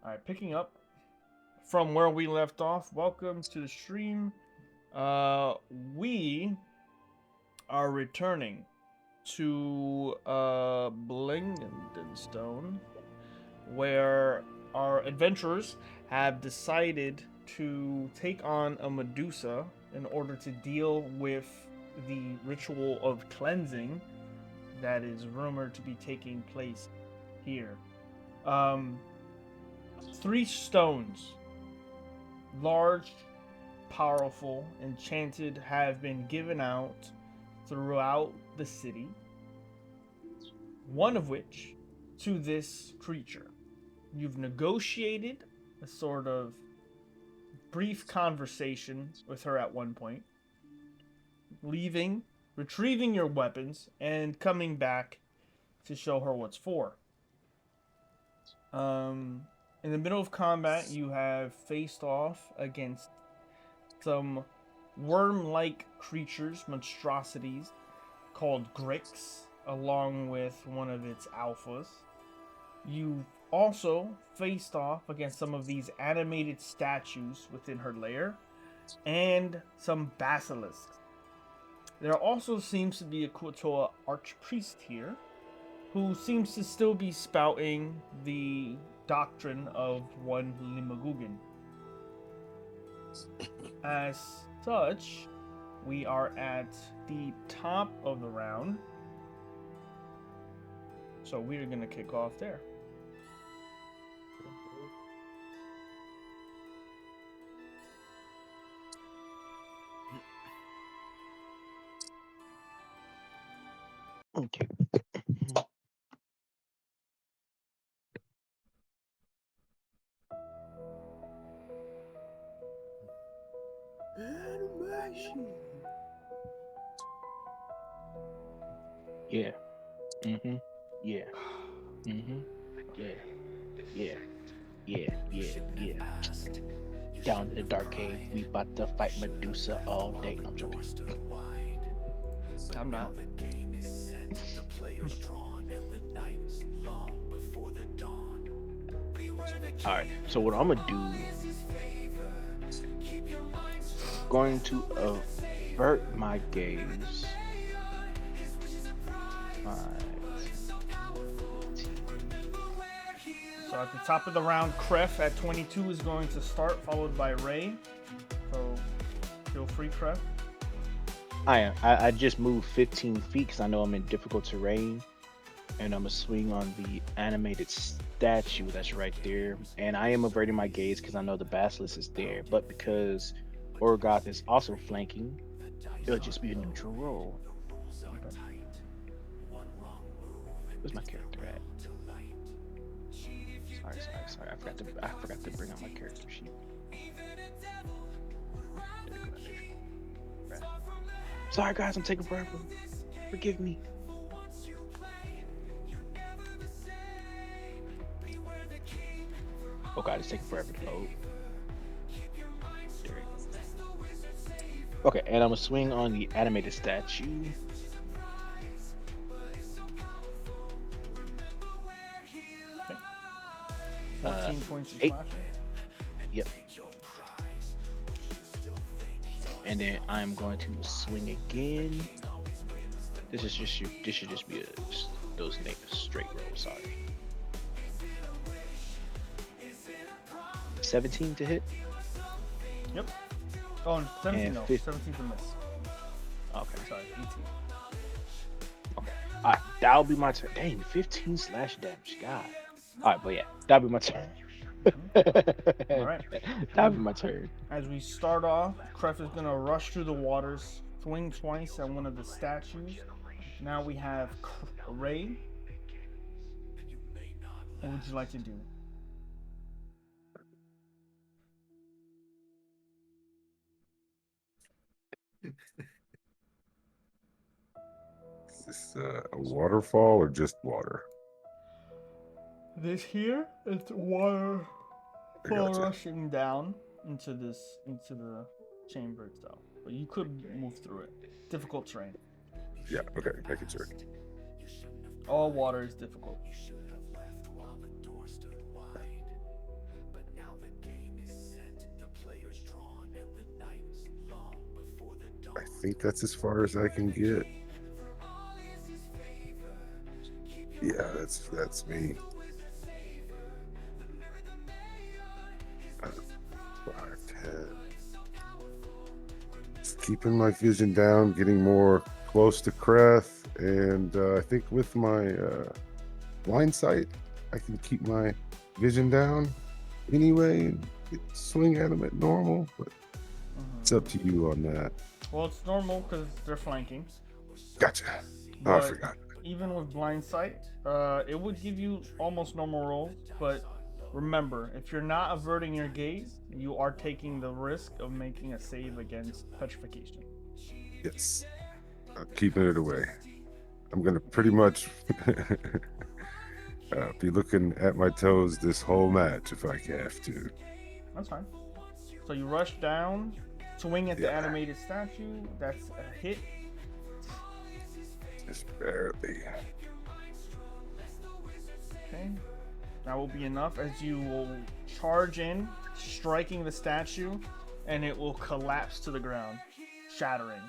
Alright, picking up from where we left off. Welcome to the stream. We are returning to Blingdenstone, where our adventurers have decided to take on a Medusa in order to deal with the ritual of cleansing that is rumored to be taking place here. 3 stones, large, powerful, enchanted, have been given out throughout the city. One of which to this creature. You've negotiated a sort of brief conversation with her at one point, retrieving your weapons, and coming back to show her what's for. In the middle of combat, you have faced off against some worm-like creatures, monstrosities, called Grix, along with one of its alphas. You've also faced off against some of these animated statues within her lair, and some basilisks. There also seems to be a Kotoa archpriest here, who seems to still be spouting the doctrine of one Limagugin. As such, we are at the top of the round, so we are going to kick off there. Okay. Animation. Yeah. Mm-hmm. Yeah. Mm-hmm. Yeah. Yeah. Yeah. Yeah. Yeah. Down in the dark cave, we about to fight Medusa all day. No, I'm joking. I'm not. All right. So what I'm gonna do? Going to avert my gaze. So at the top of the round, Kref at 22 is going to start, followed by Ray. So feel free, Kref. I just moved 15 feet because I know I'm in difficult terrain, and I'm gonna swing on the animated statue that's right there. And I am averting my gaze because I know the basilisk is there, but because Orgoth is also flanking, it'll just be a neutral roll. Where's my character at? Sorry. I forgot to bring out my character sheet. Sorry guys, I'm taking forever. Forgive me. Oh god, it's taking forever to load. There it goes. Okay, and I'm gonna swing on the animated statue. Okay. 14 points of 8. slashing. Yep. And then I'm going to swing again. This should just be those straight rolls. Sorry. 17 to hit. Yep. Oh, 17 no. 17 to miss. Okay. Sorry, 18. Okay. Alright, that'll be my turn. Dang, 15 slash damage. God. Alright, but yeah, that'll be my turn. All right. That'll be my turn. As we start off, Kref is going to rush through the waters, swing twice at one of the statues. Now we have Ray. What would you like to do? Is this a waterfall or just water? This here is water rushing down into the chamber itself. But you could move through it. Difficult terrain. Yeah, okay, making sure. All water is difficult. think that's as far as I can get. Yeah, that's me. 5, 10. Just keeping my vision down, getting more close to Kreth, and I think with my blind sight, I can keep my vision down anyway and swing at them at normal. But it's up to you on that. Well, it's normal because they're flanking. Gotcha. Oh, I But forgot. even with blind sight, it would give you almost normal rolls. But remember, if you're not averting your gaze, you are taking the risk of making a save against petrification. Yes. I'm keeping it away. I'm gonna pretty much be looking at my toes this whole match if I have to. That's fine. So you rush down, swing at the Yeah. animated statue. That's a hit. Just barely. Okay. That will be enough as you will charge in, striking the statue, and it will collapse to the ground, shattering.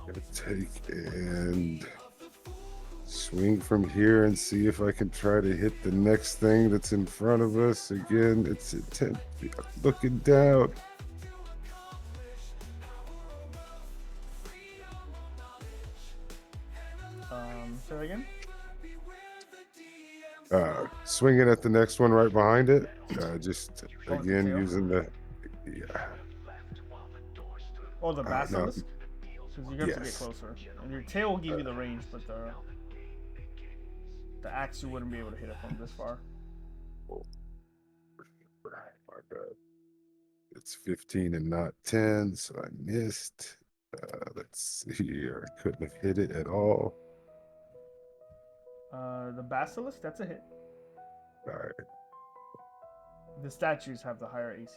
Gonna take and swing from here and see if I can try to hit the next thing that's in front of us. Again, it's at 10 feet. Looking down. Say that again? Swinging at the next one right behind it. Just Oh, the again tail? using the yeah. Oh, the No, basilisk? Because you have to get yes. closer. And your tail will give you the range, but the axe you wouldn't be able to hit it from this far. My bad. It's 15 and not 10, so I missed. Let's see here. I couldn't have hit it at all. The basilisk, that's a hit. All right. The statues have the higher AC.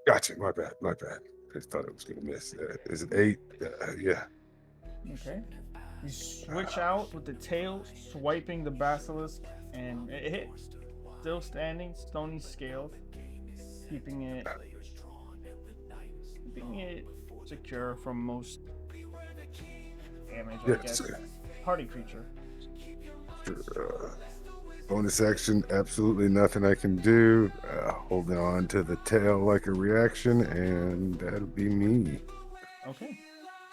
Gotcha. My bad. My bad. I thought it was going to miss. Is it 8? Yeah. Okay. You switch out with the tail, swiping the basilisk, and it hit. Still standing, stony scaled, keeping it secure from most damage, I Yes. guess. Party creature. Bonus action, absolutely nothing I can do. Holding on to the tail like a reaction, and that'll be me. Okay.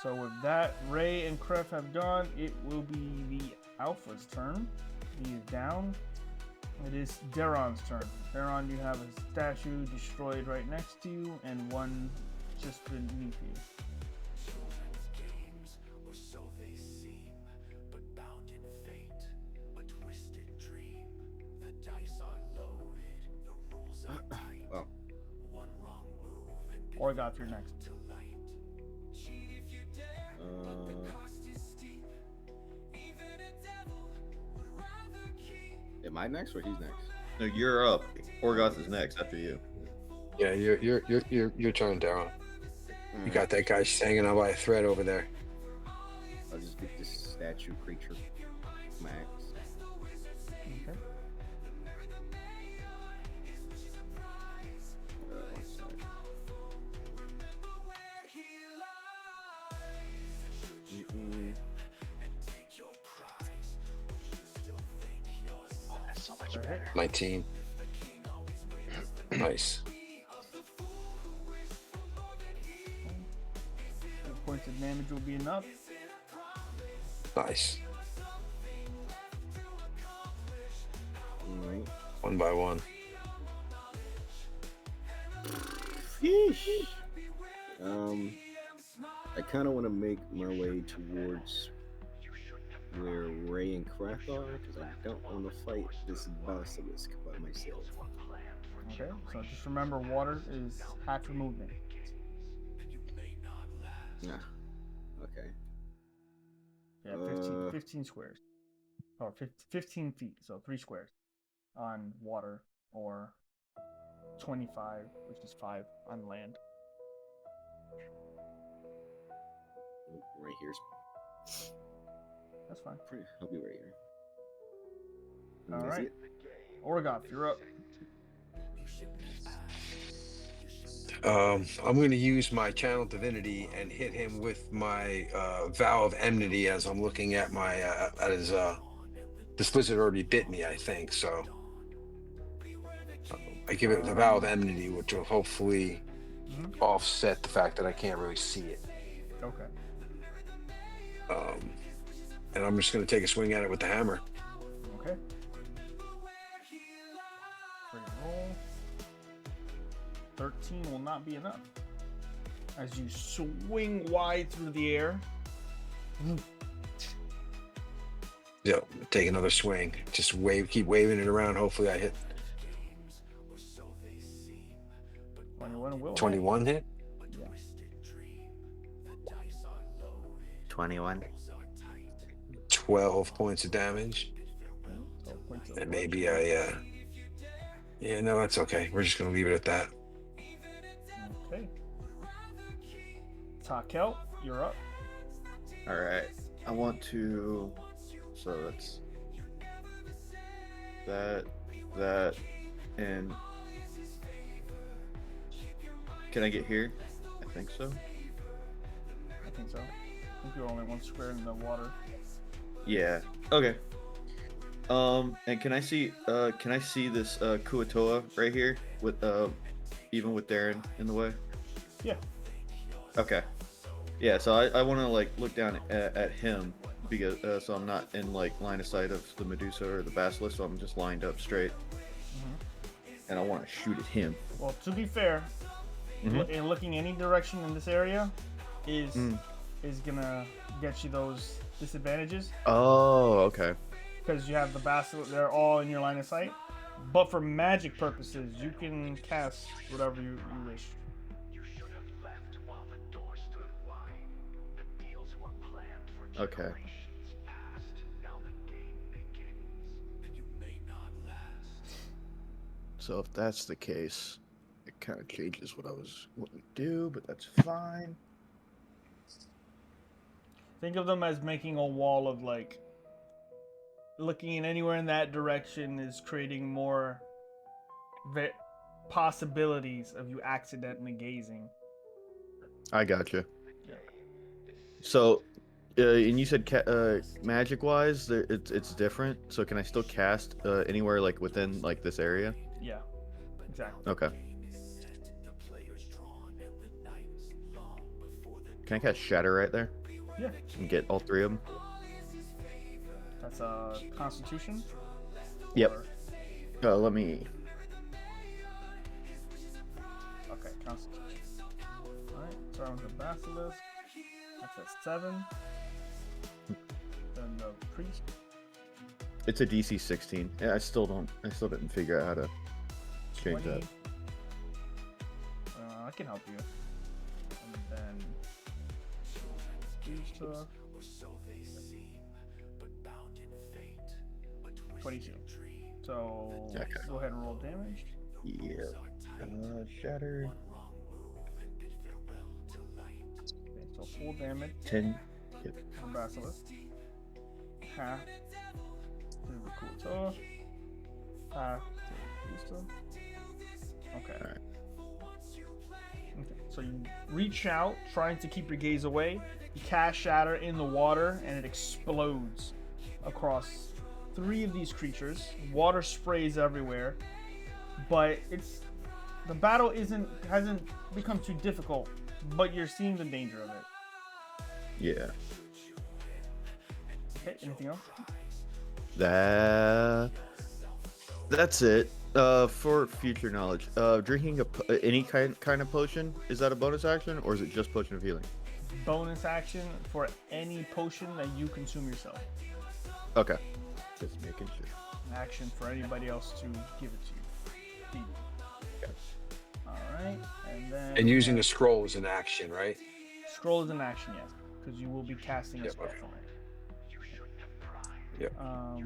So with that, Ray and Kref have gone. It will be the Alpha's turn. He is down. It is Daron's turn. Daron, you have a statue destroyed right next to you, and one just beneath you. Oh. Orgoth, you're next. Am I next or he's next? No, you're up. Orgoth is next after you. Yeah, your turn, Daryl. You got that guy hanging on by a thread over there. I'll just get this statue creature. Max. Okay. One sec. That's so much Alright. better. 19. Nice. 8 points of damage will be enough. Nice. Alright. 1 by 1. I kind of want to make my way towards where Ray and Krath are because I don't want to fight this basilisk by myself. Okay, so just remember water is half your movement. Yeah. Okay. Yeah, 15 squares. Or 15 feet, so 3 squares on water, or 25, which is 5 on land. Right here's That's fine. I'll be right here. All I see right. it? Orgoth, you're up. I'm going to use my channel divinity and hit him with my vow of enmity as I'm looking at my at his this lizard already bit me, I think. So I give it the vow of enmity, which will hopefully offset the fact that I can't really see it. Okay. And I'm just going to take a swing at it with the hammer. Okay. Free roll. 13 will not be enough. As you swing wide through the air. Yeah, take another swing. Just keep waving it around. Hopefully I hit. 21 will 21 hit? Yeah. 21. 12 points of damage. 12 points of And maybe yeah, no, that's okay. We're just going to leave it at that. Okay. Takel, you're up. All right. I want to. So that's that, and can I get here? I think so. I think so. I think you're only one square in the water. Yeah. Okay. And can I see this Kuatoa right here with even with Darren in the way? Yeah. Okay. Yeah, so I want to like look down at him because so I'm not in like line of sight of the Medusa or the Basilisk, so I'm just lined up straight. And I want to shoot at him. Well, to be fair, in looking any direction in this area is gonna get you those disadvantages. Oh, okay. Because you have the basilisk, they're all in your line of sight. But for magic purposes, you can cast whatever you wish. Okay. So if that's the case, it kind of changes what I was wanting to do, but that's fine. Think of them as making a wall of like looking in anywhere in that direction is creating more possibilities of you accidentally gazing. I gotcha. Yeah. So, and you said magic-wise, it's different. So can I still cast anywhere like within like this area? Yeah, exactly. Okay. Can I cast Shatter right there? Yeah. And get all three of them? That's a Constitution? Yep. Let me... Okay, Constitution. Alright, start with the Basilisk. That's at 7. Then the Priest. It's a DC 16. Yeah, I still didn't figure out how to change 20. that. I can help you. And then... Medusa. 22. So, Okay. go ahead and roll damage. Yeah. Shatter. Okay, so full damage. 10. Yep. On Basilisk. Half to the Kuatoa. Half to the Medusa. Okay. Alright. Okay. So you reach out, trying to keep your gaze away. You cast Shatter in the water, and it explodes across 3 of these creatures. Water sprays everywhere, but the battle hasn't become too difficult, but you're seeing the danger of it. Yeah. Okay, anything else? That's it. For future knowledge, drinking any kind of potion, is that a bonus action or is it just potion of healing? Bonus action for any potion that you consume yourself. Okay. Just making sure. An action for anybody else to give it to you. Okay. Alright, and then... And using the scroll is an action, right? Scroll is an action, yes. Because you will be casting a spell okay. from it. Yep.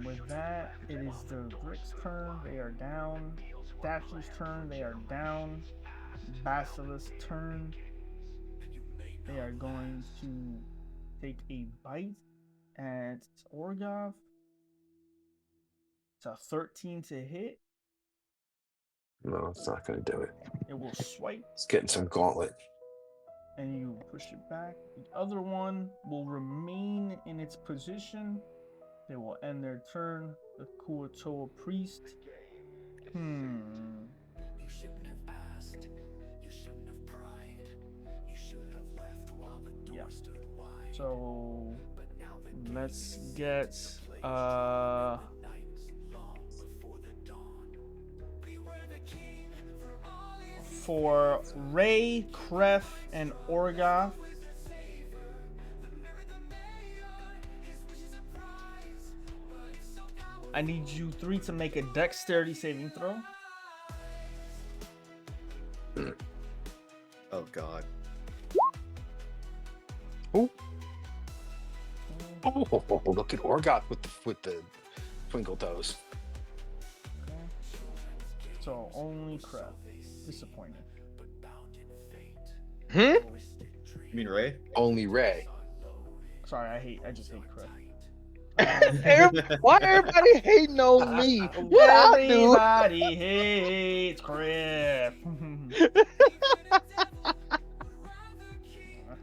With that, it is the Brick's turn. They are down. Statue's turn. They are down. Basilisk's turn. They are going to take a bite at Orgoth. It's a 13 to hit. No, it's not going to do it. It will swipe, It's getting some gauntlet. and you push it back. The other one will remain in its position. They will end their turn. The Kuatoa priest. Yeah. So let's get for Ray, Kref, and Orga. I need you three to make a dexterity saving throw. Oh God. Oh, look at Orgot with the twinkle toes. Okay. So only Kref. Disappointed. Hmm? So, You mean Ray? Only Ray. sorry, I just hate Kref. Why everybody hating on me? What I do? Everybody hates Kref.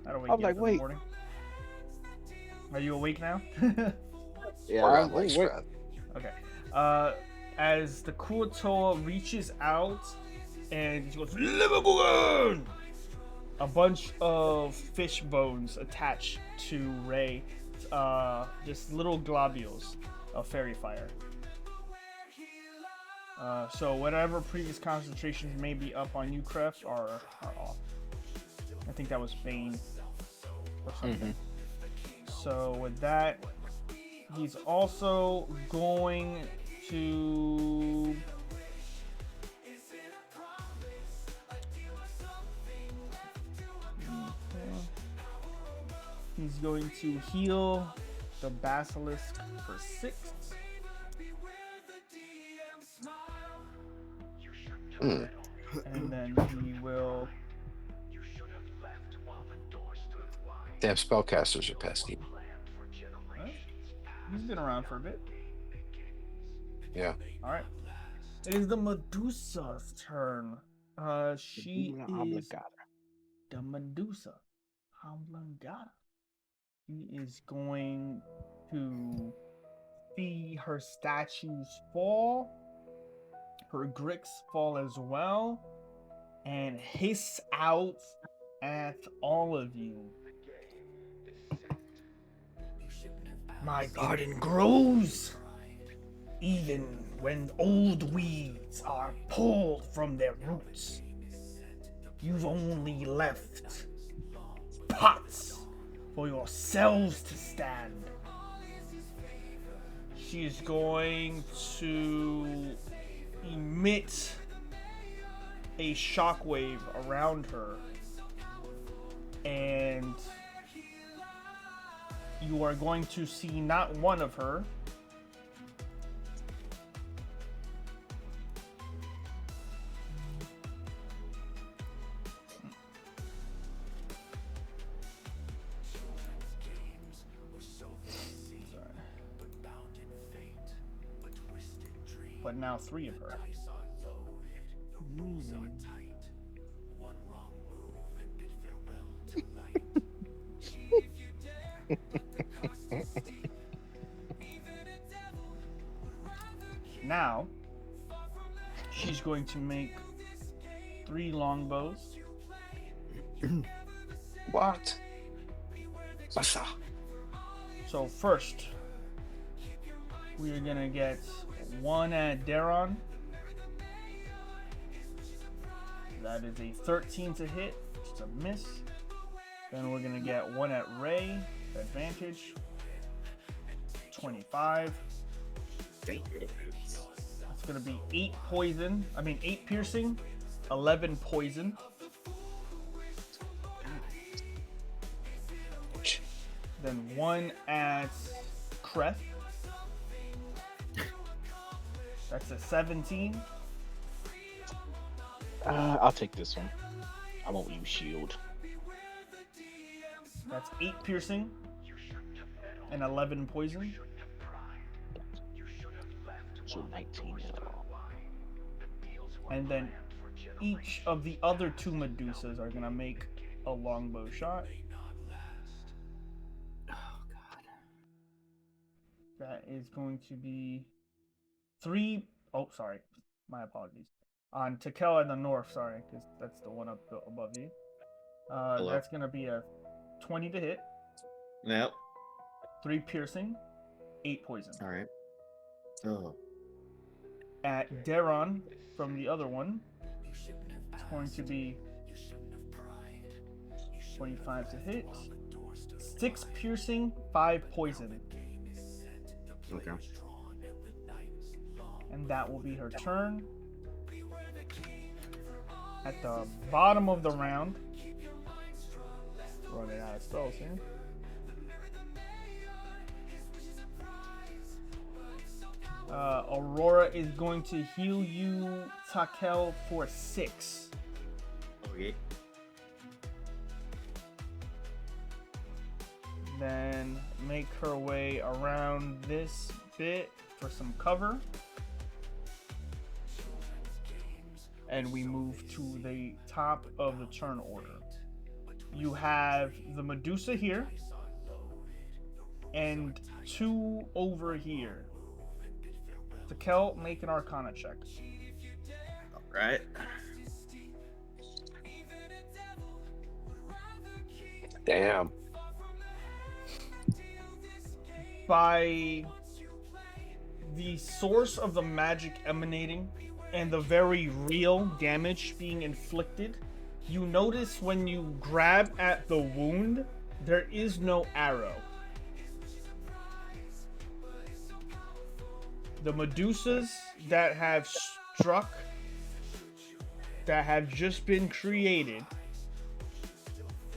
I don't wake I'm yet like, for the wait. morning. Are you awake now? Yeah, Orgot I'm likes wait. Red. Okay. As the Kuatoa reaches out and she goes, "Liverpool!" A bunch of fish bones attach to Ray. Just little globules of fairy fire. So whatever previous concentrations may be up on you, Kref, are off. I think that was Bane or something. So with that, he's also going to heal the basilisk for 6. And then he will Damn spellcasters are pesky. he's been around for a bit. Yeah. Alright. It is the Medusa's turn. She is the Medusa oblongata. She is going to see her statues fall, her gricks fall as well, and hiss out at all of you. My garden grows, even when old weeds are pulled from their roots. You've only left pots for yourselves to stand. She is going to emit a shockwave around her, and you are going to see not one of her, but now 3 of her. Now, she's going to make 3 longbows. What? Masa. So first, we are gonna get 1 at Daron. That is a 13 to hit, just a miss. Then we're gonna get 1 at Ray, advantage. 25. It's gonna be 8 piercing, 11 poison. Then 1 at Kreth. That's a 17. I'll take this one. I won't use shield. That's 8 piercing and 11 poison. So 19. And then each of the other 2 Medusas are gonna make a longbow shot. Oh god. That is going to be 3. Oh, sorry. My apologies. On Tekel in the north, sorry, because that's the one up above you. Hello. That's gonna be a 20 to hit, Yep. 3 piercing, 8 poison. All right. Oh. At Daron from the other one, it's going to be 25 to hit, 6 piercing, 5 poison. Okay. And that will be her turn. At the bottom of the round, running out of spells here. Aurora is going to heal you, Takel, for 6. Okay. Then make her way around this bit for some cover. And we move to the top of the turn order. You have the Medusa here, and 2 over here. Takel, make an Arcana check. All right. Damn. By the source of the magic emanating and the very real damage being inflicted, you notice when you grab at the wound, there is no arrow. The Medusas that have struck, that have just been created,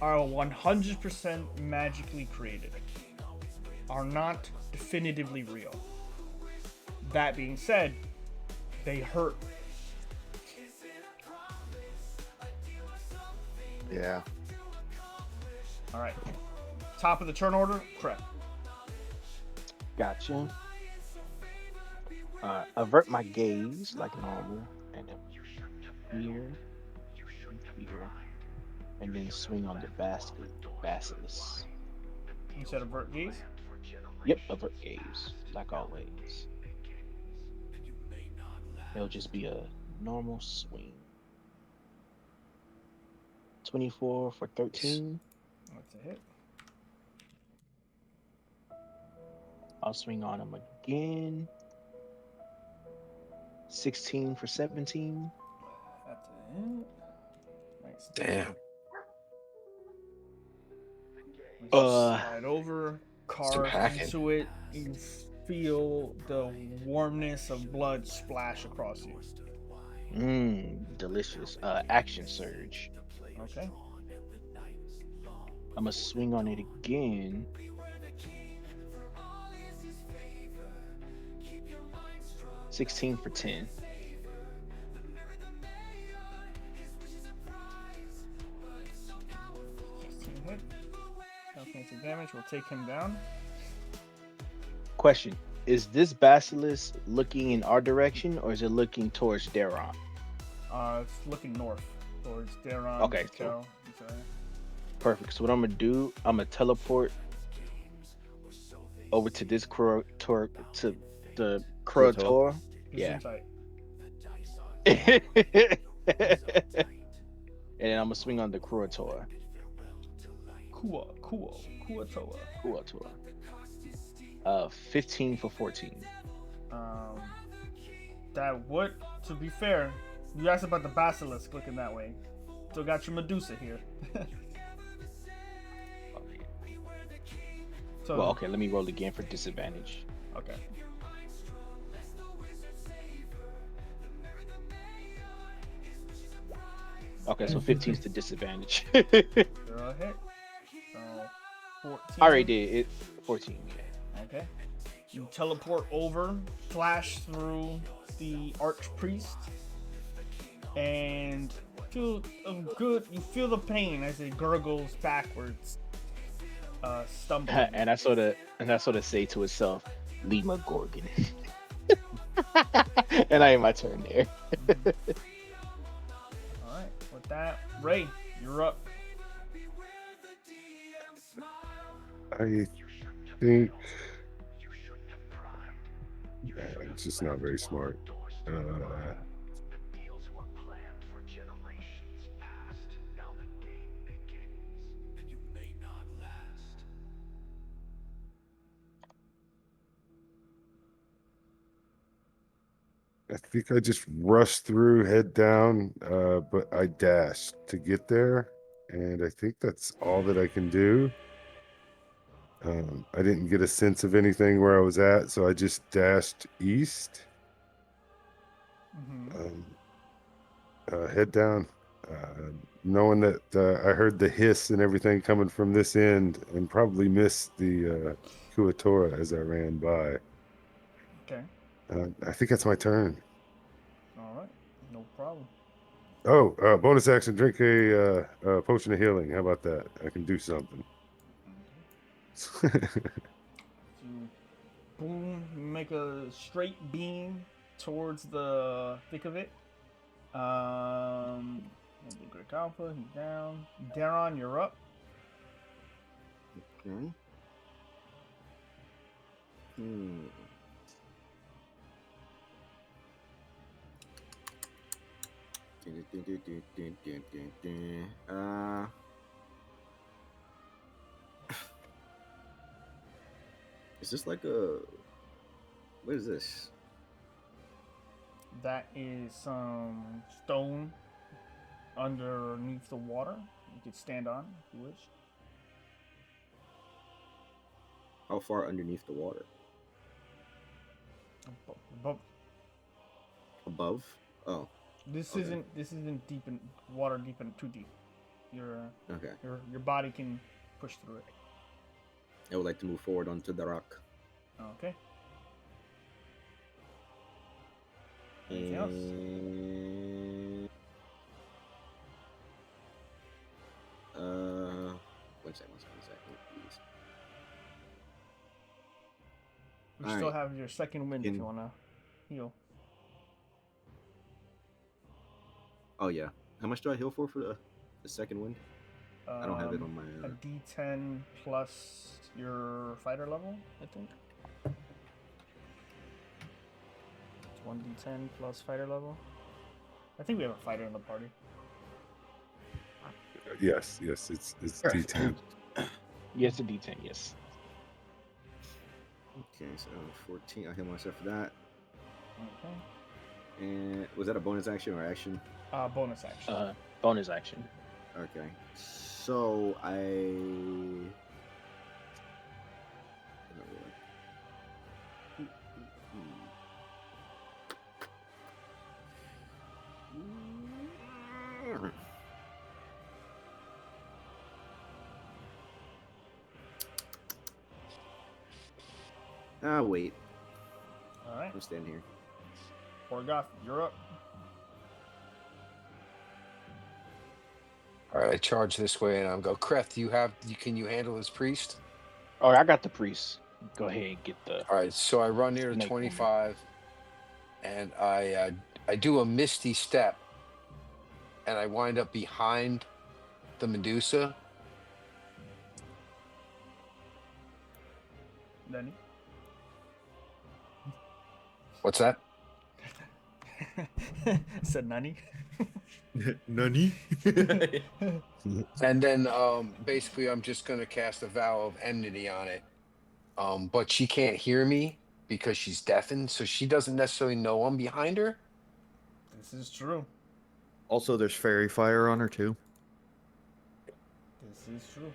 are 100% magically created, are not definitively real. That being said, they hurt. Yeah. All right. Top of the turn order, Crep. Gotcha. Avert my gaze like normal, and then here, and then swing on the basilisk. You said avert gaze? Yep, avert gaze, like always. It'll just be a normal swing. 24 for 13. That's a hit. I'll swing on him again. 16 for 17. That's a hit. Nice. Damn. Slide over, Some carve hacking. into it. You feel the warmness of blood splash across you. Delicious. Action surge. Okay. I'm gonna swing on it again. $16 for 10. 16 hit. No fancy damage. We'll take him down. Question: is this basilisk looking in our direction, or is it looking towards Daron? It's looking north towards Daron. Okay, Takel. Sorry. Perfect. So what I'm gonna do? I'm gonna teleport over to this to the Croator. Yeah. Gesundheit. And then I'm gonna swing on the Croator. Kuatoa. 15 for 14. That would, to be fair, you asked about the basilisk looking that way. Still got your Medusa here. So, Well, okay, let me roll again for disadvantage. okay. Okay, so 15 is the disadvantage. 0 hit. So 14. I already did it. 14. Okay. You teleport over, flash through the archpriest, and feel you feel the pain as it gurgles backwards, stumbling. And I sort of say to itself, "Lima Gorgon." And I am my turn there. that. Ray, you're up. I think it's just not very smart. I think I just rushed through, head down, but I dashed to get there, and I think that's all that I can do. I didn't get a sense of anything where I was at, so I just dashed east. Head down, knowing that I heard the hiss and everything coming from this end, and probably missed the Kuatora as I ran by. Okay. I think that's my turn. All right. No problem. Oh, bonus action, drink a potion of healing. How about that? I can do something. So, boom, make a straight beam towards the thick of it. The Greek Alpha, he's down. Daron, you're up. Okay. Is this like a... What is this? That is some stone underneath the water. You could stand on if you wish. How far underneath the water? Above. Above? Oh. This Okay. isn't deep in water, too deep. Okay. Your body can push through it. I would like to move forward onto the rock. Okay. Anything else? One second, please. You All still right. have your second wind if you wanna heal. Oh yeah. How much do I heal for the second wind? I don't have it on my. A D10 plus your fighter level, I think. It's 1D10 plus fighter level. I think we have a fighter in the party. Yes, it's D10. Yes, a D10. Yes. Okay, so 14. I heal myself for that. Okay. And was that a bonus action or action? Bonus action. Bonus action. Okay. So wait. All right. I'm standing here. Bgub, you're up. All right, I charge this way and I'll go. Kreth, can you handle this priest? Oh, I got the priest. Go ahead and get the. All right, so I run near to Snake woman. 25, and I do a misty step, and I wind up behind the Medusa. Lenny. What's that? Said Nani. Nani? And then basically I'm just gonna cast a vow of enmity on it. But she can't hear me because she's deafened, so she doesn't necessarily know I'm behind her. This is true. Also, there's fairy fire on her too. This is true.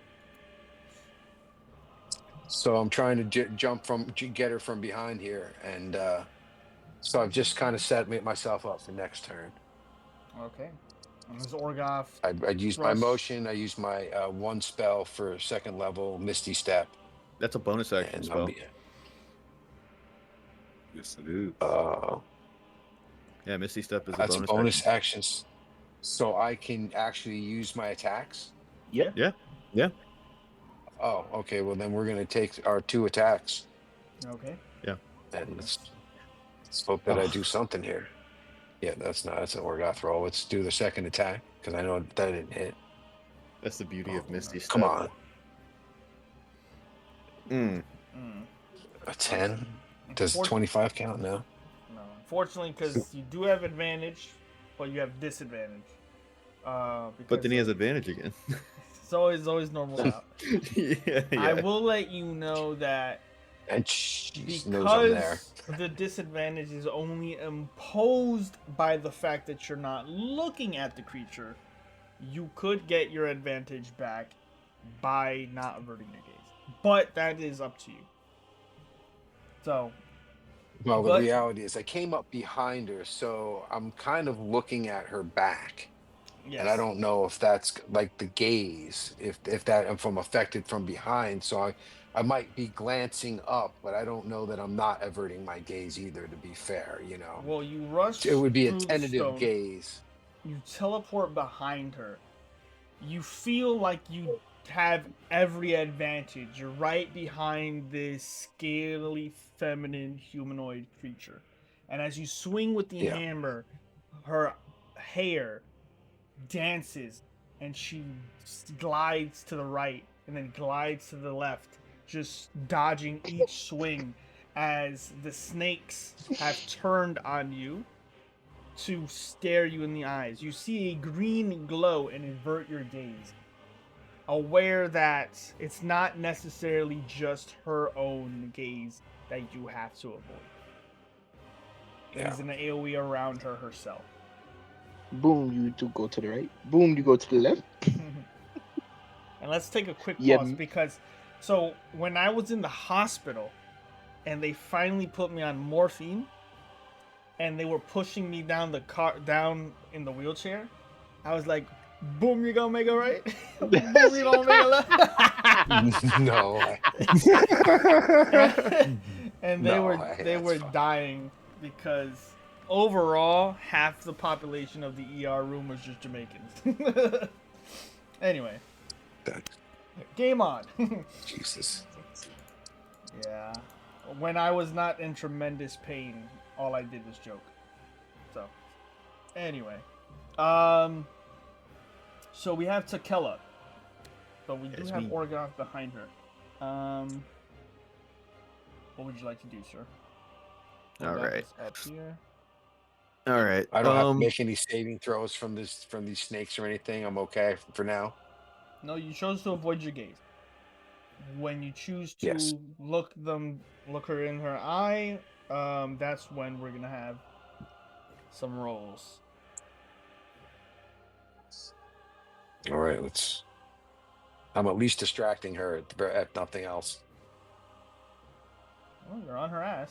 So I'm trying to get her from behind here, and so I've just kind of set myself up for next turn. Okay. And this Bgub. I use my motion. I use my one spell for second level Misty Step. That's a bonus action And spell. Yes, it is. Yeah, Misty Step is That's a a bonus bonus action. action. So I can actually use my attacks. Yeah. Yeah. Oh, okay. Well, then we're gonna take our 2 attacks, Okay. and let's hope that I do something here. Yeah, that's an Orgoth roll. Let's do the second attack because I know that didn't hit. That's the beauty of Misty Come stuff. on, Mm. a 10. Does 25 count now? No, unfortunately, because you do have advantage, but you have disadvantage. But then he has advantage again. It's always normal out. yeah. I will let you know that And she knows I'm there. because the disadvantage is only imposed by the fact that you're not looking at the creature, you could get your advantage back by not averting your gaze. But that is up to you. So, Well, the but- reality is I came up behind her, so I'm kind of looking at her back. yes. And I don't know if that's like the gaze, if if I'm affected from behind. So I might be glancing up, but I don't know that I'm not averting my gaze either, to be fair, you know. Well, you rush. It would be a through the tentative stone. gaze. You teleport behind her. You feel like you have every advantage. You're right behind this scaly, feminine, humanoid creature. And as you swing with the hammer, her hair dances and she glides to the right and then glides to the left, just dodging each swing as the snakes have turned on you to stare you in the eyes. You see a green glow and invert your gaze, aware that it's not necessarily just her own gaze that you have to avoid. There's an AoE around her herself. Boom, you do go to the right. Boom, you go to the left. And let's take a quick Yeah. pause because so when I was in the hospital and they finally put me on morphine and they were pushing me down down in the wheelchair, I was like, boom, you gonna make it right? Boom, you gonna make it left? No. And No, they were fine. dying because overall half the population of the ER room was just Jamaicans. Anyway, game on. Jesus. Yeah. When I was not in tremendous pain, all I did was joke. So, anyway. So we have Takela. But we do It's have me. Orgoth behind her. What would you like to do, sir? All Orgoth right. is up here. All right. I don't have to make any saving throws from these snakes or anything. I'm okay for now. No, you chose to avoid your gaze. When you choose to Yes. look her in her eye, that's when we're gonna have some rolls. All right, I'm at least distracting her if nothing else. Well, you're on her ass.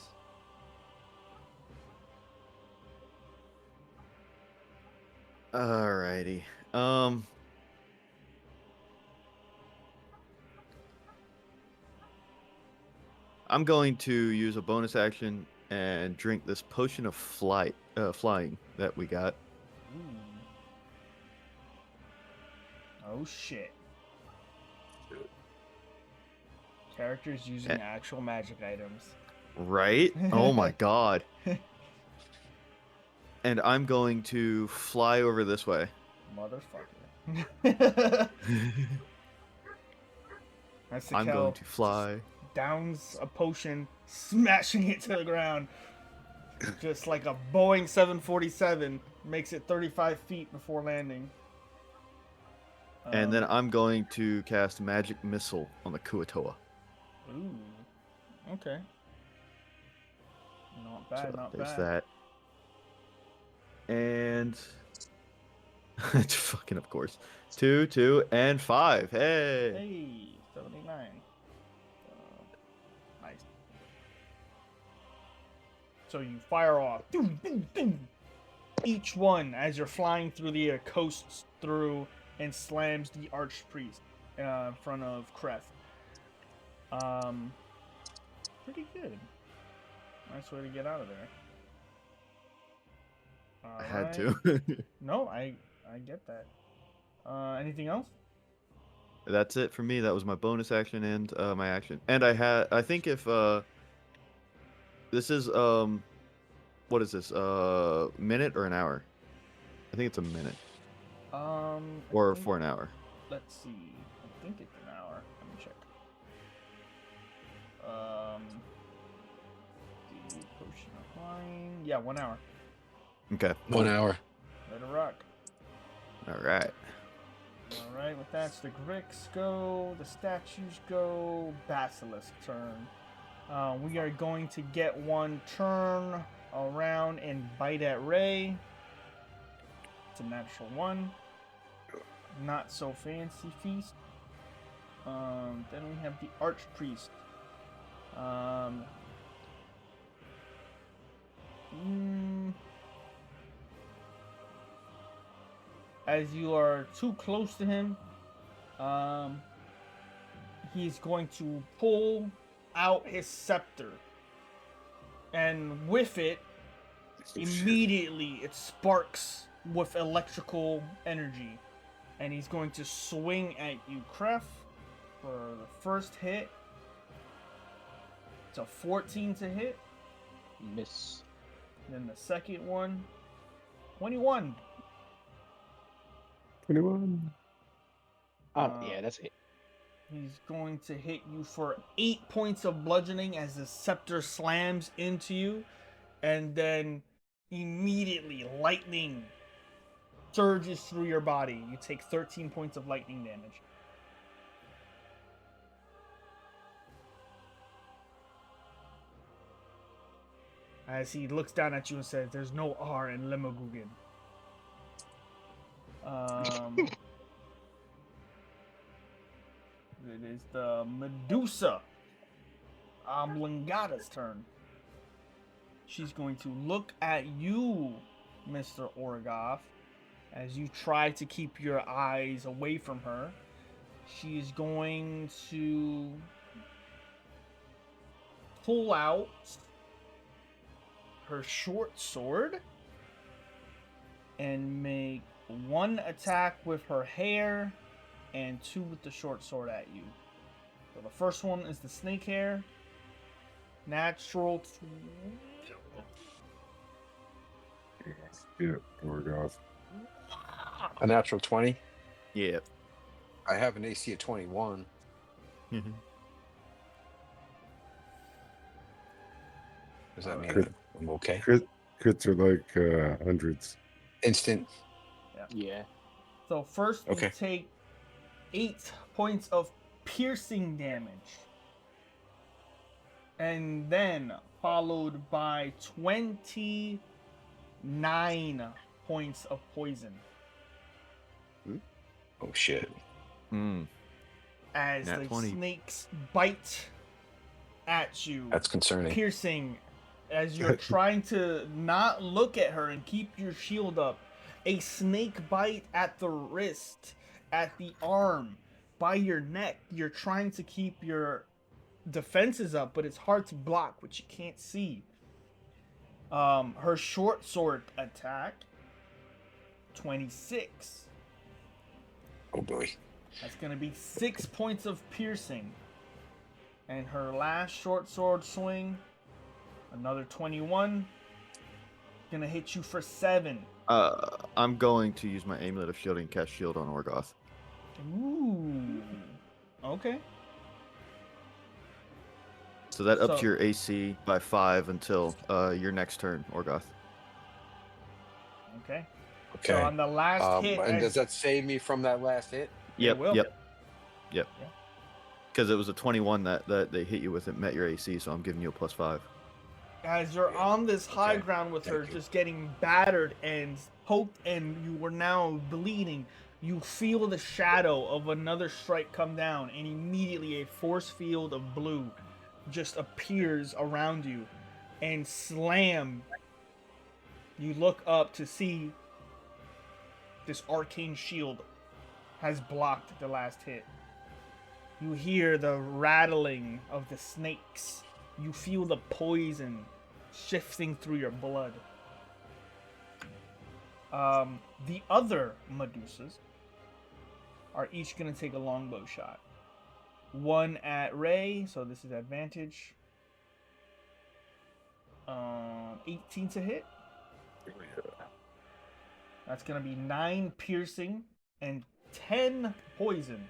Alrighty. I'm going to use a bonus action and drink this potion of flying that we got. Ooh. Oh shit. Characters using actual magic items. Right? Oh my god. And I'm going to fly over this way. Motherfucker. I'm going to fly. Downs a potion, smashing it to the ground. Just like a Boeing 747, makes it 35 feet before landing. And then I'm going to cast Magic Missile on the Kuatoa. Ooh. Okay. Not bad, So not there's bad. that. And fucking of course. 2, 2, and 5. Hey. Hey, 79. Nice. So you fire off. Doom, doom, doom. Each one, as you're flying through the air, coasts through and slams the Archpriest in front of Kreth. Pretty good. Nice way to get out of there. I had Alright. to. No, I get that. Anything else? That's it for me. That was my bonus action and my action. And I think if this is what is this? Minute or an hour? I think it's a minute. I Or think- for an hour? Let's see. I think it's an hour. Let me check. The potion of flying. Yeah, 1 hour. Okay. 1 hour. Let it rock. All right. All right, with that, the Gricks go, the statues go, Basilisk turn. We are going to get one turn around and bite at Ray. It's a natural 1. Not so fancy feast. Then we have the Archpriest. As you are too close to him, he's going to pull out his scepter. And with it, immediately it sparks with electrical energy. And he's going to swing at you, Kref, for the first hit. It's a 14 to hit. Miss. Then the second one, 21. 21. Yeah, that's it. He's going to hit you for 8 points of bludgeoning as the scepter slams into you. And then immediately lightning surges through your body. You take 13 points of lightning damage. As he looks down at you and says, "There's no R in Lemogugin." It is the Medusa, Oblongata's turn. She's going to look at you, Mr. Orgoth, as you try to keep your eyes away from her. She is going to pull out her short sword and make 1 attack with her hair and 2 with the short sword at you. So the first one is the snake hair. Natural. Yeah, Orgoth. A natural 20. Yeah. I have an AC of 21. Does that mean Crit- I'm okay? Crits are like hundreds. Instant. Yeah. So first Okay. you take 8 points of piercing damage. And then followed by 29 points of poison. Oh shit. As Nat the 20. snakes bite at you. That's concerning. Piercing. As you're trying to not look at her and keep your shield up. A snake bite at the wrist, at the arm, by your neck. You're trying to keep your defenses up, but it's hard to block, which you can't see. Her short sword attack, 26. Oh boy. That's going to be 6 points of piercing. And her last short sword swing, another 21. Going to hit you for 7. I'm going to use my amulet of shielding, cast shield on Orgoth. Ooh. Okay. So that ups So- your AC by 5 until your next turn, Orgoth. Okay. Okay. So on the last hit, and as- does that save me from that last hit? Yep. will. Yep. Yeah. Because it was a 21 that they hit you with. It met your AC, so I'm giving you a +5. as you're on this high Okay. ground with her, Thank you. just getting battered and poked, and you were now bleeding, you feel the shadow of another strike come down, and immediately a force field of blue just appears around you, and slam. You look up to see this arcane shield has blocked the last hit. You hear the rattling of the snakes. You feel the poison shifting through your blood. The other Medusas are each going to take a longbow shot. One at Ray, so this is advantage. 18 to hit. That's gonna be 9 piercing and 10 poison.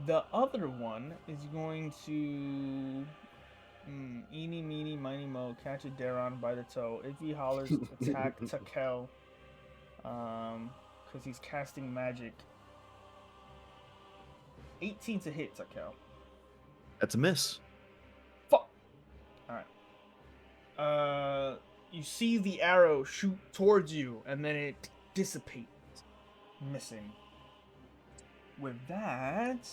The other one is going to eeny, meeny, miny, mo, catch a Daron by the toe. If he hollers, attack Takel. Because he's casting magic. 18 to hit Takel. That's a miss. Fuck. Alright. You see the arrow shoot towards you, and then it dissipates, missing. With that,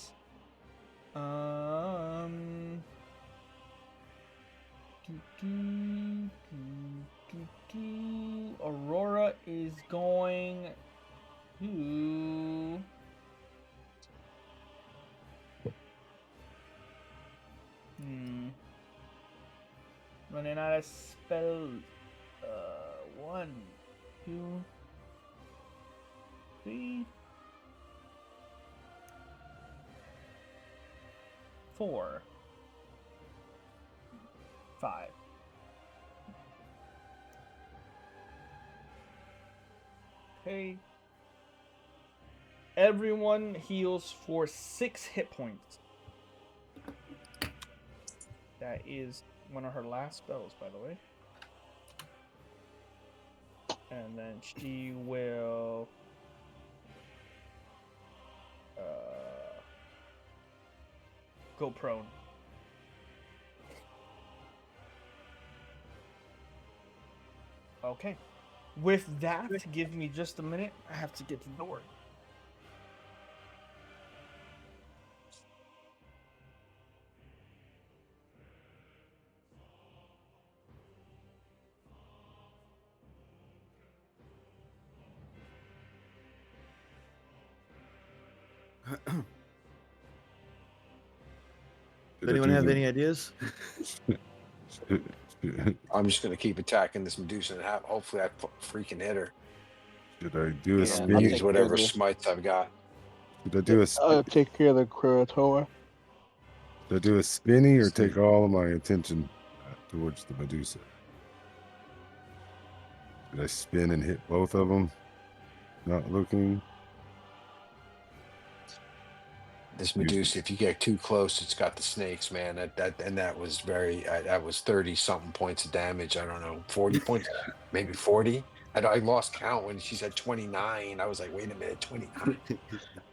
Aurora is going to running out of spells. 1, 2, 3, 4, 5. Okay. Everyone heals for 6 hit points. That is one of her last spells, by the way. And then she will go prone. Okay. With that, give me just a minute. I have to get to the door. Does anyone have any ideas? I'm just gonna keep attacking this Medusa and hopefully I freaking hit her. Should I do a Yeah, spinny? I'll Use take whatever care of the- smites I've got. Should I do a I'll take care of the Kuratoa. should I do a spinny or take all of my attention towards the Medusa? Should I spin and hit both of them? Not looking. This Medusa, if you get too close, it's got the snakes, man. That was that was 30 something points of damage. I don't know, 40 points, maybe 40. I lost count when she said 29. I was like, wait a minute, 29.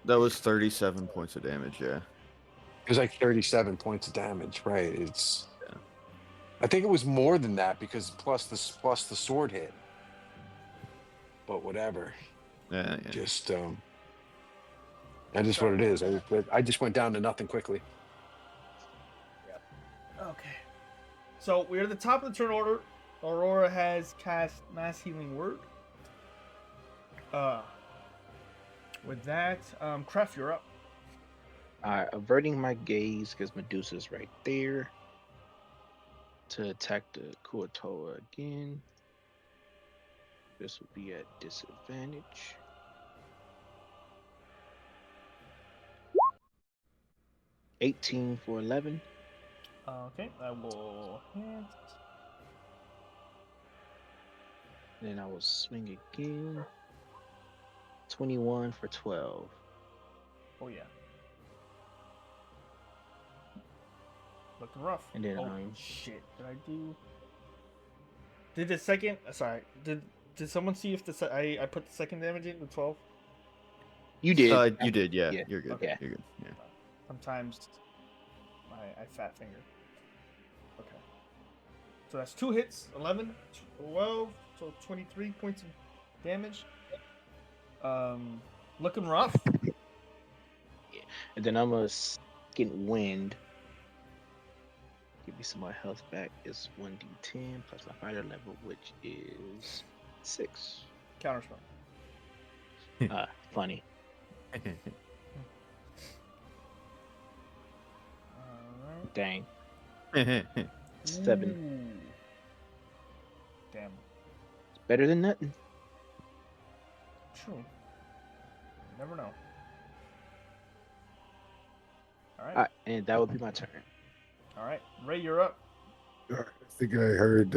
That was 37 points of damage, yeah. It was like 37 points of damage, right? It's. Yeah. I think it was more than that because plus the sword hit. But whatever. Yeah. Just that is what it is. I just went down to nothing quickly. Okay. So we're at the top of the turn order. Aurora has cast Mass Healing Word. With that, Kraft, you're up. Averting my gaze because Medusa's right there to attack the Kuatoa again. This will be at disadvantage. $18 for 11. Okay, I will hit. Then I will swing again. 21 for 12. Oh yeah. Looking rough. And then, shit! Did I do? Did the second? Sorry. Did someone see if I put the second damage in the 12? You did. You did, yeah. Yeah. You're good. Okay. You're good. Yeah. Sometimes I fat finger. Okay. So that's 2 hits, 11, 12, so 23 points of damage. Looking rough. And then I'm a second wind. Give me some more health back. It's 1d10 plus my fighter level, which is 6. Counterspell. Funny. Alright. Dang. 7. Ooh. Damn. It's better than nothing. True. You never know. Alright. Alright, and that would be my turn. Alright. Ray, you're up. I think I heard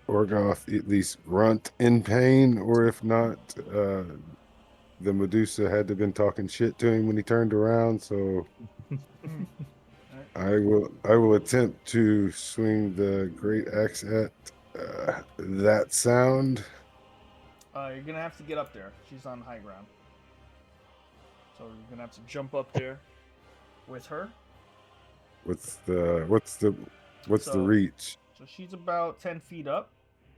Orgoth at least grunt in pain, or if not, the Medusa had to been talking shit to him when he turned around. So Mm. Alright. I will attempt to swing the great axe at that sound. You're gonna have to get up there. She's on high ground, so you're gonna have to jump up there with her. What's the So, reach? so she's about 10 feet up.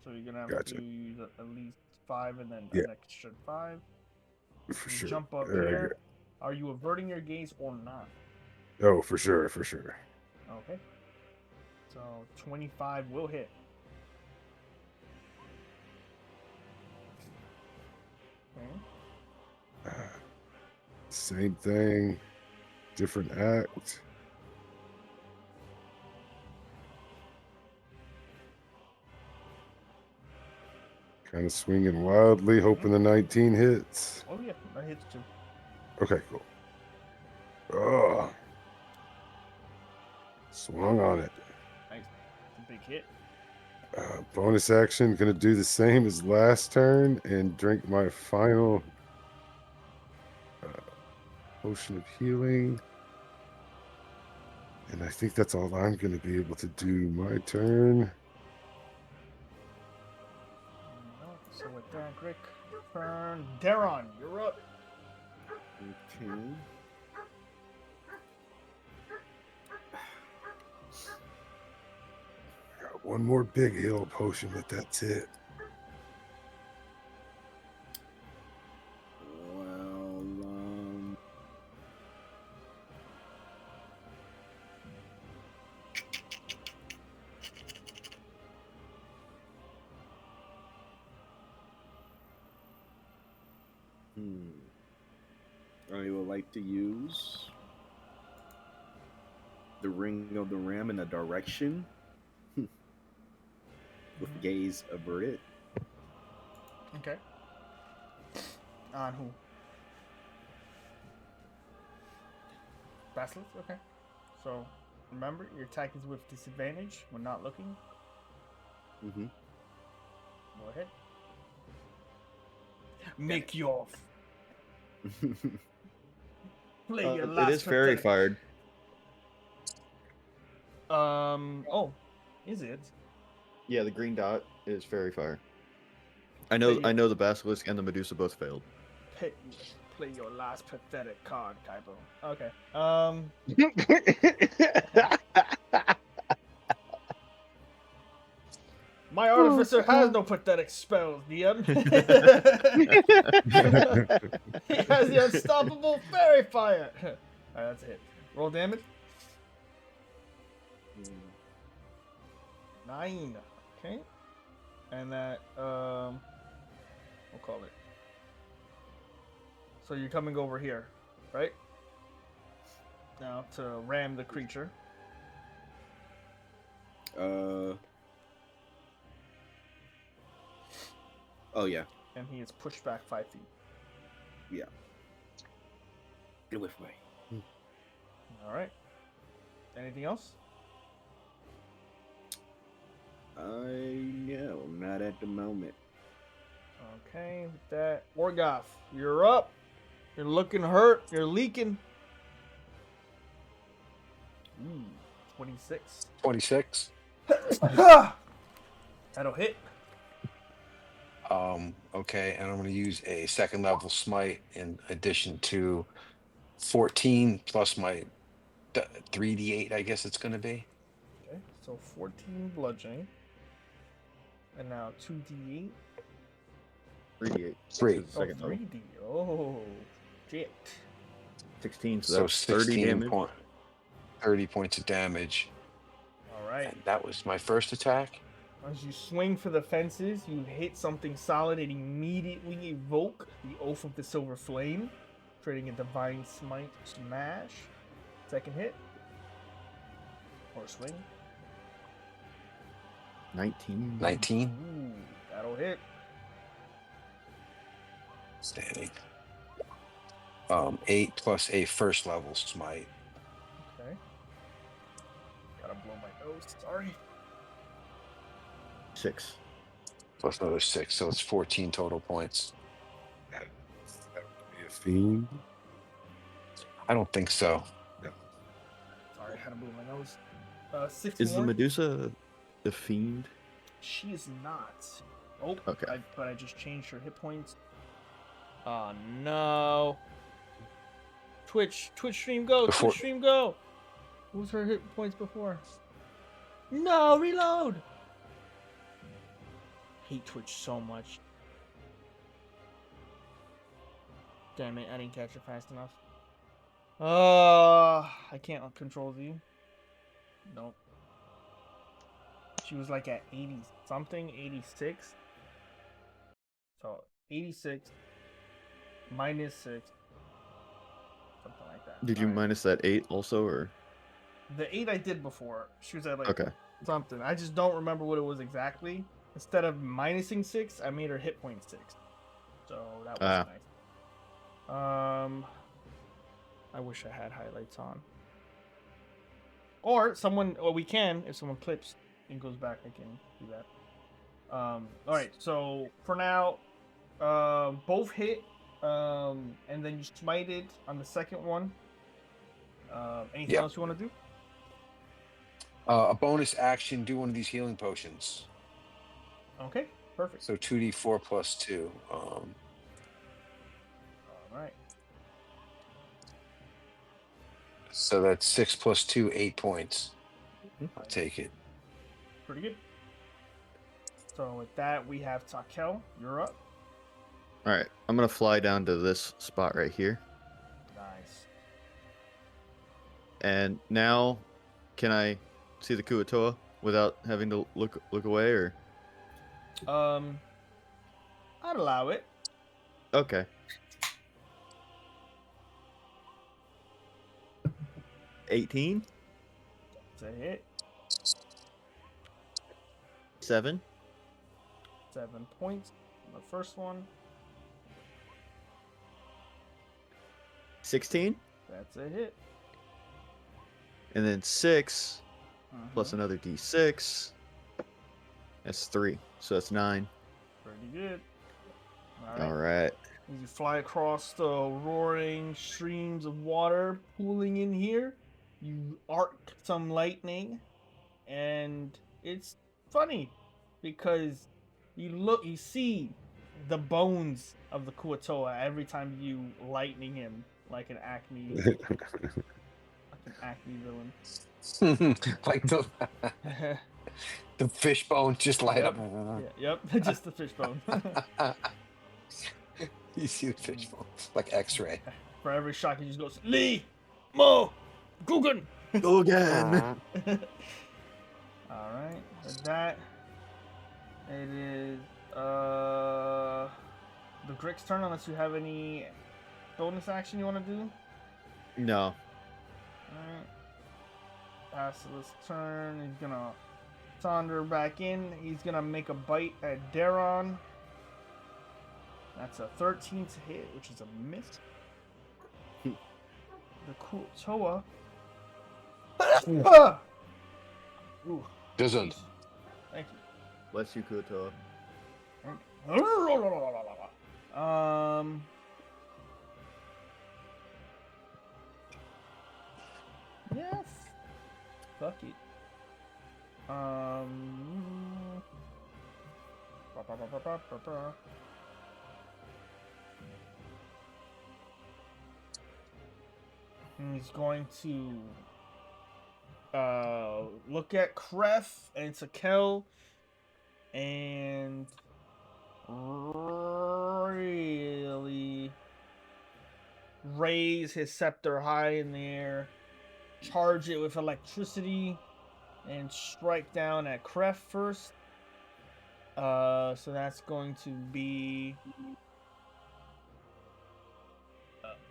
So you're gonna have Gotcha. to use at least 5 and then Yeah, an extra 5. for You sure. jump up There I here. Are you averting your gaze or not? go. Oh, for sure, for sure. Okay. So 25 will hit. Okay. Same thing, different act. Kind of swinging wildly, hoping the 19 hits. Oh yeah, that hits too. Okay, cool. Oh, swung on it. Nice. It's a big hit. Bonus action, gonna do the same as last turn and drink my final potion of healing. And I think that's all I'm gonna be able to do my turn. So with that, Rick, turn. Daron, you're up. Okay. Got one more big heal potion, but that's it. Well, I would like to use the ring of the ram in a direction with gaze averted. Okay. On who? Basilisk? Okay. So, remember, your attack is with disadvantage when not looking. Mm-hmm. Go ahead. Make your play your last It is fairy pathetic- fired. Oh, is it? Yeah, the green dot is fairy fire. I know the basilisk and the Medusa both failed. Play your last pathetic card, Kaibo. Okay. My artificer has no pathetic spells, DM. He has the unstoppable fairy fire. Alright, that's a hit. Roll damage. 9. Okay. And that we'll call it. So you're coming over here, right? Now to ram the creature. Oh yeah. And he is pushed back 5 feet. Yeah. Get away from me. Alright. Anything else? No, not at the moment. Okay, with that. Orgoth, you're up. You're looking hurt. You're leaking. 26. 26. That'll hit. Okay, and I'm going to use a second level smite in addition to 14 plus my 3d8, I guess it's going to be. Okay, so 14 bludgeoning. And now 2d8. 3d8. 3. That's the second level. 3d. Oh, shit. 16, so So that's 30 16 damage. 30 points of damage. Alright. And that was my first attack. As you swing for the fences, you hit something solid and immediately evoke the Oath of the Silver Flame, creating a Divine Smite Smash. Second hit. Or swing. 19. 19. Ooh, that'll hit. Standing. 8 plus a first level smite. Okay. Gotta blow my nose. Sorry. 6. Plus another 6, so it's 14 total points. That would be a fiend. I don't think so. Sorry, I had to move my nose. Is 61. the Medusa the fiend? She is not. Oh, Okay. But I just changed her hit points. Oh no. Twitch stream go. Before- Twitch stream go. What was her hit points before? No, reload. Hate Twitch so much. Damn it, I didn't catch it fast enough. I can't control Z. Nope. She was like at 80 something, 86. So 86 minus 6. Something like that. Did you Alright. minus that 8 also, or? The 8 I did before. She was at like Okay. something. I just don't remember what it was exactly. Instead of minusing 6, I made her hit point 6. So that was nice. I wish I had highlights on. Or we can, if someone clips and goes back, I can do that. Alright, so for now, both hit, and then you smited on the second one. Anything else you want to do? A bonus action, do one of these healing potions. Okay, perfect. So 2d4 plus 2. Alright. So that's 6 plus 2, 8 points. I'll take it. Pretty good. So with that, we have Takel. You're up. All right. I'm gonna fly down to this spot right here, Nice. and now, can I see the Kuatoa without having to look away, or? I'd allow it. Okay. 18, It's a hit. 7, 7 points on the first one. 16, That's a hit. and then 6 plus Mhm. another D6. That's 3, so that's 9. Pretty good. All right. As you fly across the roaring streams of water pooling in here, you arc some lightning, and it's funny because you see the bones of the Kuatoa every time you lightning him like an Acme villain. Like the fish bones just light up. Yeah, yep, just the fishbone. You see the fish bones like X-ray. For every shot, he just goes, Lee, Mo, Guggen. Go again. Alright, with that, it is the Grick's turn, unless you have any bonus action you want to do. No. Alright. Basilis's turn. He's gonna saunter back in. He's gonna make a bite at Daron. That's a 13 to hit, which is a miss. The Kuatoa. Ooh, Doesn't. thank you. Bless you, Kuatoa. Yeah. Fuck it. He's going to look at Kref and Takel and really raise his scepter high in the air, charge it with electricity, and strike down at Kref first. So that's going to be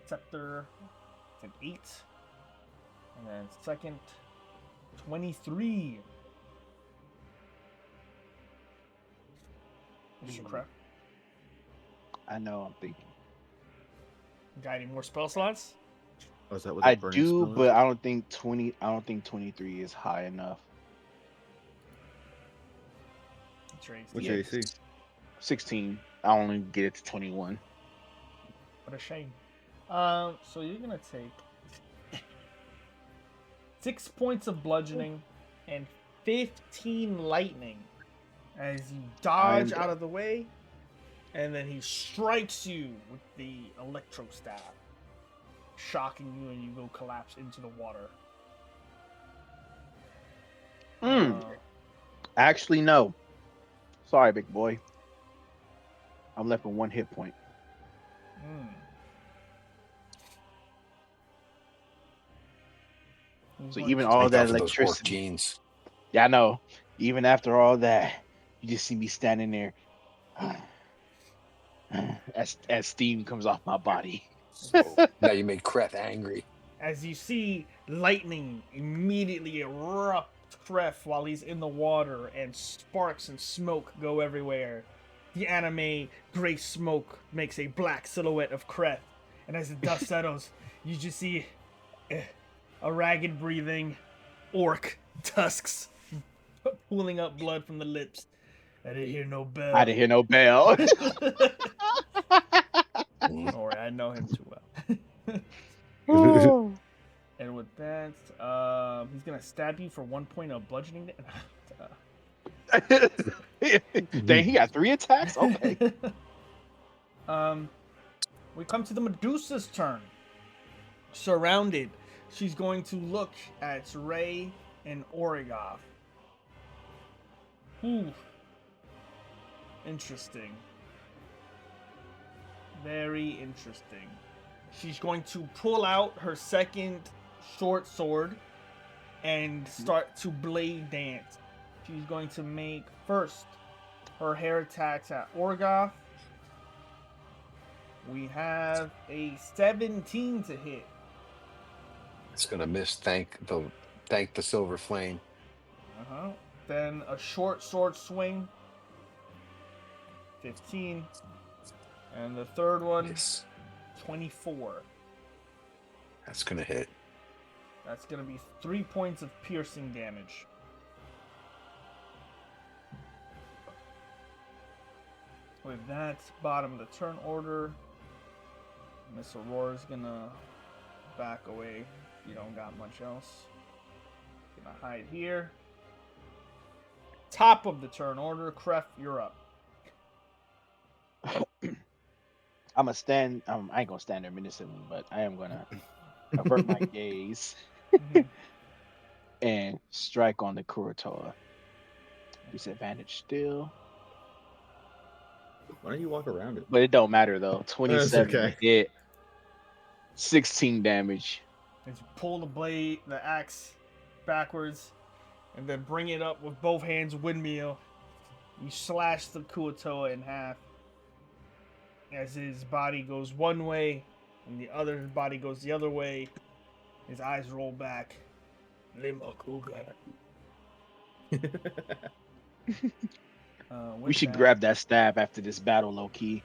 scepter. It's an 8, and then second 23. Mr. Kref. I know. I'm thinking. Got any more spell slots? Oh, is that what I the burning do, spell is? but I don't think 20. I don't think 23 is high enough. Trace. What's Yeah, your AC? 16. I only get it to 21. What a shame. So you're gonna take 6 points of bludgeoning and 15 lightning as you dodge out of the way, and then he strikes you with the electro stab, shocking you, and you go collapse into the water. Actually, no. Sorry, big boy. I'm left with 1 hit point. So even all Make that up for those orc electricity. genes. Yeah, I know. Even after all that, you just see me standing there as steam comes off my body. Now you made Kreth angry. As you see lightning immediately erupt Kref while he's in the water, and sparks and smoke go everywhere. The anime gray smoke makes a black silhouette of Kref, and as the dust settles, you just see a ragged breathing orc tusks pulling up blood from the lips. I didn't hear no bell. I didn't hear no bell. Don't worry, I know him too well. And with that, he's gonna stab you for 1 point of bludgeoning. Dang, he got 3 attacks? Okay. We come to the Medusa's turn. Surrounded, she's going to look at Ray and Origoth. Ooh. Interesting. Very interesting. She's going to pull out her second short sword and start to blade dance. She's going to make first her hair attacks at Orgoth. We have a 17 to hit. It's gonna miss. Thank the silver flame. Then a short sword swing. 15. And the third one, Yes. 24. That's gonna hit. That's going to be 3 points of piercing damage. With that, bottom of the turn order, Miss Aurora's going to back away. You don't got much else. Gonna hide here. Top of the turn order, Kref, you're up. I'm gonna stand. I ain't gonna stand there menacingly, but I am gonna avert my gaze and strike on the Kurotoa. Disadvantage still, Why don't you walk around it? but it don't matter though. 27 okay. hit, 16 damage. As you pull the axe backwards, and then bring it up with both hands, windmill. You slash the Kuotoa in half. As his body goes one way, and the other body goes the other way. His eyes roll back. We should grab that stab after this battle, low key.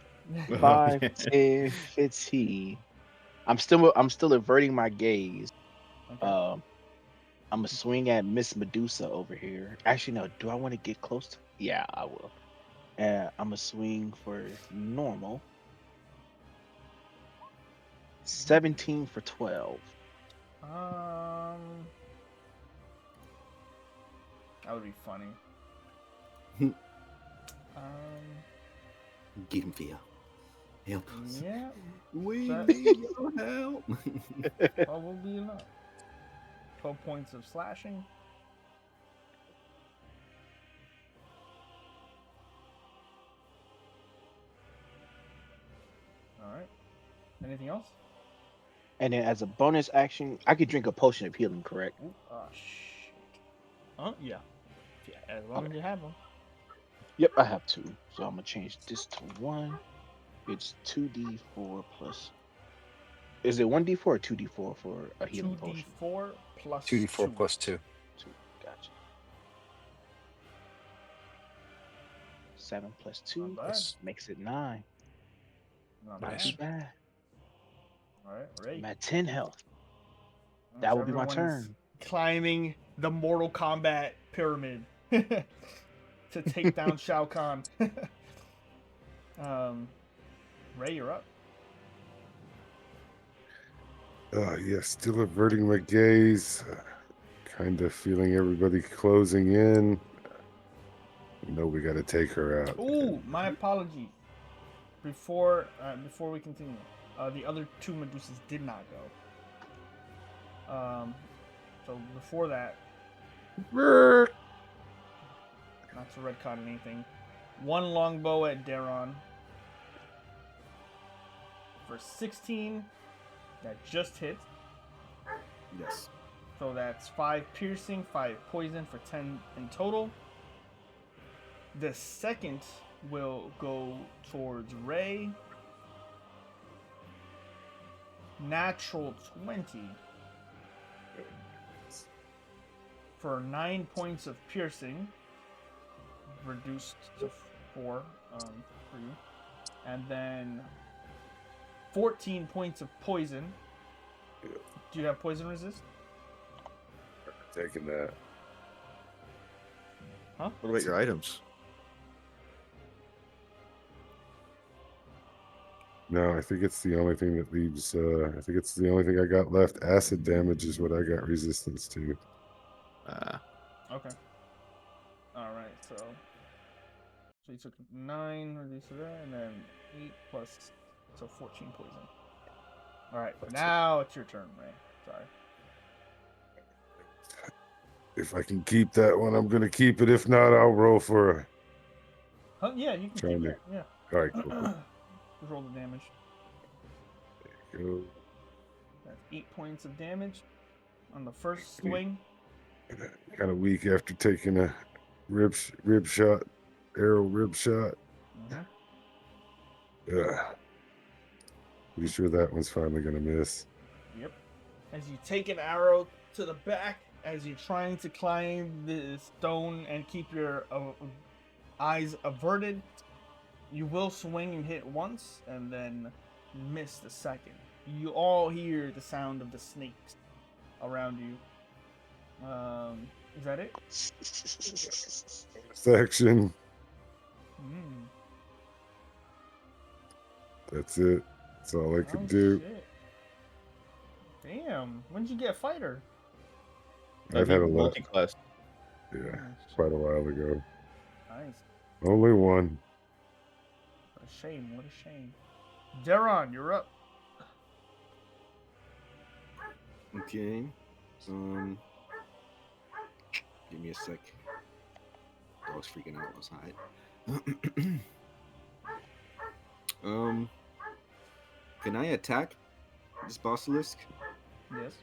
5, 10, 15. I'm still averting my gaze. Okay. I'm gonna swing at Miss Medusa over here. Actually, no. Do I want to get close to? Yeah, I will. I'm gonna swing for normal. 17 for 12. That would be funny. Get him, Fia. Help us. Yeah, We That- need your help. probably enough. 12 points of slashing. Alright. Anything else? And then as a bonus action, I could drink a potion of healing, correct? Ooh, oh, shit. Huh? Yeah. Yeah, as long as you have them. Yep, I have 2. So I'm gonna change this to 1. It's 2d4 plus. Is it 1d4 or 2d4 for a healing potion? 2d4 plus 2d4 plus 2. 2. Gotcha. 7 plus 2 Not bad. makes it 9. Not Not bad. too bad. Alright, right. I'm at 10 health. That will be my Everyone's turn. Climbing the Mortal Kombat pyramid. to take down Shao Kahn. Ray, you're up. Yeah, still averting my gaze. Kind of feeling everybody closing in. We got to take her out. Ooh, my apologies. Before we continue, the other two Medusas did not go. So before that, not to retcon anything, one longbow at Daron for 16. That just hit. Yes. So that's 5 piercing, 5 poison for 10 in total. The second will go towards Ray. Natural 20 for 9 points of piercing, reduced to 4 for you, and then 14 points of poison. Do you have poison resist? Taking that. Huh? What about your items? No, I think it's the only thing that leaves. I think it's the only thing I got left. Acid damage is what I got resistance to. Okay. All right. So you took 9 reduced to that, and then 8 plus, so 14 poison. All right. Now it's your turn, Ray. Sorry. If I can keep that one, I'm gonna keep it. If not, I'll roll for a. Huh? Yeah, you can Trying keep to- it. Yeah. All right, cool. Just roll the damage. Go. That's 8 points of damage on the first swing. Kind of weak after taking a rib shot, arrow rib shot. Mhm. Yeah. Pretty sure that one's finally gonna miss. Yep. As you take an arrow to the back, as you're trying to climb the stone and keep your eyes averted, you will swing and hit once, and then miss the second. You all hear the sound of the snakes around you. Is that it? Section. Mm. That's it. That's all I could Oh, do. shit. Damn. When did you get fighter? I've had a lot. Multi-class. Yeah, quite a while ago. Nice. Only one. What a shame. What a shame. Daron, you're up. Okay. Give me a sec. Dog's freaking out outside. Can I attack this basilisk? Yes.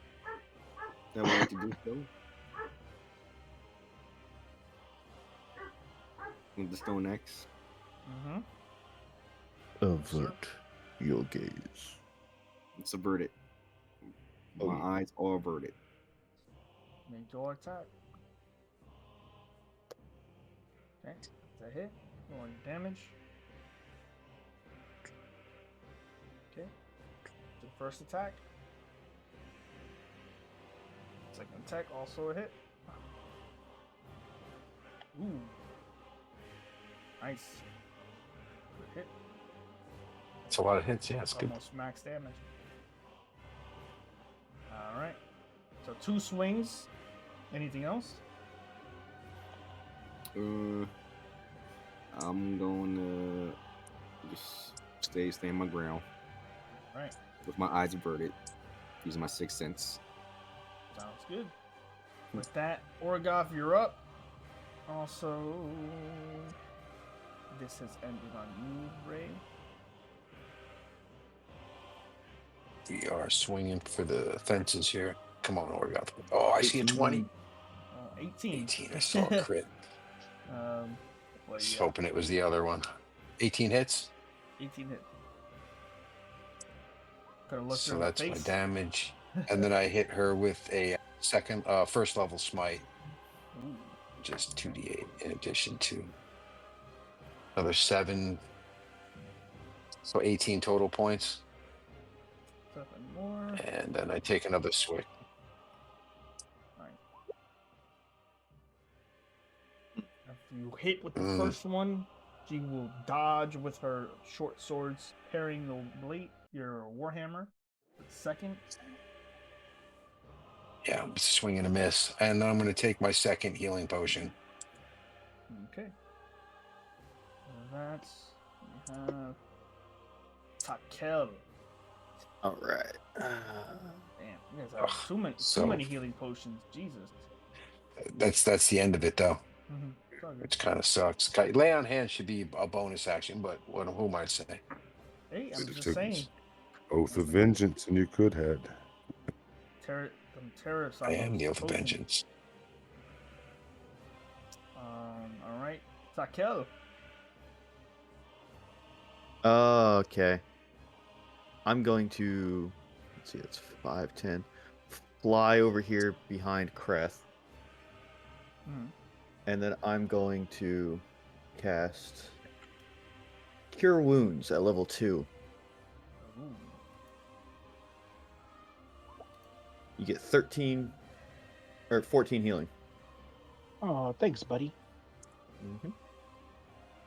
I would like to do so. With the stone axe. Mm-hmm. Avert your gaze. It's averted. Oh, My yeah. eyes are averted. Make your attack. Okay. That's a hit. Rolling damage. Okay. The first attack. Second attack, also a hit. Ooh. Nice. Good hit. It's a lot of hits. Yeah, it's good. Almost max damage. Alright. So 2 swings. Anything else? I'm going to just stand my ground Right. with my eyes averted, using my sixth sense. Sounds good. With that, Orgoth, you're up. Also, this has ended on you, Ray. We are swinging for the fences here. Come on, Orgoth. Oh, I see a 20. 18. 18. I saw a crit. Well, Just yeah, hoping it was the other one. 18 hits. 18 hit. Could have looked her So in the that's my face. damage. And then I hit her with a first level smite. Ooh. Just 2d8 in addition to another 7. So 18 total points. 7 more. And then I take another swing. Nice. You hit with the first one. She will dodge with her short swords, parrying the blade, your warhammer. The second. Yeah, swing and a miss. And then I'm going to take my second healing potion. Okay. That's we have Takel. All right. Damn, you guys have too many healing potions. Jesus. That's the end of it, though. Mm-hmm. Which kind of sucks. Lay on hands should be a bonus action, but who might say? Hey, I'm It just took saying. Oath of Vengeance, and you could have. Terrorists I am the Oath of Vengeance. All right, Takel. Okay. I'm going to, let's see, that's 5, 10. Fly over here behind Kreth. Mhm. And then I'm going to cast Cure Wounds at level 2. Ooh. You get 13 or 14 healing. Oh, thanks, buddy.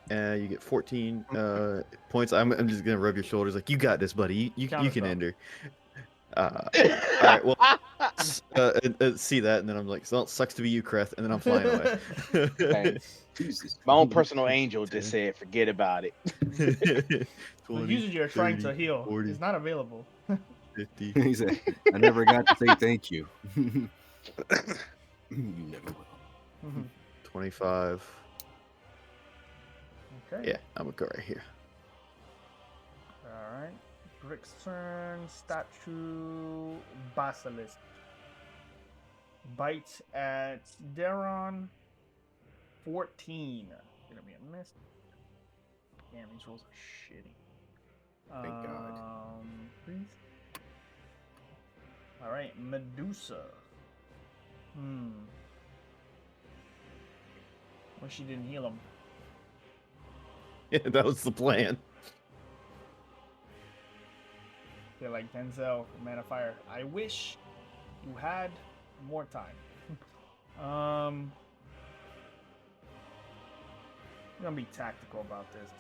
You get 14 points. I'm just gonna rub your shoulders like you got this, buddy. You can end her. All right. Well, see that, and then I'm like, so it sucks to be you, Kreth, and then I'm flying away. Hey, Jesus. my own personal angel just said, "Forget about it." The 20, user you're trying 30, to heal 40, is not available. 50. He said, I never got to say thank you. You never will. 25. Okay. Yeah, I'm gonna go right here. All right. Brick's turn. Statue Basilisk. Bites at Daron. 14. Gonna be a miss. Damn, these rolls are shitty. Thank God. Please. All right, Medusa. Well, she didn't heal him. Yeah, that was the plan. They're like Denzel, Man of Fire. I wish you had more time. I'm gonna be tactical about this.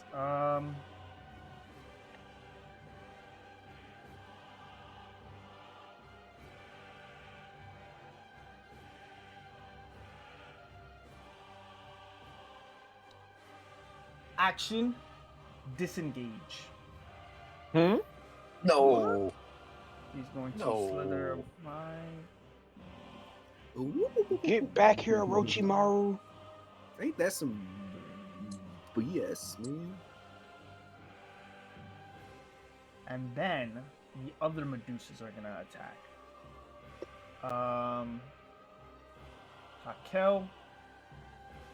Action, disengage. No. He's going to No. slither my. Get back here, Orochimaru. Ain't that some BS, man? And then the other Medusas are gonna attack. Takel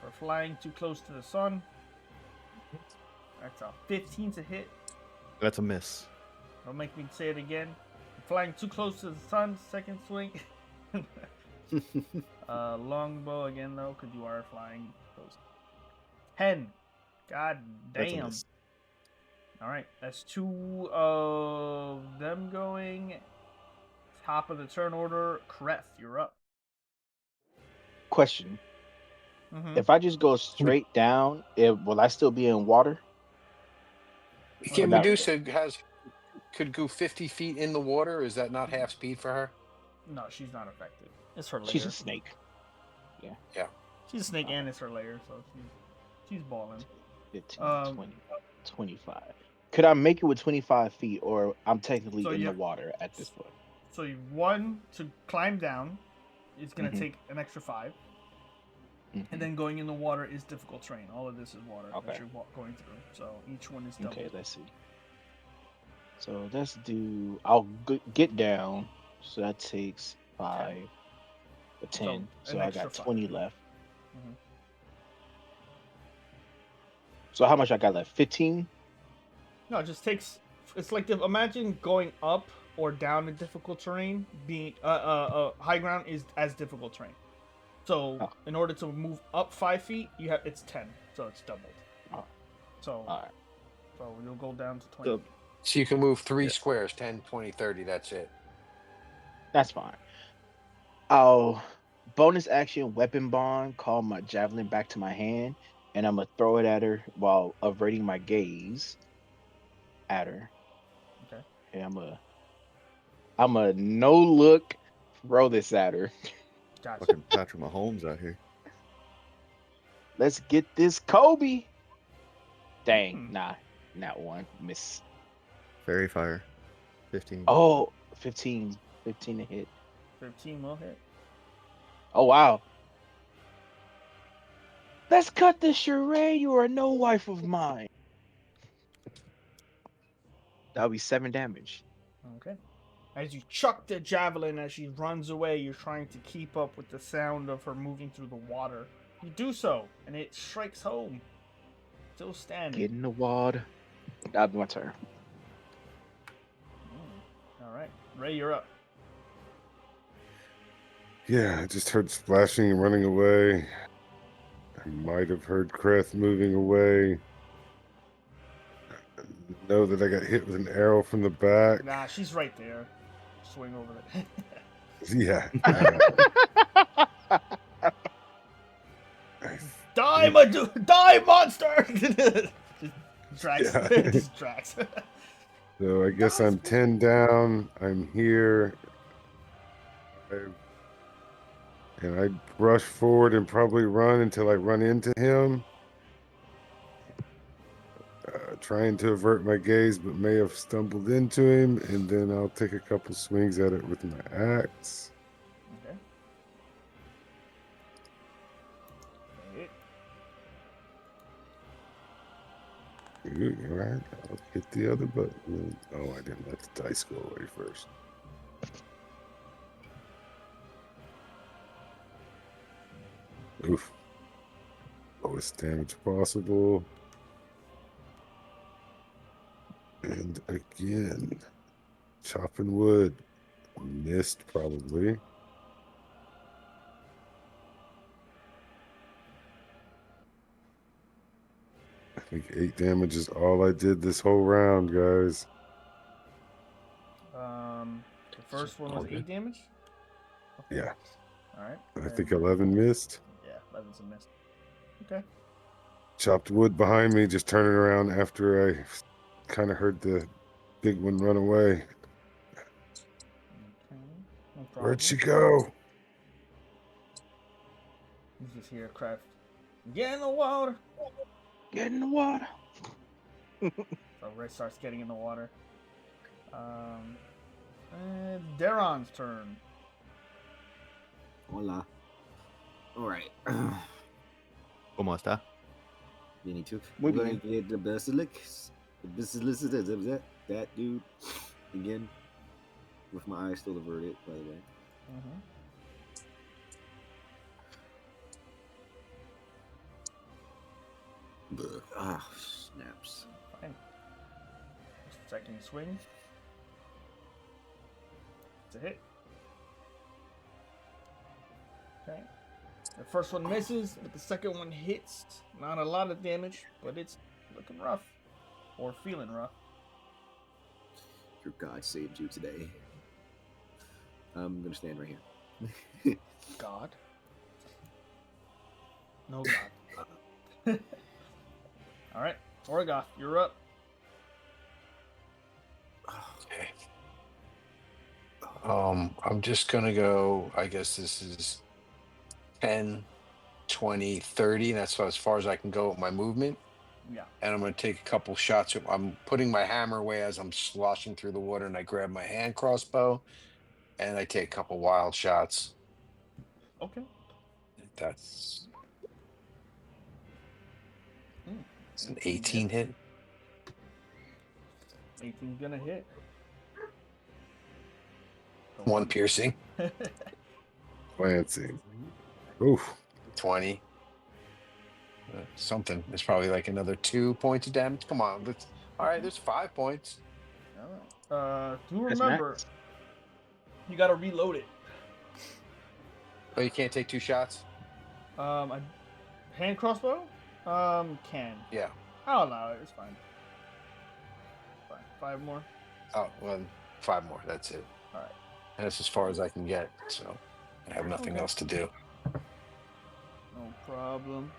for flying too close to the sun. That's a 15 to hit. That's a miss. Don't make me say it again. Flying too close to the sun, second swing. Longbow again though, because you are flying close. 10. God That's a damn. miss. Alright, that's 2 of them going. Top of the turn order, Kreth, you're up. Question: Mhm. If I just go straight down, will I still be in water? Yeah, Or not? Medusa could go 50 feet in the water. Is that not half speed for her? No, she's not affected. It's her layer. She's a snake. She's a snake and it's her layer, so she's balling. 15, 20, 25. Could I make it with 25 feet, or I'm technically in the water at this point? So you one to climb down is gonna take an extra 5. And then going in the water is difficult terrain. All of this is water that you're going through. So each one is double. Okay, let's see. So let's do. I'll get down. So that takes 5, 10. So I got 20 left. Mhm. So how much I got left? 15. No, it just takes. It's like imagine going up or down in difficult terrain. Being high ground is as difficult terrain. So in order to move up 5 feet, it's 10. So it's doubled. So you'll go down to 20. So you can move 3 squares, 10, 20, 30. That's it. That's fine. I'll bonus action weapon bond, call my javelin back to my hand, and I'm gonna throw it at her while averting my gaze at her. Okay. And I'm a no look throw this at her. Gotcha. Fucking Patrick Mahomes out here. Let's get this Kobe. Dang, Hmm. nah, not one. Miss. Fairy fire. 15. Oh, 15. 15 to hit. 15 will hit. Oh, wow. Let's cut the charade. You are no wife of mine. That'll be 7 damage. Okay. As you chuck the javelin as she runs away, you're trying to keep up with the sound of her moving through the water. You do so, and it strikes home. Still standing. Get in the water. That'll be my turn. All right. Ray, you're up. Yeah, I just heard splashing and running away. I might have heard Kreth moving away. I know that I got hit with an arrow from the back. Nah, she's right there. Swing over it. Yeah. Die, monster! Just drags. Yeah. Just drags. So I guess I'm 10 down. I'm here. And I brush forward and probably run until I run into him. Trying to avert my gaze, but may have stumbled into him. And then I'll take a couple swings at it with my axe. Okay. Ooh, all right. I'll hit the other button. Oh, I didn't let the dice go away first. Oof. Lowest damage possible. And again, chopping wood. Missed probably. I think 8 damage is all I did this whole round, guys. The first one was 8 damage? Okay. Yeah. Alright. I think 11 missed. Yeah, 11's a miss. Okay. Chopped wood behind me, just turning around after I kind of heard the big one run away. Okay. No problem. Where'd she go? You just hear Kraft. Get in the water! Get in the water. So Ray starts getting in the water. Daron's turn. Hola. All right. ¿Cómo está? You need to. Muy I'm gonna bien. get the basilisk. The basilisk is that dude again. With my eyes still averted, by the way. Mm-hmm. Ah, snaps. Fine. Second swing. It's a hit. Okay. The first one misses, but the second one hits. Not a lot of damage, but it's looking rough. Or feeling rough. Your God saved you today. I'm gonna stand right here. God. No God. Alright. Orgoth, you're up. Okay. I'm just gonna go, I guess this is 10, 20, 30. That's as far as I can go with my movement. Yeah. And I'm gonna take a couple shots. I'm putting my hammer away as I'm sloshing through the water, and I grab my hand crossbow and I take a couple wild shots. Okay. That's it's an 18 hit. 18's gonna hit. One piercing. Glancing. Oof. 20. Something. It's probably like another 2 points of damage. Come on. All right, there's 5 points. Alright. Do That's remember, max. you gotta reload it. Oh, you can't take 2 shots? A hand crossbow? Can. Yeah. I'll allow it. It's fine. Fine. 5 more. Oh, well, 5 more. That's it. All right. And that's as far as I can get. So I have nothing else to do. No problem.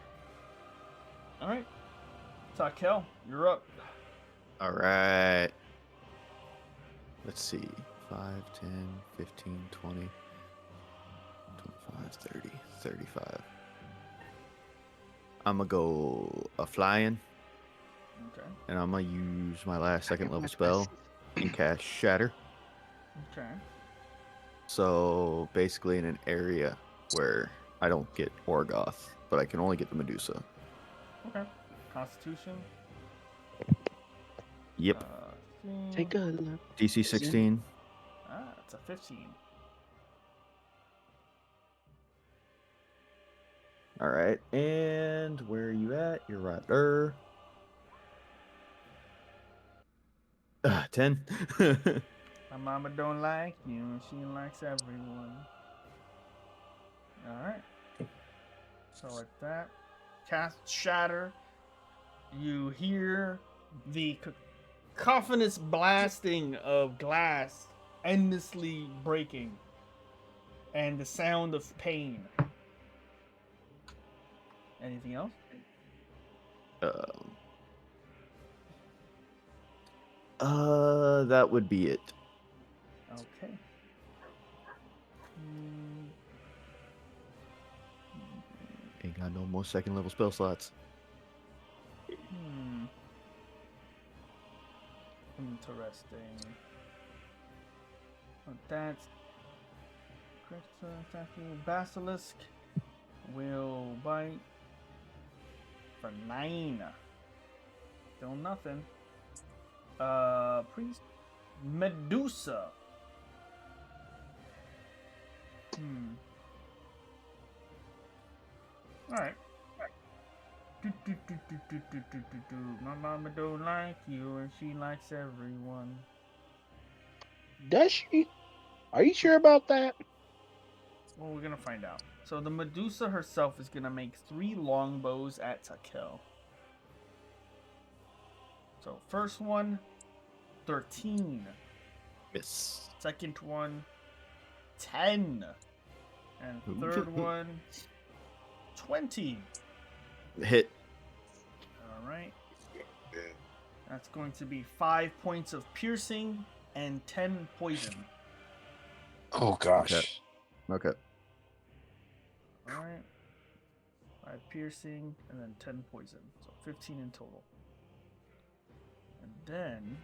All right. Takel, you're up. All right. Let's see. 5, 10, 15, 20, 25, 30, 35. I'm going to go a flying, Okay. and I'm going to use my last second level spell and cast Shatter. Okay. So basically in an area where I don't get Orgoth, but I can only get the Medusa. Okay. Constitution. Yep. Take a look. DC 16. It's a 15. All right. And where are you at? You're right there. 10. My mama don't like you, and she likes everyone. All right. So like that, cast Shatter. You hear the cacophonous blasting of glass endlessly breaking, and the sound of pain. Anything else? That would be it. Okay. Ain't got no more second level spell slots. Interesting. But that's Basilisk will bite for 9. Still nothing. Priest Medusa. Alright. My mama don't like you and she likes everyone. Does she? Are you sure about that? Well, we're gonna find out. So the Medusa herself is gonna make 3 longbows at Takel. So first one, 13. Miss. Second one, 10. And third one, 20. Hit. Alright. That's going to be 5 points of piercing and 10 poison. Oh gosh. Okay. Alright. 5 piercing and then 10 poison. So 15 in total. And then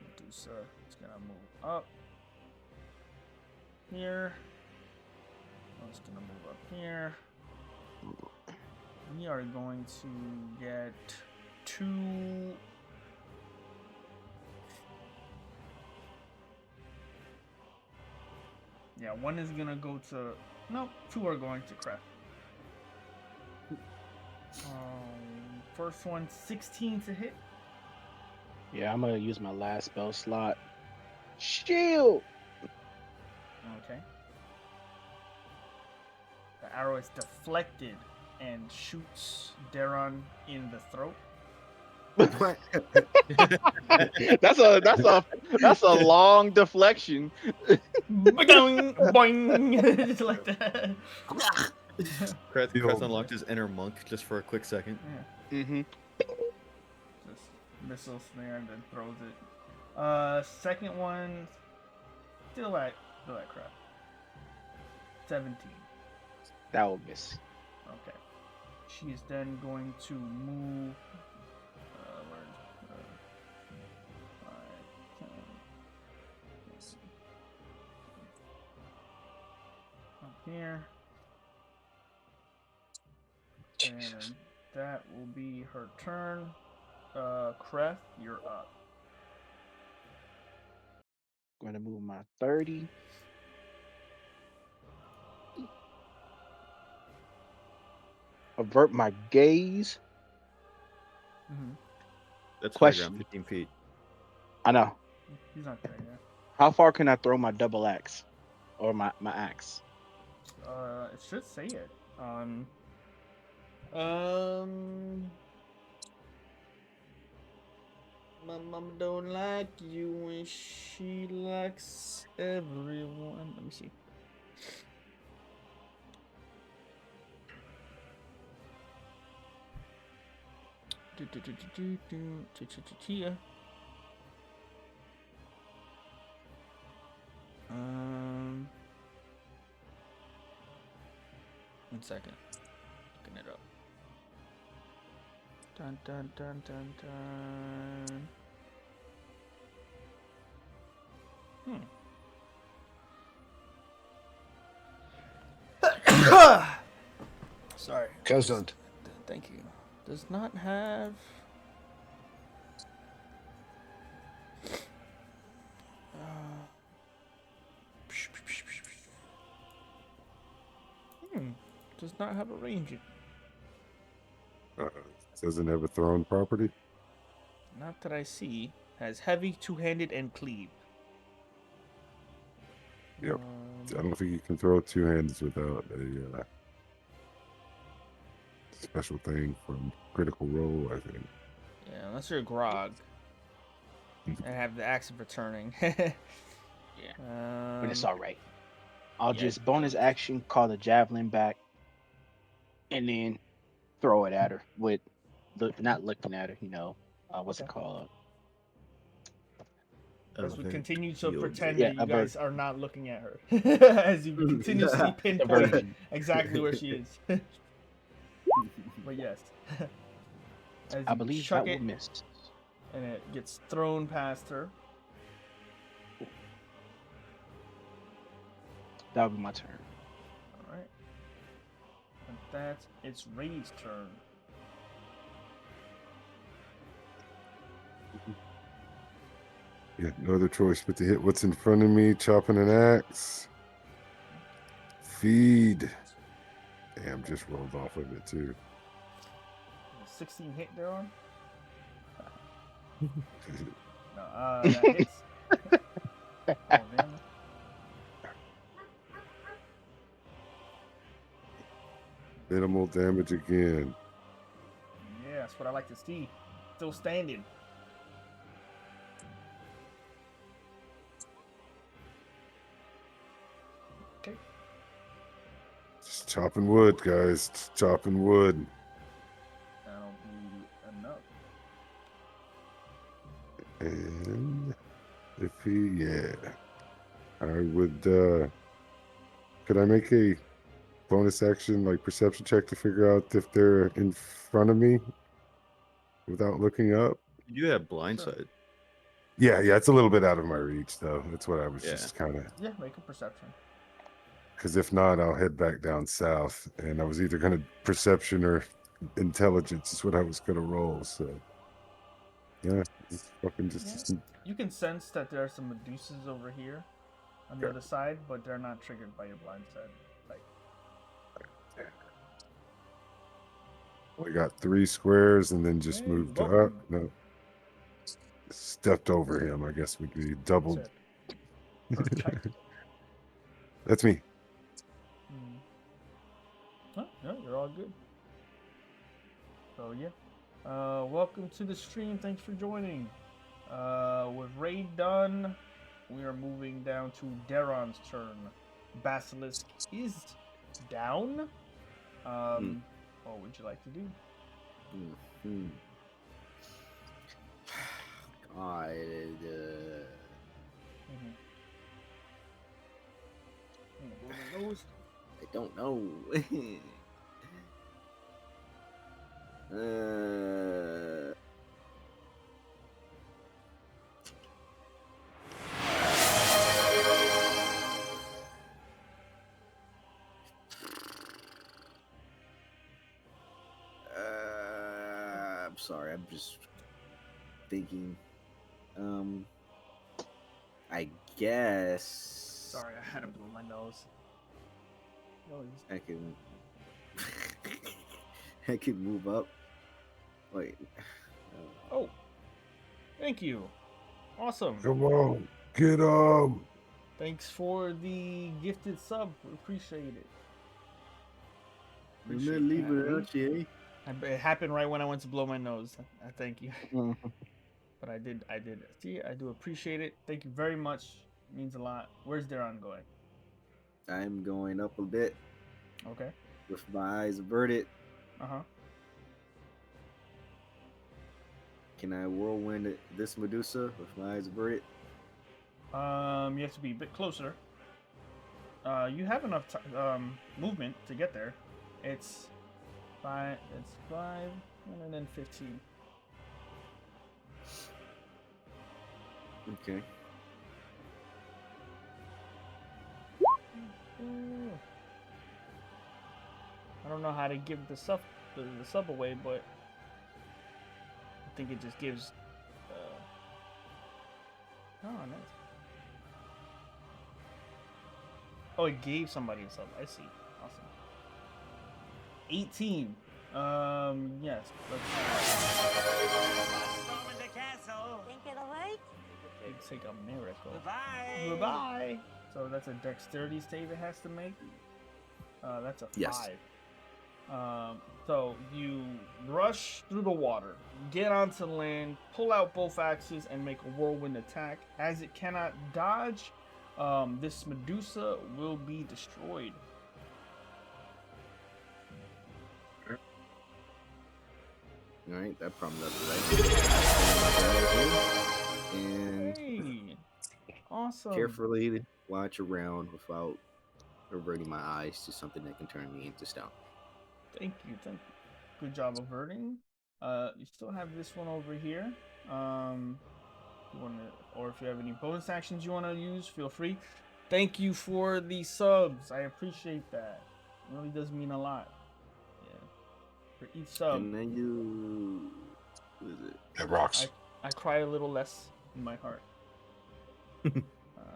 Medusa is gonna move up here. It's gonna move up here. We are going to get 2. Yeah, one is gonna go to. Nope, 2 are going to craft. First one, 16 to hit. Yeah, I'm gonna use my last spell slot. Shield. Okay. The arrow is deflected and shoots Daron in the throat. that's a long deflection. Boing, boing, just like that. Kretz unlocked his inner monk just for a quick second. Yeah. Mm-hmm. Just missile snare and then throws it. Second one, still that crap. 17. That will miss. Okay. She is then going to move. Where's 5, 10, up here. Jesus. And that will be her turn. Kreth, you're up. Gonna move my 30. Avert my gaze. That's Question. high ground, 15 feet. I know. He's not there yet. How far can I throw my double axe? Or my axe? It should say it. My mom don't like you and she likes everyone. Let me see. One second. Looking it up. Dun dun dun dun dun. Sorry. Cousin. Thank you. Does not have. Does not have a range. Doesn't have a thrown property. Not that I see. Has heavy, two-handed, and cleave. Yep. I don't think you can throw two hands without a special thing from Critical Role, I think. Yeah, unless you're Grog. And have the axe of returning. Yeah. But it's all right. I'll yeah. just bonus action, call the javelin back, and then throw it at her with not looking at her. What's it called? As we continue to pretend Yeah, that you a guys virgin. are not looking at her. As you continuously pinpoint virgin. exactly where she is. But yes. As I you believe chuck that it, will miss. and it gets thrown past her. That'll be my turn. Alright. And that's it's Ray's turn. Yeah, no other choice but to hit what's in front of me, chopping an axe. Feed. Damn, just rolled off of it too. 16 hit there on? No, that hits. Oh, damn. Minimal damage again. Yeah, that's what I like to see. Still standing. Okay. Just chopping wood, guys. Just chopping wood. That'll be enough. And if I would, could I make a bonus action, like perception check to figure out if they're in front of me without looking up? You have blindside. Yeah, it's a little bit out of my reach, though. That's what I was just kind of. Yeah, make a perception. Because if not, I'll head back down south. And I was either going to perception or intelligence is what I was going to roll. So, yeah, You can sense that there are some Medusas over here on the other side, but they're not triggered by your blindside. We got 3 squares and then just moved up. welcome. No, stepped over him. I guess would be doubled. That's me. Huh? No, you're all good. So yeah, welcome to the stream. Thanks for joining. With raid done, we are moving down to Daron's turn. Basilisk is down. What would you like to do? God, I don't know. I'm sorry, I'm just thinking. I guess. Sorry, I had to blow my nose. I can. I can move up. Wait. Oh, thank you. Awesome. Come on, get him. Thanks for the gifted sub. We appreciate it. I'm not leaving it out, eh? It happened right when I went to blow my nose. I thank you. But I did. See, I do appreciate it. Thank you very much. It means a lot. Where's Daron going? I'm going up a bit. Okay. With my eyes averted. Uh-huh. Can I whirlwind this Medusa with my eyes averted? You have to be a bit closer. You have enough movement to get there. It's 515. Okay. Ooh. I don't know how to give the sub away, but I think it just gives. Oh, nice. Oh, it gave somebody a sub. I see. Awesome. 18. Yes. Storming the castle. Think it'll work? Let's take a miracle. Goodbye. Goodbye. So that's a dexterity save it has to make. That's a 5. Yes. So you rush through the water, get onto land, pull out both axes, and make a whirlwind attack. As it cannot dodge, this Medusa will be destroyed. All right, that problem doesn't right. And Hey, awesome. carefully watch around without averting my eyes to something that can turn me into stone. Thank you. Good job averting. You still have this one over here. You want to, or if you have any bonus actions you want to use, feel free. Thank you for the subs. I appreciate that. It really does mean a lot. Yeah. For each sub, And then you, what is it? It rocks. I cry a little less in my heart. Can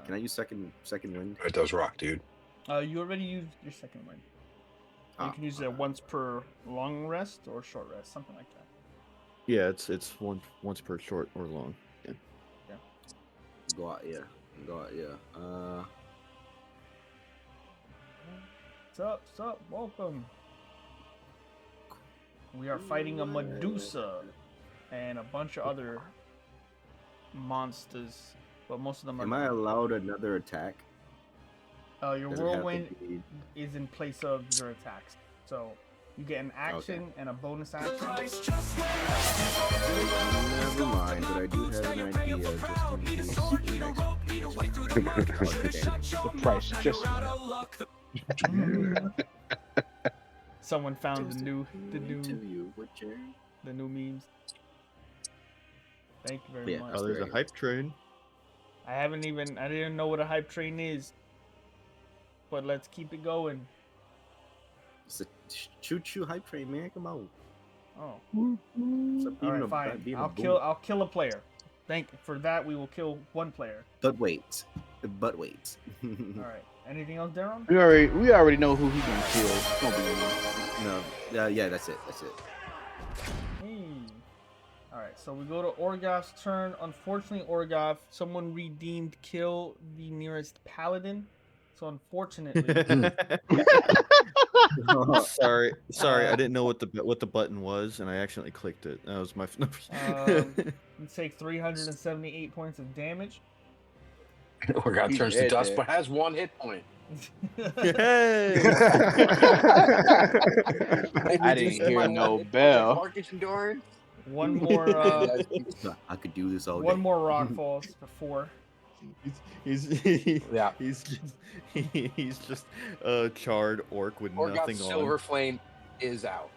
I use second wind? It does rock, dude. You already used your second one. You Ah, can use it once per long rest or short rest, something like that. Yeah, it's once per short or long. Yeah. Go out, yeah. What's up? Welcome. We are fighting a Medusa and a bunch of other monsters, but most of them are. Am I allowed another attack? Your Does it have to whirlwind be- is in place of your attacks, so you get an action and a bonus action. Never mind, but I do have an idea just in case. The price just went up. Someone found the new Witcher. memes. Thank you very Yeah, much. Oh, there's a hype train. I didn't know what a hype train is, but let's keep it going. It's a choo-choo hype train, man. Come on. Oh, It's a- all being right, a- fine. being a I'll boomer. kill a player. For that we will kill one player. But wait. All All right. Anything else, Darren? We already know who he gonna kill. It's gonna be me. No. Yeah, that's it. Hey. All right. So we go to Orgoth's turn. Unfortunately, Orgoth, someone redeemed kill the nearest paladin. So unfortunately, sorry, I didn't know what the button was, and I accidentally clicked it. That was my. you take 378 points of damage. Or got He's turns to dead dust, there. but has 1 hit point. Hey! I didn't hear no bell. Marcus Enduring. One more. I could do this all day. One more rock falls for 4. He's Yeah. he's just a charred orc with Or got nothing Silver on. Flame is out.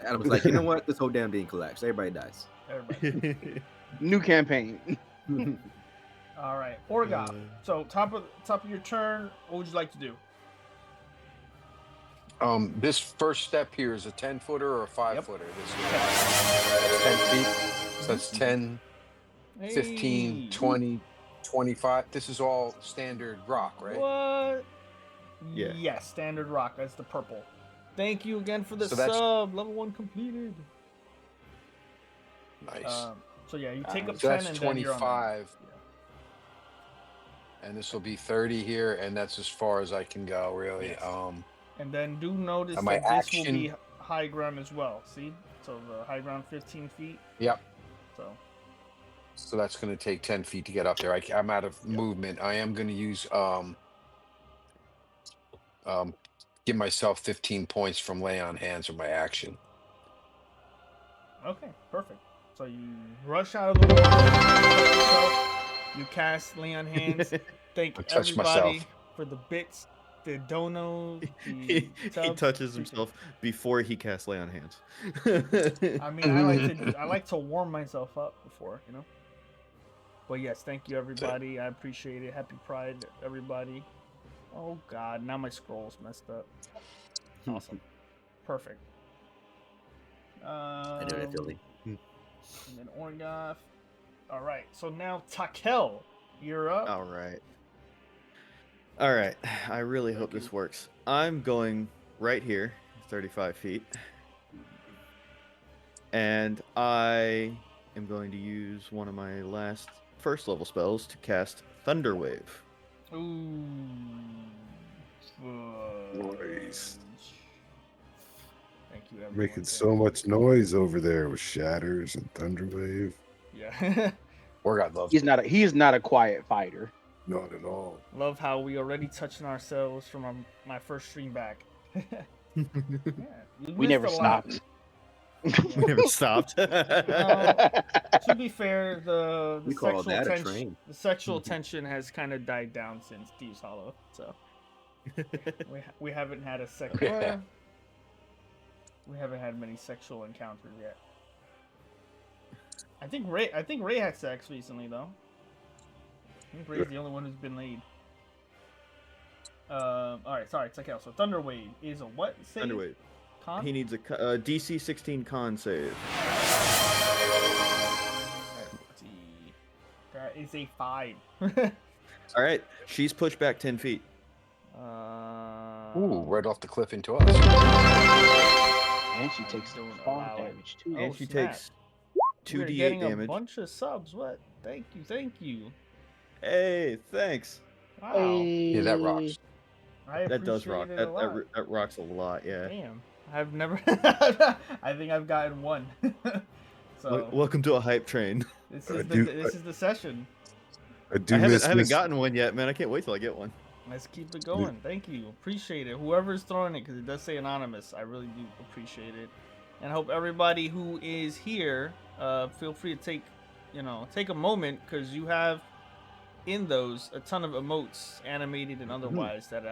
Adam was like, you know what? This whole damn thing collapsed. Everybody dies. Everybody. New campaign. All right, Orgoth. So top of your turn. What would you like to do? This first step here is a 10-footer or a 5-footer. This is 10 feet. So that's 10, 15, Hey. 20, 25. This is all standard rock, right? What? Yeah. Yes, standard rock. That's the purple. Thank you again for the So that's- sub. Level 1 completed. Nice. So yeah, you take up So 10 that's and then you're on. 25. And this will be 30 here, and that's as far as I can go, really. Yes. And then do notice And my that this will be action- high ground as well. See? So the high ground 15 feet. Yep. So that's going to take 10 feet to get up there. I'm out of movement. I am going to use give myself 15 points from lay on hands or my action. okay, perfect. So you rush out of the water. You cast Lay on Hands. Thank I touched everybody myself. for the bits, the donos, the He subs. touches himself before he casts Lay on Hands. I mean, I like to warm myself up before, you know. But yes, thank you everybody. I appreciate it. Happy Pride, everybody. Oh God, now my scroll's messed up. Awesome, perfect. I know that feeling. And then Orgoth. All right, so now Takel, you're up. All right. All right. I really hope this works. I'm going right here, 35 feet. And I am going to use one of my last first level spells to cast Thunder Wave. Ooh. Noise. Thank you, everyone. Making so much noise over there with shatters and thunderwave. Yeah. Orgot loves He is not a quiet fighter. Not at all. Love how we already touching ourselves from my first stream back. Yeah, you We missed never a lot. stopped. We never stopped. To be fair, the We call sexual that a tension, train. the sexual tension has kind of died down since Thieves Hollow, so we haven't had a sex. Yeah. We haven't had many sexual encounters yet. I think Ray had sex recently though. I think Ray's the only one who's been laid. All right, sorry, Takel. So Thunder Wave is a what? Save? Thunder Wave. Con? He needs a DC 16 con save. Let's see. That is a 5. All right. She's pushed back 10 feet. Ooh, right off the cliff into us. And she takes Don't fall allow it. damage too. Oh, And she snap. takes We're 2d8 getting damage. a bunch of subs. What? Thank you. Hey, thanks. Wow. Yeah, that rocks. I That does rock. appreciate it a lot. That rocks a lot, yeah. Damn. I've never. I think I've gotten one. So Welcome to a hype train. this I is do- this is the session. I do I miss haven't Miss- gotten one yet, man. I can't wait till I get one. Let's keep it going. Thank you. Appreciate it. Whoever's throwing it, because it does say anonymous. I really do appreciate it. And I hope everybody who is here, feel free to take a moment, because you have in those a ton of emotes, animated and otherwise, that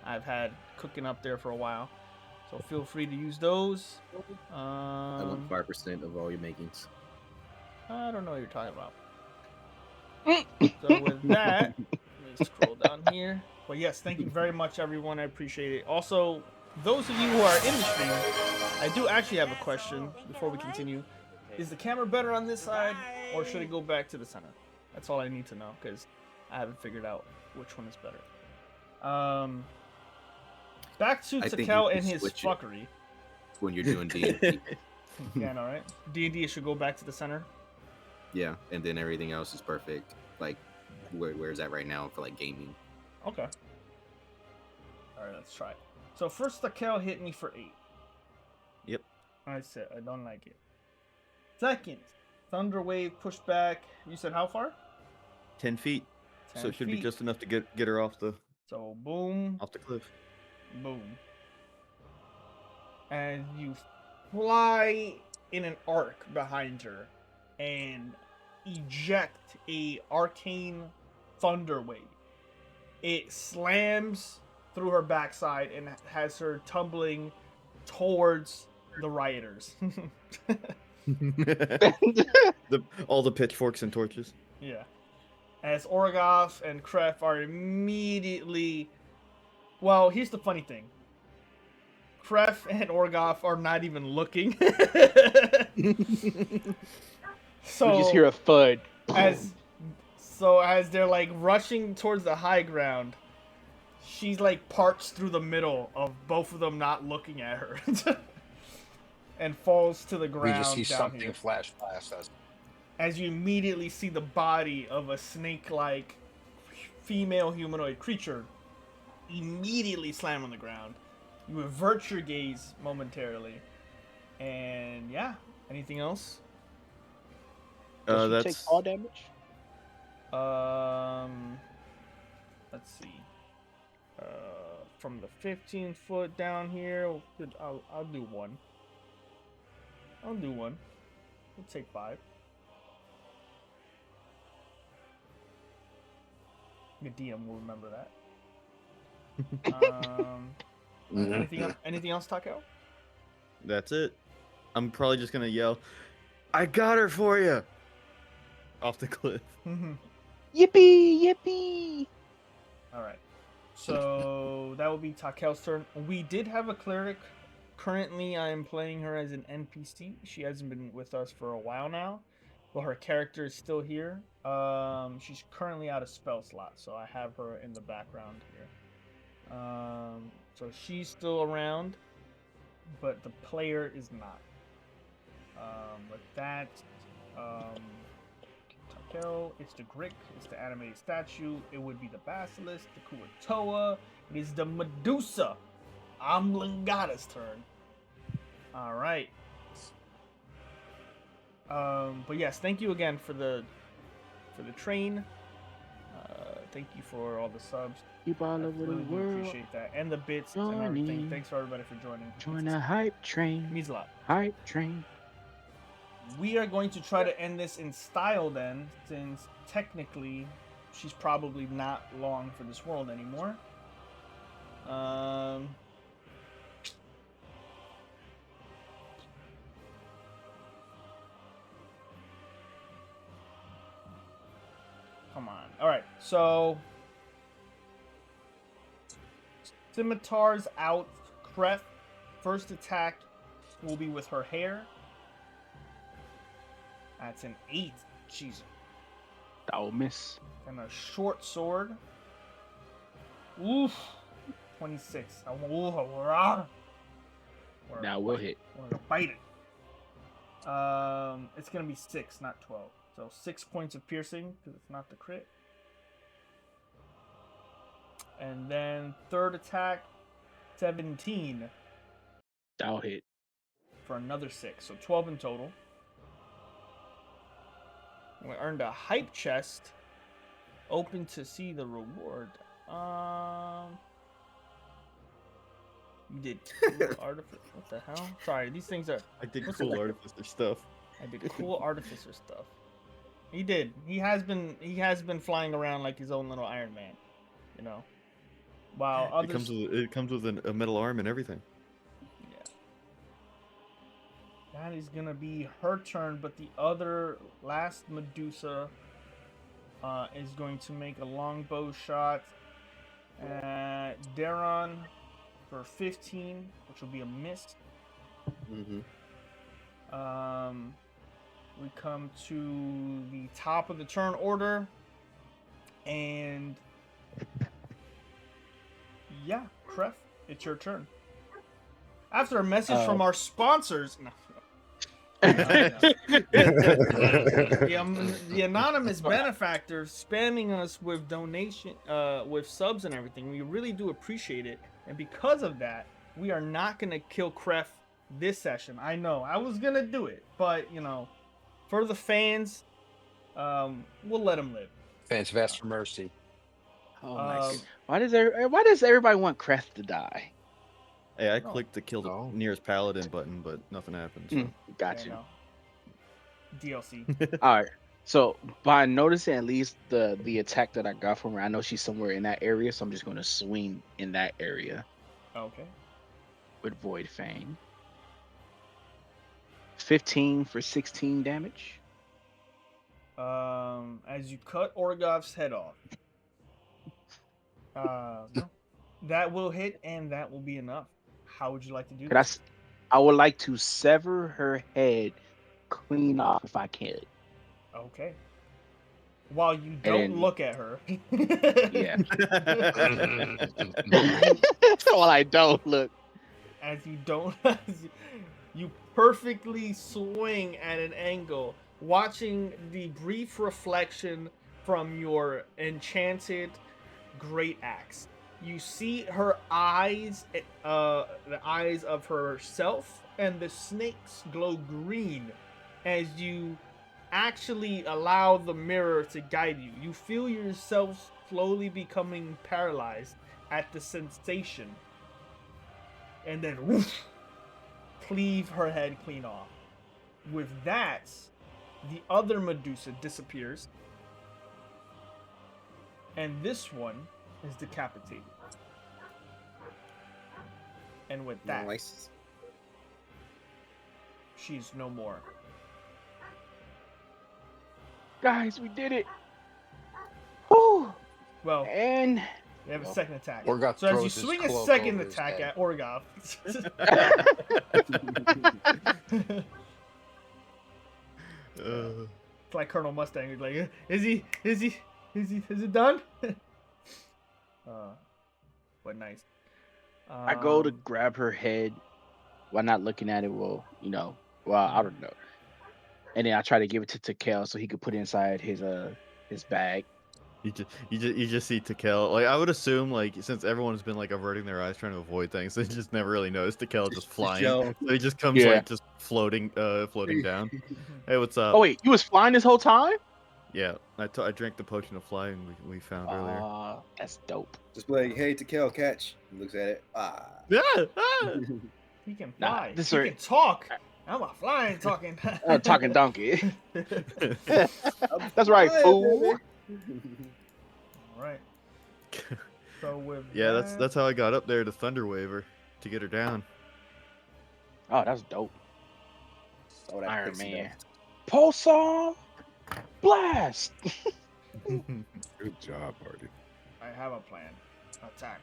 I've had cooking up there for a while. So feel free to use those. I want 5% of all your makings. I don't know what you're talking about. So with that, let me scroll down here. But yes, thank you very much, everyone. I appreciate it. Also, those of you who are in the stream, I do actually have a question before we continue. Is the camera better on this side, or should it go back to the center? That's all I need to know, because I haven't figured out which one is better. Back to I think Takel you can and his switch it. fuckery. When you're doing D&D. Yeah, all right. D&D should go back to the center. Yeah, and then everything else is perfect. Like, where is that right now for like gaming? Okay. All right, let's try it. So first, Takel hit me for 8. Yep. I said I don't like it. Second, Thunder Wave pushed back. You said how far? 10 feet. 10 So it should be feet. just enough to get her off the So boom, cliff. boom, and you fly in an arc behind her, and eject a arcane thunder wave. It slams through her backside and has her tumbling towards the rioters. All the pitchforks and torches. Yeah. As Orgoth and Kref are immediately... Well, here's the funny thing. Kref and Orgoth are not even looking. So We just hear a thud. as they're like rushing towards the high ground, she's like parks through the middle of both of them not looking at her. And falls to the We ground just see down something here. flash past us. As you immediately see the body of a snake-like female humanoid creature immediately slam on the ground. You avert your gaze momentarily. And yeah, anything else? Does she That's take fall damage? Let's see. From the 15-foot down here, I'll do one. I'll do one. We'll take 5. The DM will remember that. Anything else, Takeo? That's it. I'm probably just gonna yell, "I got her for you!" off the cliff. Yippee! Yippee! All right. So that will be Takel's turn. We did have a cleric. Currently, I am playing her as an NPC. She hasn't been with us for a while now. Well, her character is still here. She's currently out of spell slot, so I have her in the background here. So she's still around, but the player is not. With that, Takel, it's the Grick, it's the animated statue, it would be the Basilisk, the Kuatoa, it is the Medusa. Blingdenstone's turn. Alright. But yes, thank you again for the train. Thank you for all the subs. Keep all I over the really do world. appreciate that. And the bits and everything. Thanks for everybody for joining. Join the hype train. Means a lot. Hype train. We are going to try to end this in style then, since technically she's probably not long for this world anymore. Come on. Alright, so Scimitar's out. Kreth, first attack will be with her hair. That's an 8. Jeez. That'll miss. And a short sword. Oof. 26. Now we'll hit. We're gonna bite it. It's gonna be 6, not 12. So 6 points of piercing, because it's not the crit. And then third attack, 17. That'll hit. For another 6. So 12 in total. We earned a hype chest. Open to see the reward. You did cool artificer. What the hell? Sorry, these things are. I did What's cool it? artificer stuff. I did cool artificer stuff. He did. He has been flying around like his own little Iron Man. You know. While others. It comes with a metal arm and everything. Yeah. That is gonna be her turn, but the other last Medusa is going to make a longbow shot at Daron for 15, which will be a miss. Mm-hmm. We come to the top of the turn order, and yeah, Kref, it's your turn. After a message from our sponsors. No. The anonymous benefactor spamming us with donation, with subs and everything. We really do appreciate it, and because of that, we are not gonna kill Kref this session. I know I was gonna do it, but you know, for the fans, we'll let him live. Fans have asked for mercy. Oh my god. Why does everybody want Crest to die? Hey, I clicked to kill the nearest paladin button, but nothing happened. So. Got you. No. DLC. All right. So by noticing at least the attack that I got from her, I know she's somewhere in that area, so I'm just going to swing in that area. Okay. With Void Fang. 15 for 16 damage. As you cut Orgov's head off. No. That will hit, and that will be enough. How would you like to do this? I would like to sever her head clean off if I can. Okay. While you don't look at her. Yeah. While I don't look. As you perfectly swing at an angle, watching the brief reflection from your enchanted great axe. You see her eyes, the eyes of herself, and the snakes glow green as you actually allow the mirror to guide you. You feel yourself slowly becoming paralyzed at the sensation. And then, whoosh, cleave her head clean off. with that, the other Medusa disappears, and this one is decapitated. And with that, Nice. she's no more. Guys, we did it. Whew. Well, And we have a well, second attack. Orgoth So as you throws his swing a cloak second over his attack head. at Orgoth, it's like Colonel Mustang. He's like, is it done? But nice. I go to grab her head while not looking at it. Well, I don't know. And then I try to give it to Takel so he could put it inside his bag. You just see Takel. Like, I would assume, like, since everyone's been like averting their eyes trying to avoid things, they just never really noticed Takel just flying. Joe. So he just comes Yeah. like just floating down. Hey, what's up? Oh wait, you was flying this whole time? Yeah, I drank the potion of flying we found earlier. That's dope. Just like, hey, Takel, catch. He looks at it. Ah. Yeah. He can Nah, fly. this He right- can talk. I'm a flying talking. Talking donkey. I'm That's right, flying, fool. baby. Right. So with Yeah, that, that's how I got up there to Thunder Waver to get her down. Oh, that's dope. Oh, that Iron pixie Man. dust. Pulsar blast. Good job, Hardy. I have a plan. Attack.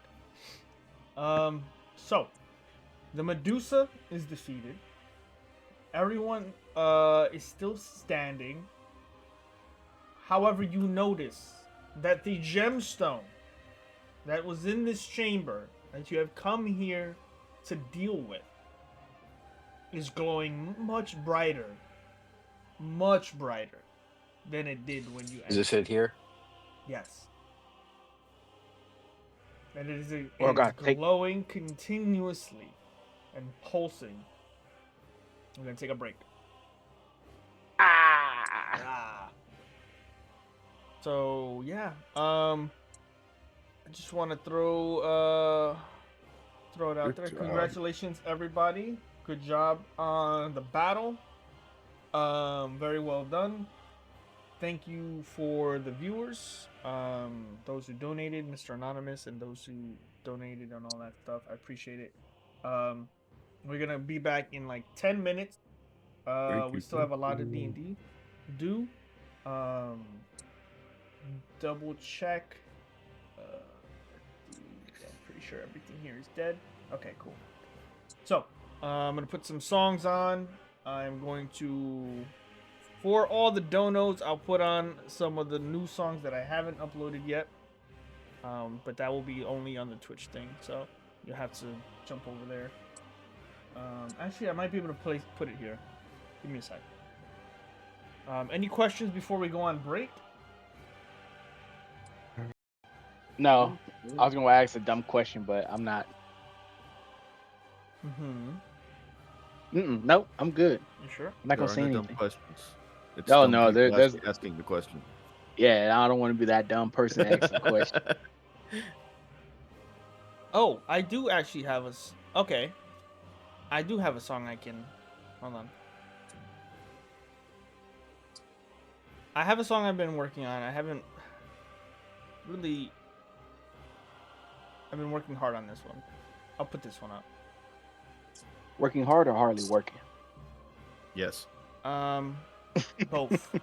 So the Medusa is defeated. Everyone is still standing. However, you notice that the gemstone that was in this chamber that you have come here to deal with is glowing much brighter than it did when you Is this it here? Yes. And it is, Orgoth, glowing continuously and pulsing. I'm gonna take a break. Ah. So yeah, I just want to throw it out Good there. job. Congratulations, everybody. Good job on the battle. Very well done. Thank you for the viewers, those who donated, Mr. Anonymous, and those who donated and all that stuff. I appreciate it. We're gonna be back in like 10 minutes. Thank We you, still have a thank lot of you. D&D to do. Double check. I'm pretty sure everything here is dead. Okay, cool. So, I'm gonna put some songs on. I'm going to, for all the donos, I'll put on some of the new songs that I haven't uploaded yet. But that will be only on the Twitch thing, so you'll have to jump over there. Actually, I might be able to put it here. Give me a sec. Any questions before we go on break? No, I was gonna ask a dumb question, but I'm not. Nope, I'm good. You sure? I'm not There gonna are say no dumb anything. questions. It's Oh, dumb no, people there's- asking the question. Yeah, I don't want to be that dumb person asking a question. Oh, I do actually have a. Okay. I do have a song I can. Hold on. I have a song I've been working on. I haven't really. I've been working hard on this one. I'll put this one up. Working hard or hardly working? Yes. Both.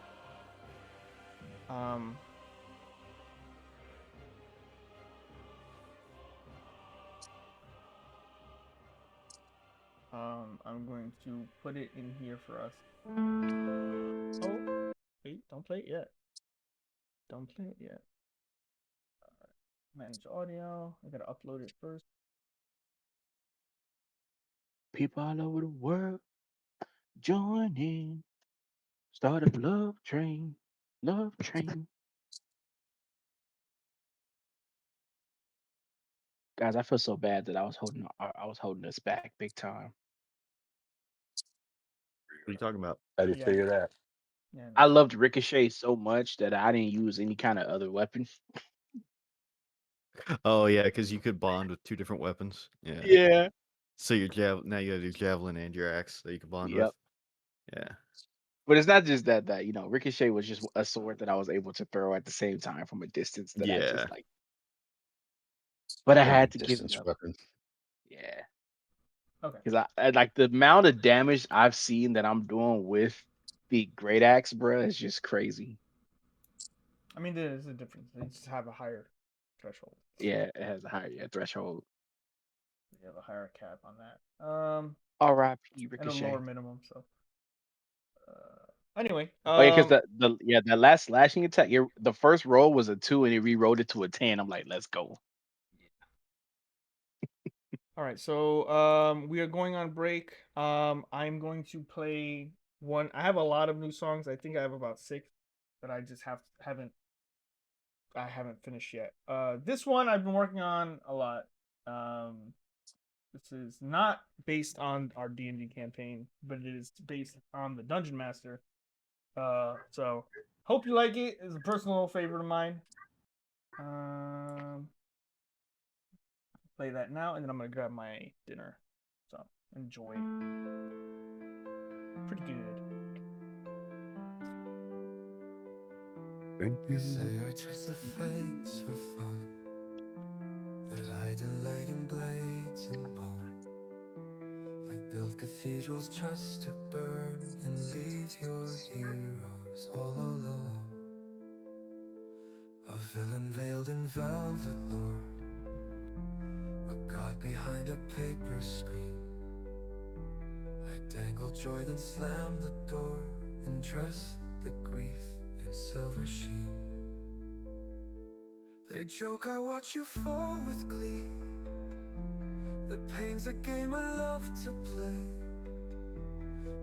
I'm going to put it in here for us. Oh, wait, don't play it yet. Don't play it yet. Manage audio. I gotta upload it first. People all over the world join in. Start a love train. Love train. Guys, I feel so bad that I was holding us back big time. What are you talking about? How do you Yeah. figure that? Yeah, no. I loved Ricochet so much that I didn't use any kind of other weapon. Oh yeah, because you could bond with two different weapons. Yeah. Yeah. So your now you have your javelin and your axe that you can bond Yep. with. Yeah. But it's not just that you know, Ricochet was just a sword that I was able to throw at the same time from a distance that I Yeah. just like. But I Kind of a had to give it distance up. weapon. Yeah, Okay. because I like the amount of damage I've seen that I'm doing with the great axe, bruh, is just crazy. I mean, there's a difference. They just have a higher threshold. Yeah, it has a higher threshold. They have a higher cap on that. R.I.P. And a lower Ricochet. minimum. So, anyway, Oh yeah, because the last slashing attack, the first roll was a 2 and he re-rolled it to a 10. I'm like, let's go. all right. So, we are going on break. I'm going to play one. I have a lot of new songs. I think I have about 6 that I just haven't finished yet. This one I've been working on a lot. This is not based on our D&D campaign, but it is based on the Dungeon Master. So hope you like it. It's a personal favorite of mine. Play that now, and then I'm gonna grab my dinner. So enjoy. Pretty good. Thank You you. say I twist the fates for fun, that I delight in blades and bone. I build cathedrals just to burn and leave your heroes all alone. A villain veiled in velvet lore, a god behind a paper screen. I dangle joy then slam the door and dress the grief in silver sheen. They joke I watch you fall with glee. The pain's a game I love to play,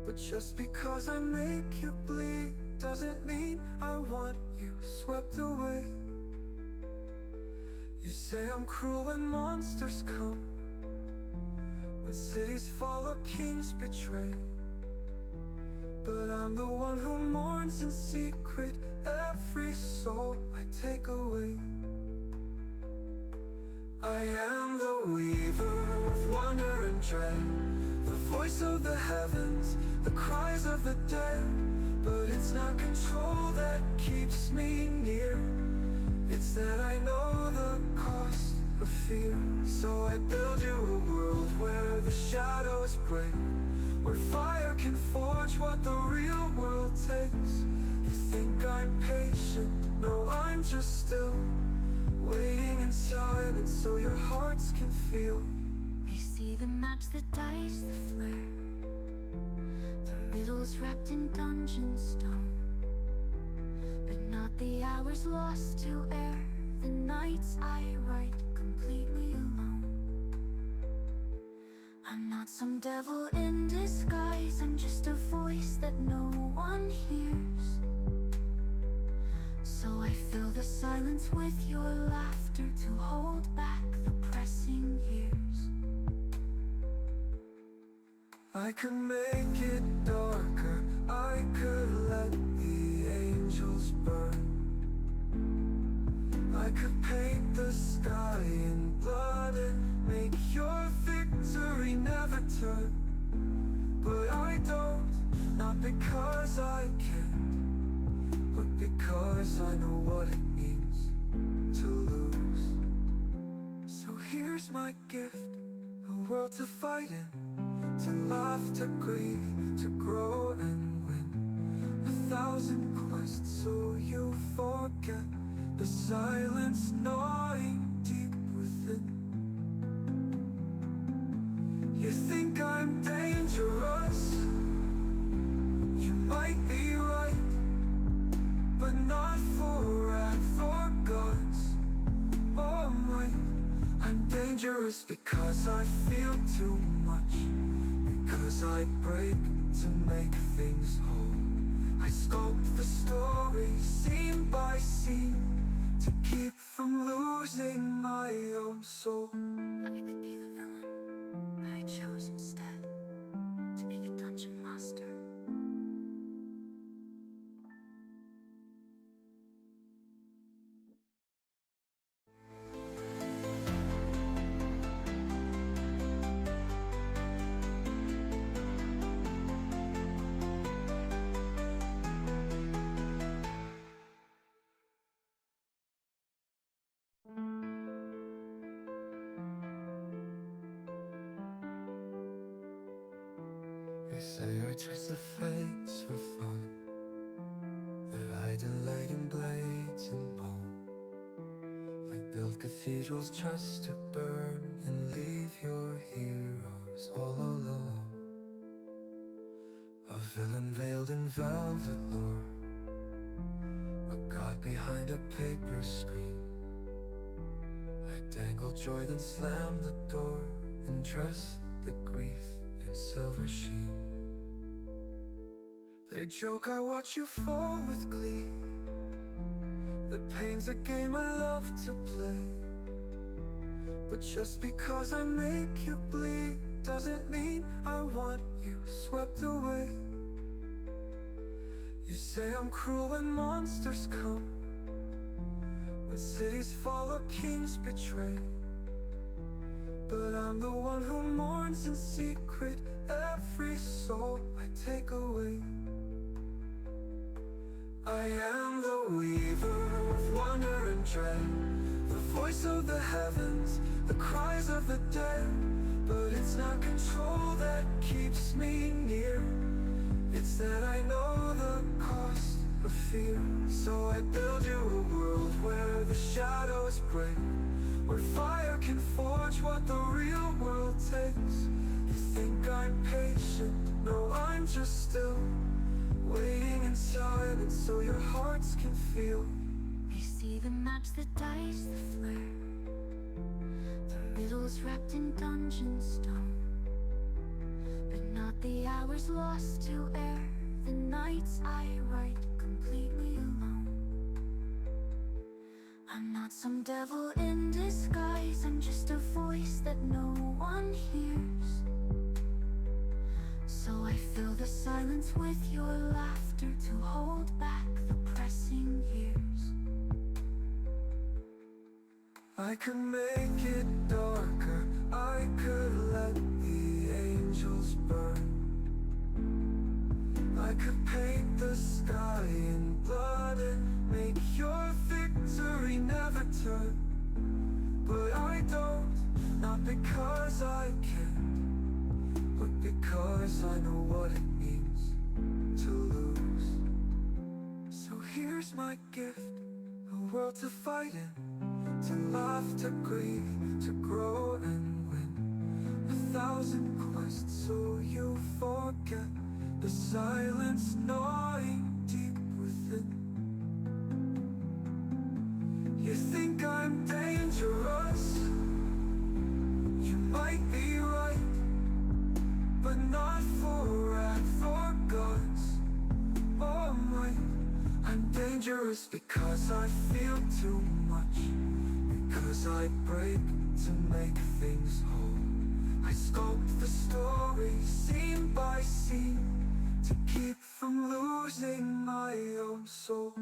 but just because I make you bleed doesn't mean I want you swept away. You say I'm cruel when monsters come, when cities fall or kings betray, but I'm the one who mourns in secret every soul I take away. I am the weaver of wonder and dread, the voice of the heavens, the cries of the dead. But it's not control that keeps me near, it's that I know the cost of fear. So I build you a world where the shadows break, where fire can forge what the real world takes. You think I'm patient? No, I'm just still waiting in silence so your hearts can feel. You see the maps, the dice, the flare, the riddles wrapped in dungeon stone, but not the hours lost to air, the nights I write completely alone. I'm not some devil in disguise, I'm just a voice that no one hears. So I fill the silence with your laughter to hold back the pressing years. I could make it darker, I could let the angels burn. I could paint the sky in blood and make your victory never turn. But I don't, not because I can, but because I know what it means to lose. So here's my gift, a world to fight in, to laugh, to grieve, to grow and win. 1,000 quests so you forget the silence gnawing deep within. You think I'm dangerous, you might be right, but not for wrath or gods or might. I'm dangerous because I feel too much, because I break to make things whole. I sculpt the story scene by scene to keep from losing my own soul. I could be the villain, but I chose instead to be the dungeon master. They say I twist the fates for fun, that I delight in blades and bone. I build cathedrals just to burn and leave your heroes all alone. A villain veiled in velvet lore, a god behind a paper screen. I dangle joy then slam the door and dress the grief in silver sheen. They joke I watch you fall with glee. The pain's a game I love to play, but just because I make you bleed doesn't mean I want you swept away. You say I'm cruel when monsters come, when cities fall or kings betray, but I'm the one who mourns in secret every soul I take away. I am the weaver of wonder and dread, the voice of the heavens, the cries of the dead. But it's not control that keeps me near, it's that I know the cost of fear. So I build you a world where the shadows break, where fire can forge what the real world takes. You think I'm patient? No, I'm just still waiting in silence so your hearts can feel. You see the match, the dice, the flare, the riddles wrapped in dungeon stone, but not the hours lost to air, the nights I write completely alone. I'm not some devil in disguise, I'm just a voice that no one hears. So I fill the silence with your laughter to hold back the pressing years. I could make it darker, I could let the angels burn. I could paint the sky in blood and make your victory never turn. But I don't, not because I can, but because I know what it means to lose. So here's my gift, a world to fight in, to laugh, to grieve, to grow and win. 1,000 quests so you forget the silence gnawing deep within. You think I'm dangerous? You might be right, but not for wrath or gods or might. I'm dangerous because I feel too much, because I break to make things whole. I sculpt the story scene by scene to keep from losing my own soul.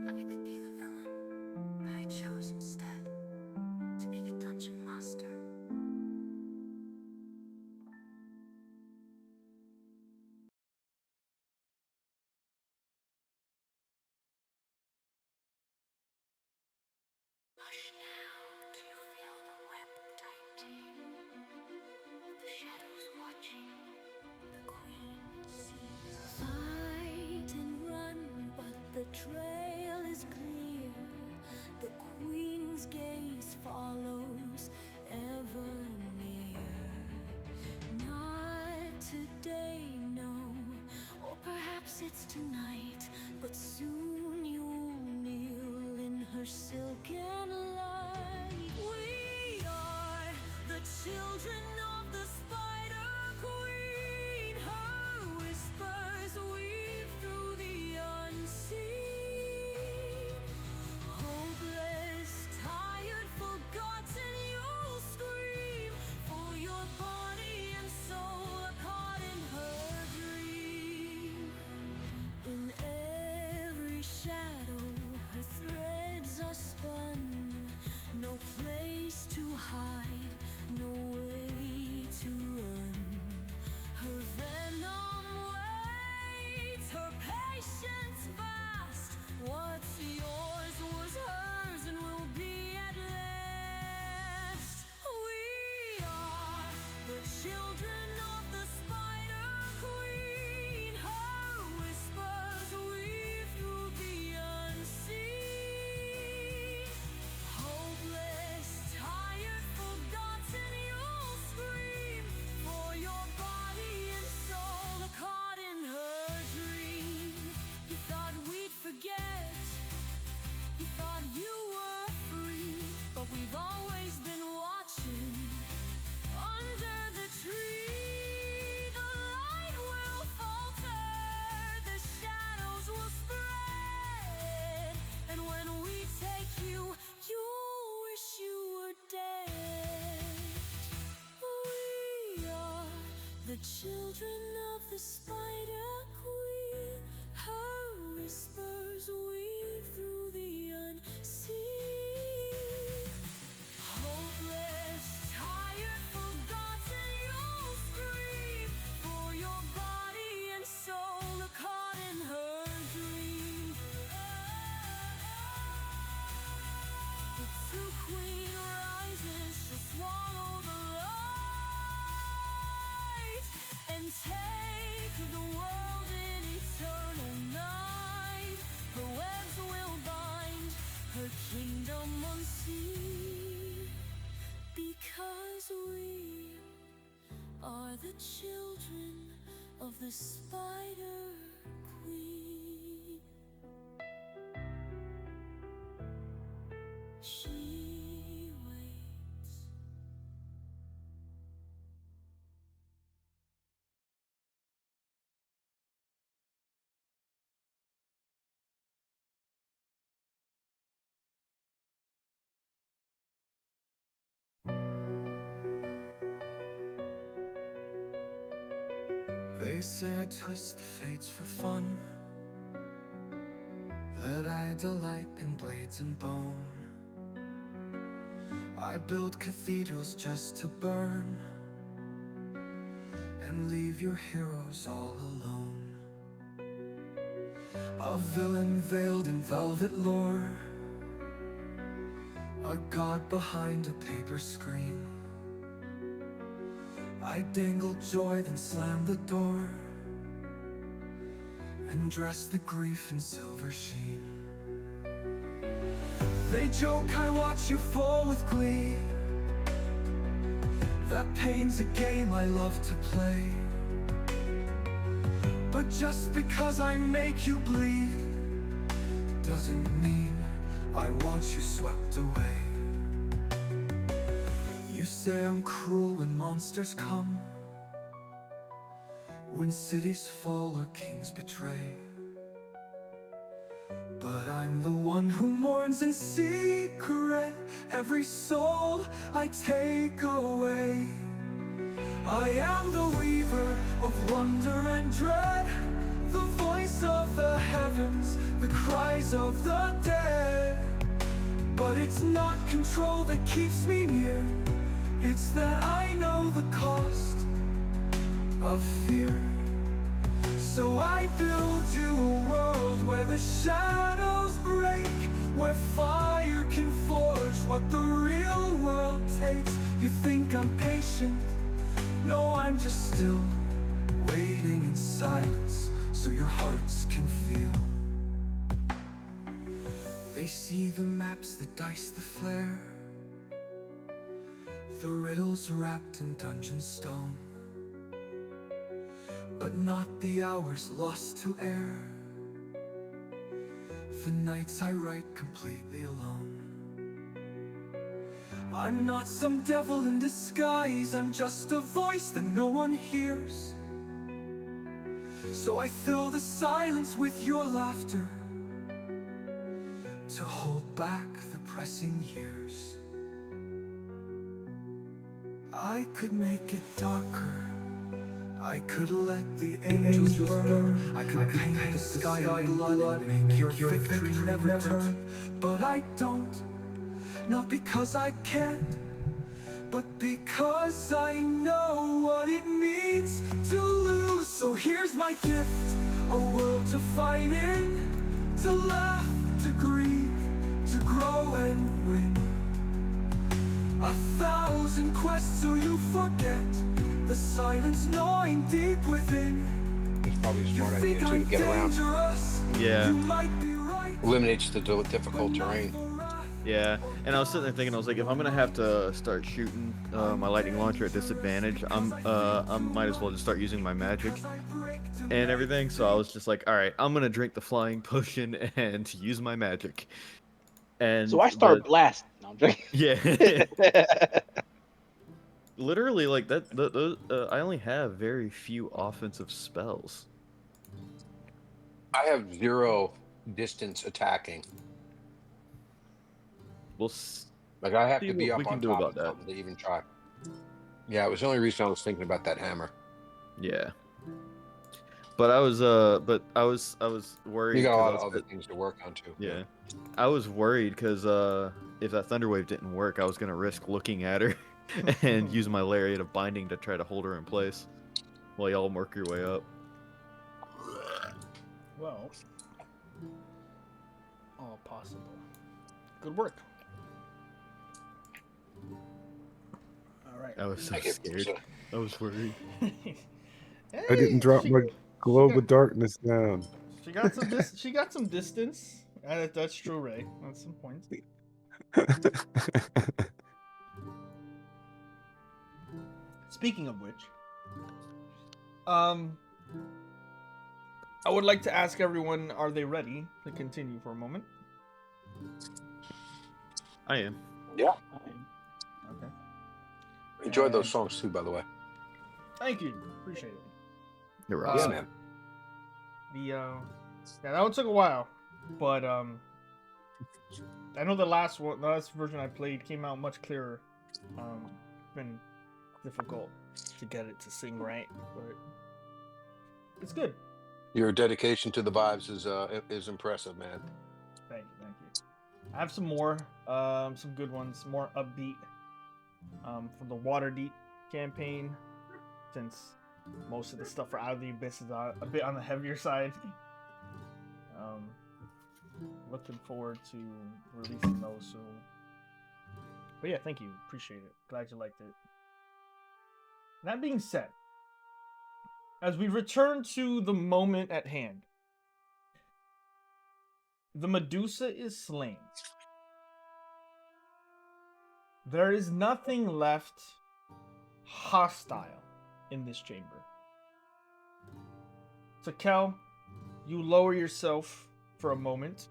I could be the villain, but I chose instead to be the dungeon master. Hush now, do you feel the web tightening? The shadows watching, the queen sees. Fight and run, but the trail is clear. The queen's gaze follows ever near. Not today, no, or perhaps it's tonight, but soon you'll kneel in her silken light. We are the children of the Spider Queen. Her whispers weave through the unseen. Hopeless, tired, forgotten, you'll scream for your body and soul caught in her dream. In every shadow, her threads are spun. No place to hide, no way the children of the Spider Queen. Her whispers weave through the unseen. Hopeless, tired, forgotten, you'll scream, for your body and soul are caught in her dream. The true queen rises to swallow the light and take the world in eternal night. Her webs will bind her kingdom unseen, because we are the children of the Spider Queen. She waits. They say I twist the fates for fun, that I delight in blades and bone. I build cathedrals just to burn and leave your heroes all alone. A villain veiled in velvet lore, a god behind a paper screen. I dangle joy, then slam the door and dress the grief in silver sheen. They joke I watch you fall with glee, that pain's a game I love to play. But just because I make you bleed doesn't mean I want you swept away. You say I'm cruel when monsters come, when cities fall or kings betray. But I'm the one who mourns in secret every soul I take away. I am the weaver of wonder and dread, the voice of the heavens, the cries of the dead. But it's not control that keeps me near, it's that I know the cost of fear. So I build you a world where the shadows break, where fire can forge what the real world takes. You think I'm patient? No, I'm just still waiting in silence so your hearts can feel. They see the maps, the dice, the flare, the riddles wrapped in dungeon stone, but not the hours lost to air, the nights I write completely alone. I'm not some devil in disguise, I'm just a voice that no one hears. So I fill the silence with your laughter to hold back the pressing years. I could make it darker, I could let the angels burn, I could paint the sky in blood and make your victory never turn. But I don't, not because I can't, but because I know what it means to lose. So here's my gift, a world to fight in, to laugh, to grieve, to grow and win. 1,000 quests so you forget the silence gnawing deep within. It's probably a You smart idea think too to I'm get around. dangerous? Yeah. You might be right, Eliminates the but difficult not terrain. for us. Yeah, and I was sitting there thinking, I was like, if I'm gonna have to start shooting my lightning launcher at disadvantage, I might as well just start using my magic and everything. So I was just like, all right, I'm gonna drink the flying potion and use my magic. And So I start blasting. No, I'm joking. yeah, literally like that. I only have very few offensive spells. I have 0 distance attacking. We'll Like I have see to be what we up can on do top about of that. something to even try. Yeah, it was the only reason I was thinking about that hammer. Yeah. But I was worried You got a because I lot of was other things to work on too. yeah. I was worried because if that thunder wave didn't work, I was gonna risk looking at her and use my lariat of binding to try to hold her in place while y'all work your way up. Well, all possible. Good work. All right. I was so Thank you. scared. I was worried. I didn't drop my globe of darkness down. She got some she got some distance. That's true, Ray. That's some points. Speaking of which, I would like to ask everyone: are they ready to continue for a moment? I am. Yeah. Okay. Enjoyed those songs too, by the way. Thank you. Appreciate it. You're Yeah, awesome. man. Yeah, that one took a while, but I know the last version I played came out much clearer. It's been difficult to get it to sing right, but it's good. Your dedication to the vibes is impressive, man. Thank you. I have some more, some good ones, more upbeat, from the Waterdeep campaign, since most of the stuff for Out of the Abyss is a bit on the heavier side. Looking forward to releasing those soon. But yeah, thank you. Appreciate it. Glad you liked it. That being said, as we return to the moment at hand, the Medusa is slain. There is nothing left hostile in this chamber. So, Kel, you lower yourself for a moment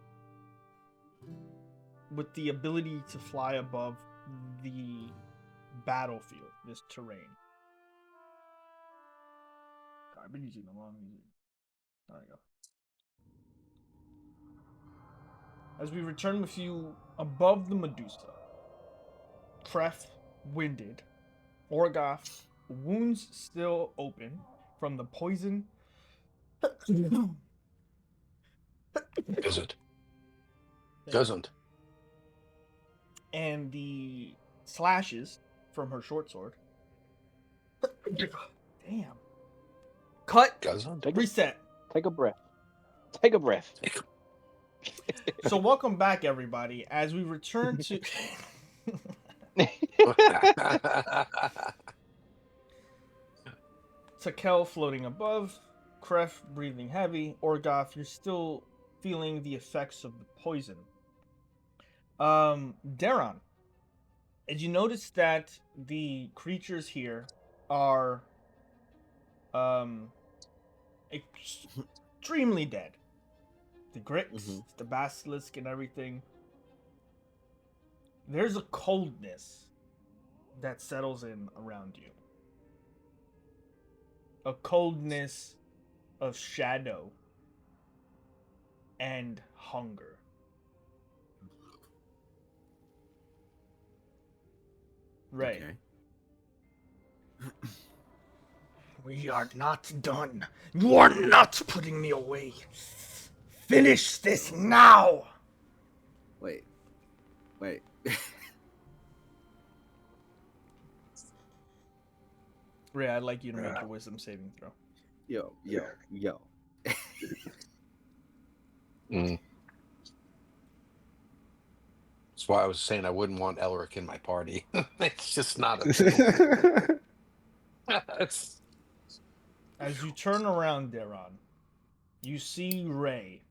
with the ability to fly above the battlefield, this terrain. I've been using the wrong music. There we go. As we return with you above the Medusa, Kref winded, Orgoth, wounds still open from the poison. Doesn't. And the slashes from her short sword. Damn. Cut. Doesn't. Reset. Take a breath. Take a breath. So welcome back, everybody, as we return to Takel floating above, Kref breathing heavy, Orgoth, you're still feeling the effects of the poison. Daron, did you notice that the creatures here are extremely dead? The Grix, the Basilisk, and everything. There's a coldness that settles in around you. A coldness of shadow and hunger. Right. Okay. We are not done. You are not putting me away. Finish this now. Wait. Ray, I'd like you to make your wisdom saving throw. Yo. That's why I was saying I wouldn't want Elric in my party. It's just not a thing. As you turn around, Daron, you see Ray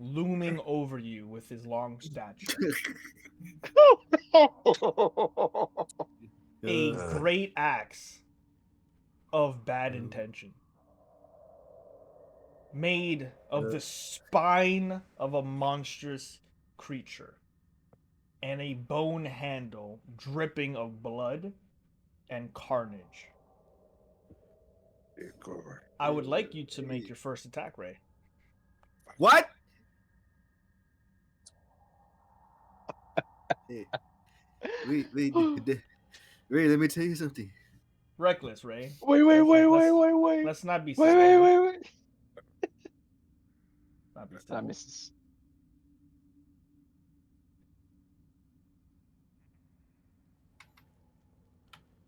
looming over you with his long stature. A great axe of bad intention. Made of the spine of a monstrous creature. And a bone handle dripping of blood and carnage. I would like you to make your first attack, Ray. What? Wait, let me tell you something. Reckless, Ray. Wait. Let's not be Wait, silly. wait. Not be I silly. misses.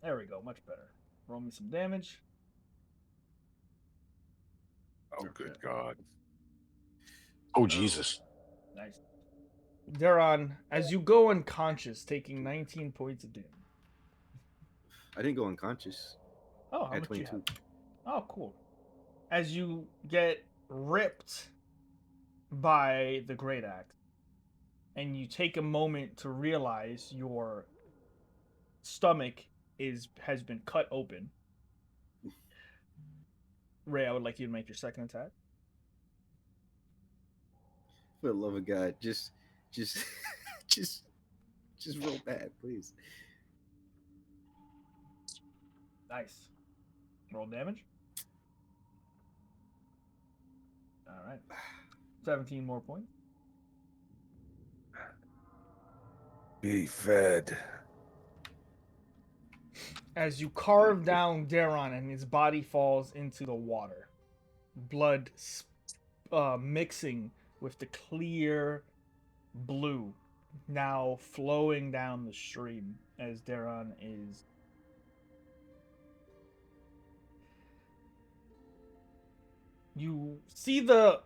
There we go. Much better. Roll me some damage. Oh, good God. Oh Jesus. Nice. Daron, as you go unconscious, taking 19 points of damage. I didn't go unconscious. Oh, how At much you 22. have? Oh, cool. As you get ripped by the great axe, and you take a moment to realize your stomach has been cut open. Ray, I would like you to make your second attack. For the love of God, just, just roll bad, please. Nice. Roll damage. All right. 17 more points. Be fed. As you carve down Daron and his body falls into the water, blood mixing with the clear blue now flowing down the stream as Daron is you see the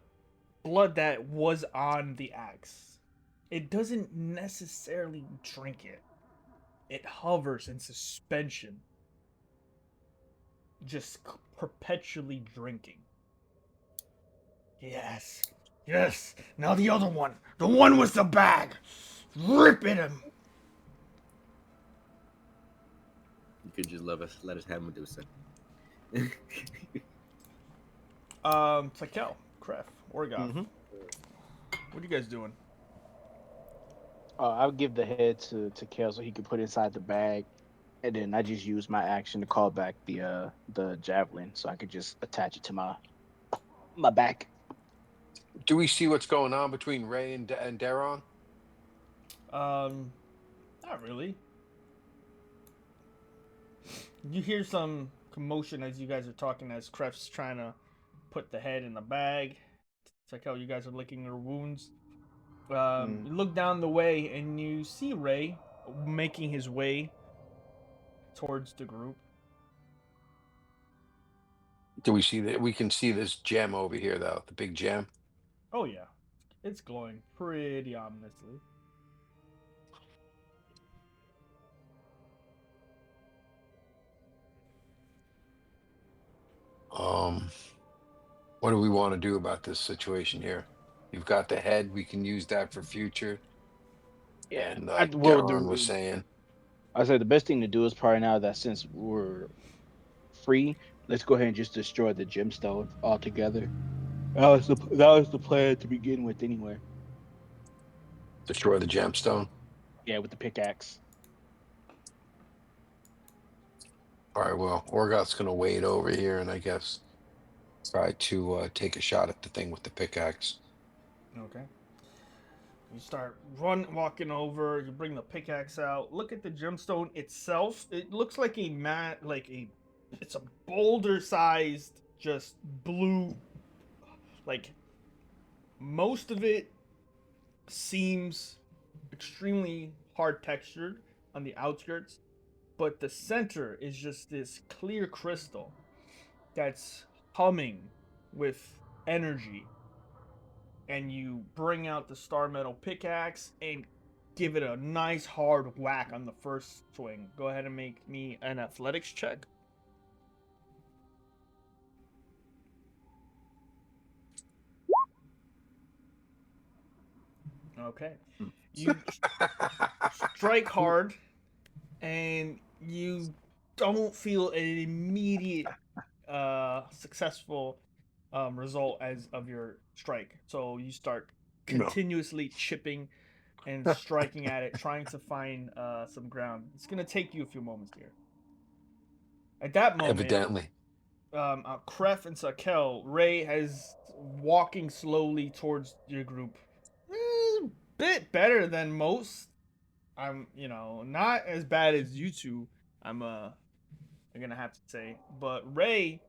blood that was on the axe. It doesn't necessarily drink it. It hovers in suspension, just perpetually drinking. Yes. Yes. Now the other one. The one with the bag. Rip at him. You could just let us have Medusa. Takel, Kref, Orgoth. Mhm. What are you guys doing? I'll give the head to Kale so he can put it inside the bag, and then I just use my action to call back the javelin so I could just attach it to my back. Do we see what's going on between Ray and Daron? Not really. You hear some commotion as you guys are talking, as Kref's trying to put the head in the bag. It's like how you guys are licking your wounds. You look down the way and you see Ray making his way towards the group. Do we see that? We can see this gem over here, though. The big gem. Oh yeah, it's glowing pretty ominously. What do we want to do about this situation here? You've got the head. We can use that for future. Yeah. And like Daron was saying, I said the best thing to do is probably now that since we're free, let's go ahead and just destroy the gemstone altogether. That was the plan to begin with, anyway. destroy the gemstone. Yeah, with the pickaxe. All right. Well, Orgoth's gonna wade over here, and I guess try to take a shot at the thing with the pickaxe. Okay. You start walking over. You bring the pickaxe out. Look at the gemstone itself. It looks like it's a boulder-sized, just blue. Like most of it seems extremely hard textured on the outskirts, but the center is just this clear crystal that's humming with energy. And you bring out the star metal pickaxe and give it a nice hard whack on the first swing. Go ahead and make me an athletics check. Okay. You strike hard and you don't feel an immediate successful result as of your strike. So you start continuously chipping and striking at it, trying to find some ground. It's gonna take you a few moments here. At that moment, Evidently. Kref and Sakel, Ray has walking slowly towards your group. Bit better than most. I'm, not as bad as you two. I'm I'm gonna have to say. But Ray,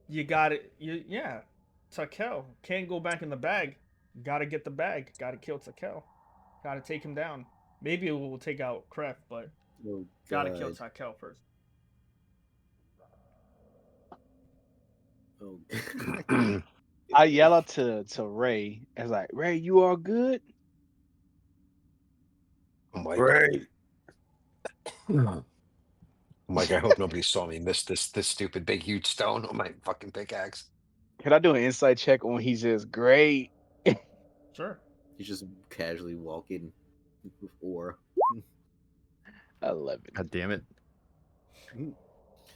you got it. Yeah, Takel can't go back in the bag. Gotta get the bag. Gotta kill Takel. Gotta take him down. Maybe it will take out Kref, but Oh gotta kill god. Takel first. Oh. I yell out to Ray. I was like, Ray, you all good? I'm like, Great. I'm like, I hope nobody saw me miss this stupid big huge stone on my fucking pickaxe. Can I do an insight check on he's just great? Sure. He's just casually walking with aura. 11. God damn it.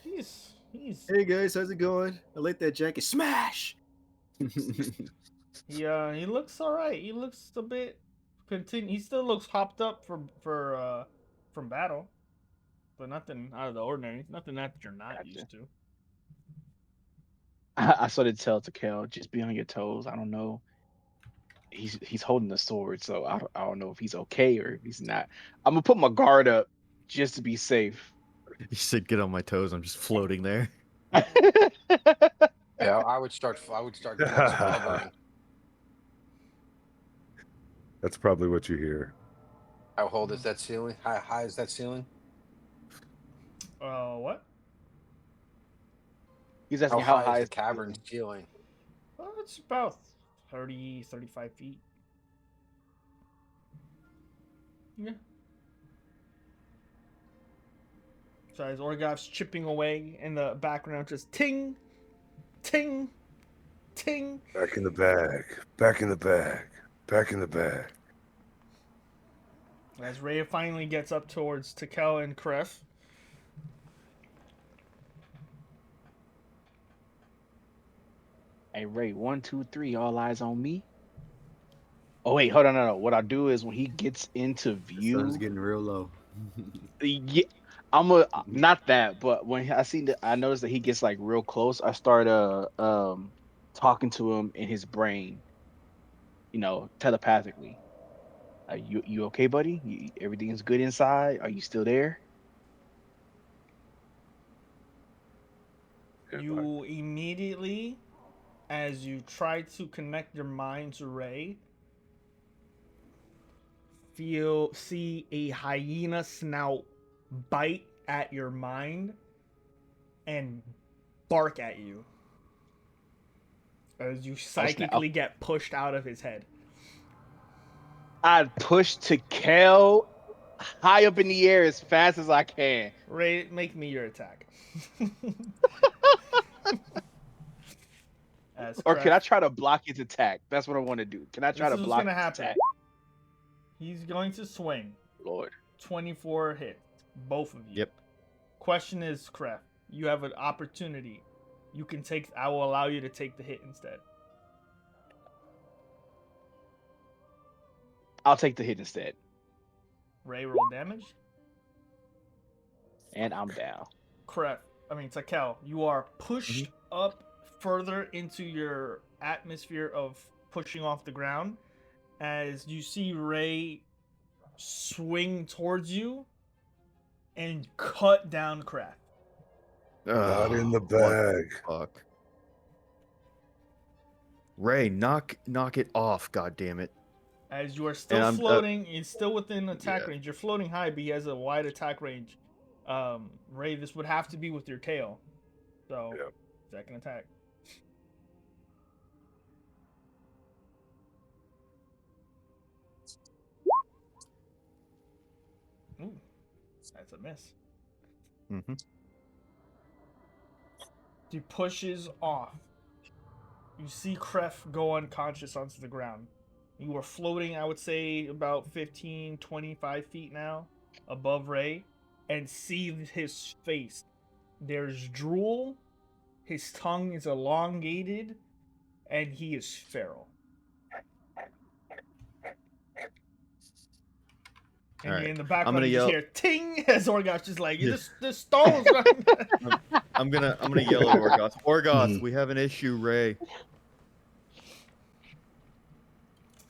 He's Hey guys, how's it going? I like that jacket. Smash! he looks all right. He looks a bit He still looks hopped up from battle, but nothing out of the ordinary. Nothing that you're not Gotcha. used to. I sort of tell to Kel, just be on your toes. I don't know. He's holding the sword, so I don't know if he's okay or if he's not. I'm gonna put my guard up just to be safe. You said get on my toes. I'm just floating there. Yeah, I would start doing some hovering. That's probably what you hear. How old is that ceiling? How high is that ceiling? What? He's How asking how high high is the is cavern ceiling? Well, it's about 30, 35 feet. Yeah. So as Orgoff's chipping away in the background, just ting, ting, ting. Back in the bag. Back in the bag. Back in the bag. As Ray finally gets up towards Takel and Kref. Hey Ray, 1, 2, 3, all eyes on me. Oh wait, hold on, no. What I do is when he gets into The sun's view, getting real low. yeah, not that, but when I notice that he gets like real close, I start talking to him in his brain, telepathically. You okay, buddy? Everything's good inside? Are you still there? You immediately, as you try to connect your mind to Ray, see a hyena snout bite at your mind and bark at you as you psychically get pushed out of his head. I push to Kel high up in the air as fast as I can. Ray, make me your attack. Or can I try to block his attack? That's what I want to do. Can I try to This is what's block gonna his happen. attack? He's going to swing. Lord. 24 hits. Both of you. Yep. Question is, Kref, you have an opportunity. I will allow you to take the hit instead. I'll take the hit instead. Ray, roll damage. And I'm down. Takel, you are pushed up further into your atmosphere of pushing off the ground as you see Ray swing towards you and cut down Kref. Not in the bag. Fuck. Ray, knock it off, god damn it. As you are still floating, he's still within attack yeah. range. You're floating high, but he has a wide attack range. Ray, this would have to be with your tail. So, second attack. Ooh, that's a miss. Mm-hmm. He pushes off. You see Kref go unconscious onto the ground. You are floating, I would say, about 15, 25 feet now above Ray, and see his face. There's drool, his tongue is elongated, and he is feral. And All right. in the background, you just hear ting as Orgoth's just like, this stone's I'm gonna yell at Orgoth. Orgoth, we have an issue, Ray.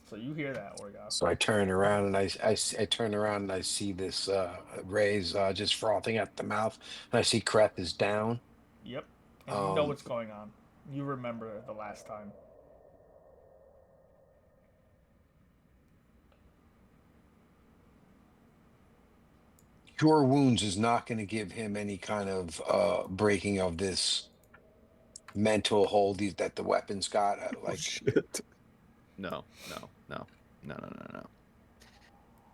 So So you hear that, Orgoth. So I turn around and I turn around and I see this Ray's just frothing at the mouth, and I see Kreth is down. Yep. And you know what's going on. You remember the last time. Cure wounds is not going to give him any kind of breaking of this mental hold that the weapon's got. Like Shit. No, no, no, no, no, no, no.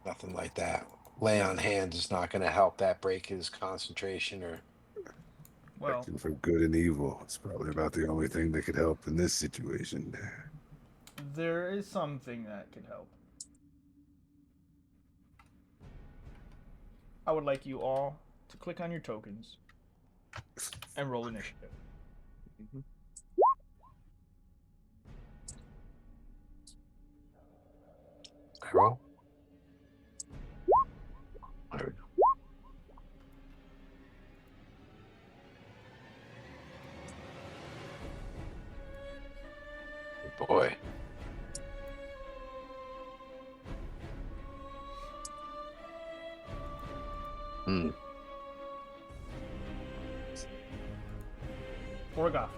nothing like that. Lay on hands is not going to help that break his concentration or. Well, Acting for good and evil. It's probably about the only thing that could help in this situation. there is something that could help. I would like you all to click on your tokens and roll initiative. I roll. There we go. Boy. Orgoth.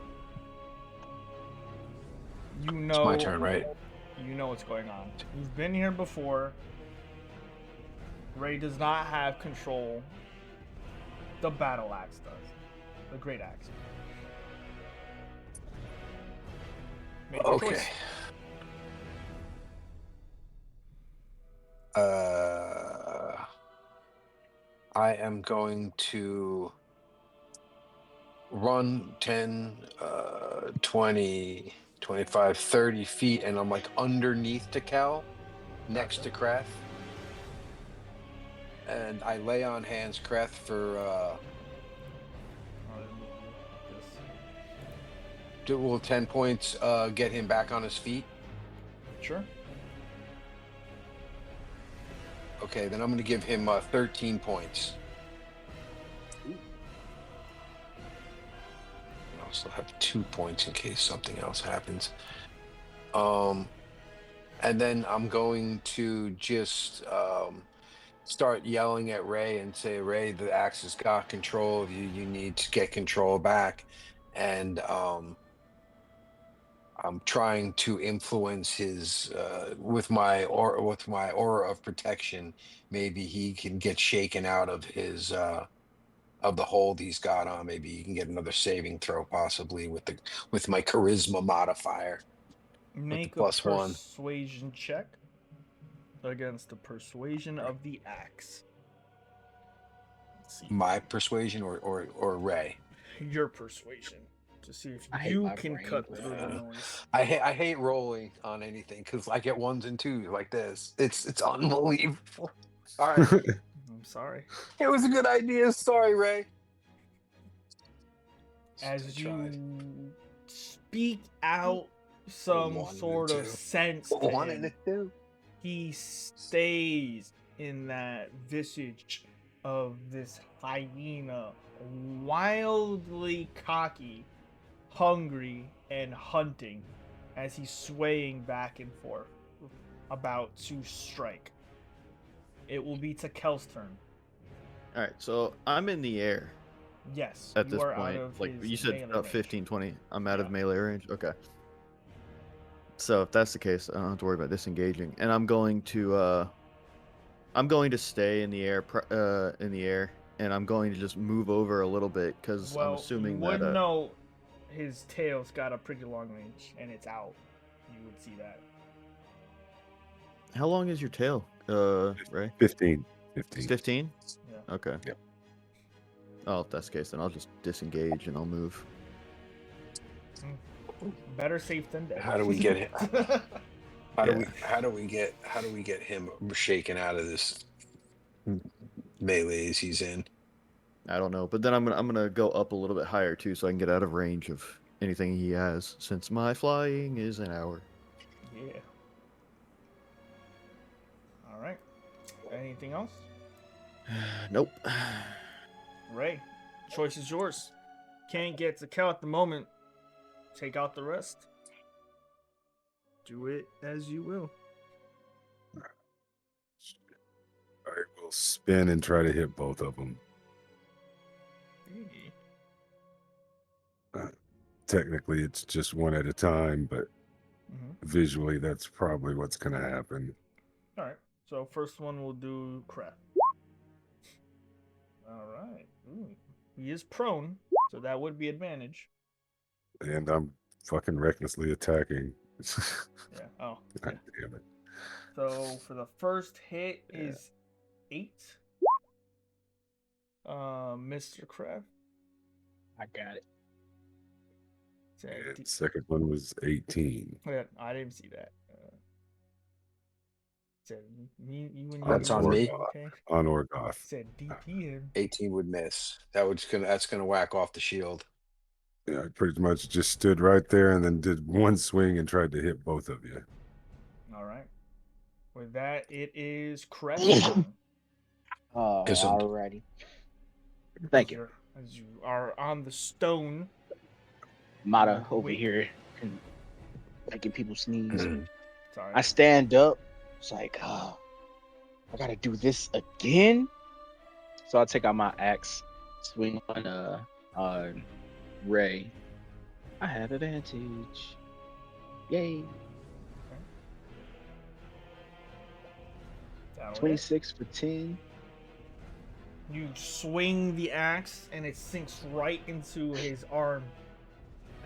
You know. It's my turn, right? You know what's going on. You've been here before. Ray does not have control. The battle axe does. The great axe. Make your Okay. choice. I am going to run 10, 20, 25, 30 feet, and I'm like underneath Cal, next to Krath. And I lay on hands Krath for will 10 points get him back on his feet? Sure. Okay, then I'm going to give him 13 points. I also have 2 points in case something else happens. And then I'm going to just start yelling at Ray and say, Ray, the axe has got control of you. You need to get control back. And I'm trying to influence his with my aura of protection. Maybe he can get shaken out of his of the hold he's got on. Maybe he can get another saving throw, possibly with my charisma modifier. Make a +1 persuasion check against the persuasion of the axe. Let's see. My persuasion or Ray. Your persuasion. To see if I hate you my can brain. cut through the noise. I hate rolling on anything because I get 1s and 2s like this. It's unbelievable. All right, I'm sorry. it was a good idea. Sorry, Ray. As you speak out some 1 and sort of 2. sense to 1 him, and 2. he stays in that visage of this hyena, wildly cocky, hungry, and hunting as he's swaying back and forth, about to strike. It will be to Kel's turn. All right, so I'm in the air Yes, at you this are out point. of Like his you said, melee about range. 15, 20. I'm out Yeah. of melee range. Okay. So if that's the case, I don't have to worry about disengaging, and I'm going to stay in the air, and I'm going to just move over a little bit because I'm Well, assuming you would that. know his tail's got a pretty long range, and it's out. You would see that. How long is your tail, Ray? 15. 15? Yeah. Okay. Yep. Oh, if that's the case, then I'll just disengage and I'll move. Better safe than dead. How do we get him? How do we get him shaken out of this melees he's in? I don't know, but then I'm gonna go up a little bit higher too, so I can get out of range of anything he has, since my flying is an hour. Yeah. All right. Anything else? Nope. Ray, choice is yours. Can't get to Cal at the moment. Take out the rest. Do it as you will. spin and try to hit both of them. Technically, it's just one at a time, but visually, that's probably what's going to happen. All right. So first one we'll do crap. All right. Ooh. He is prone, so that would be advantage. And I'm fucking recklessly attacking. Yeah. Oh. God damn it. So for the first hit is 8. Mr. Kraft. I got it. And second one was 18. Yeah, I didn't see that. Said me, you and That's on me. Okay. On Orgoth. Said DP him. 18 would miss. That's gonna whack off the shield. Yeah, I pretty much just stood right there and then did one swing and tried to hit both of you. All right. With that, it is Crest. Oh, alrighty. Thank you. As you are on the stone. Mada over here and making people sneeze. Sorry. I stand up. It's like, oh, I gotta do this again. So I take out my axe, swing on Ray. I have advantage. Yay. Okay. 26 for 10. You swing the axe and it sinks right into his arm.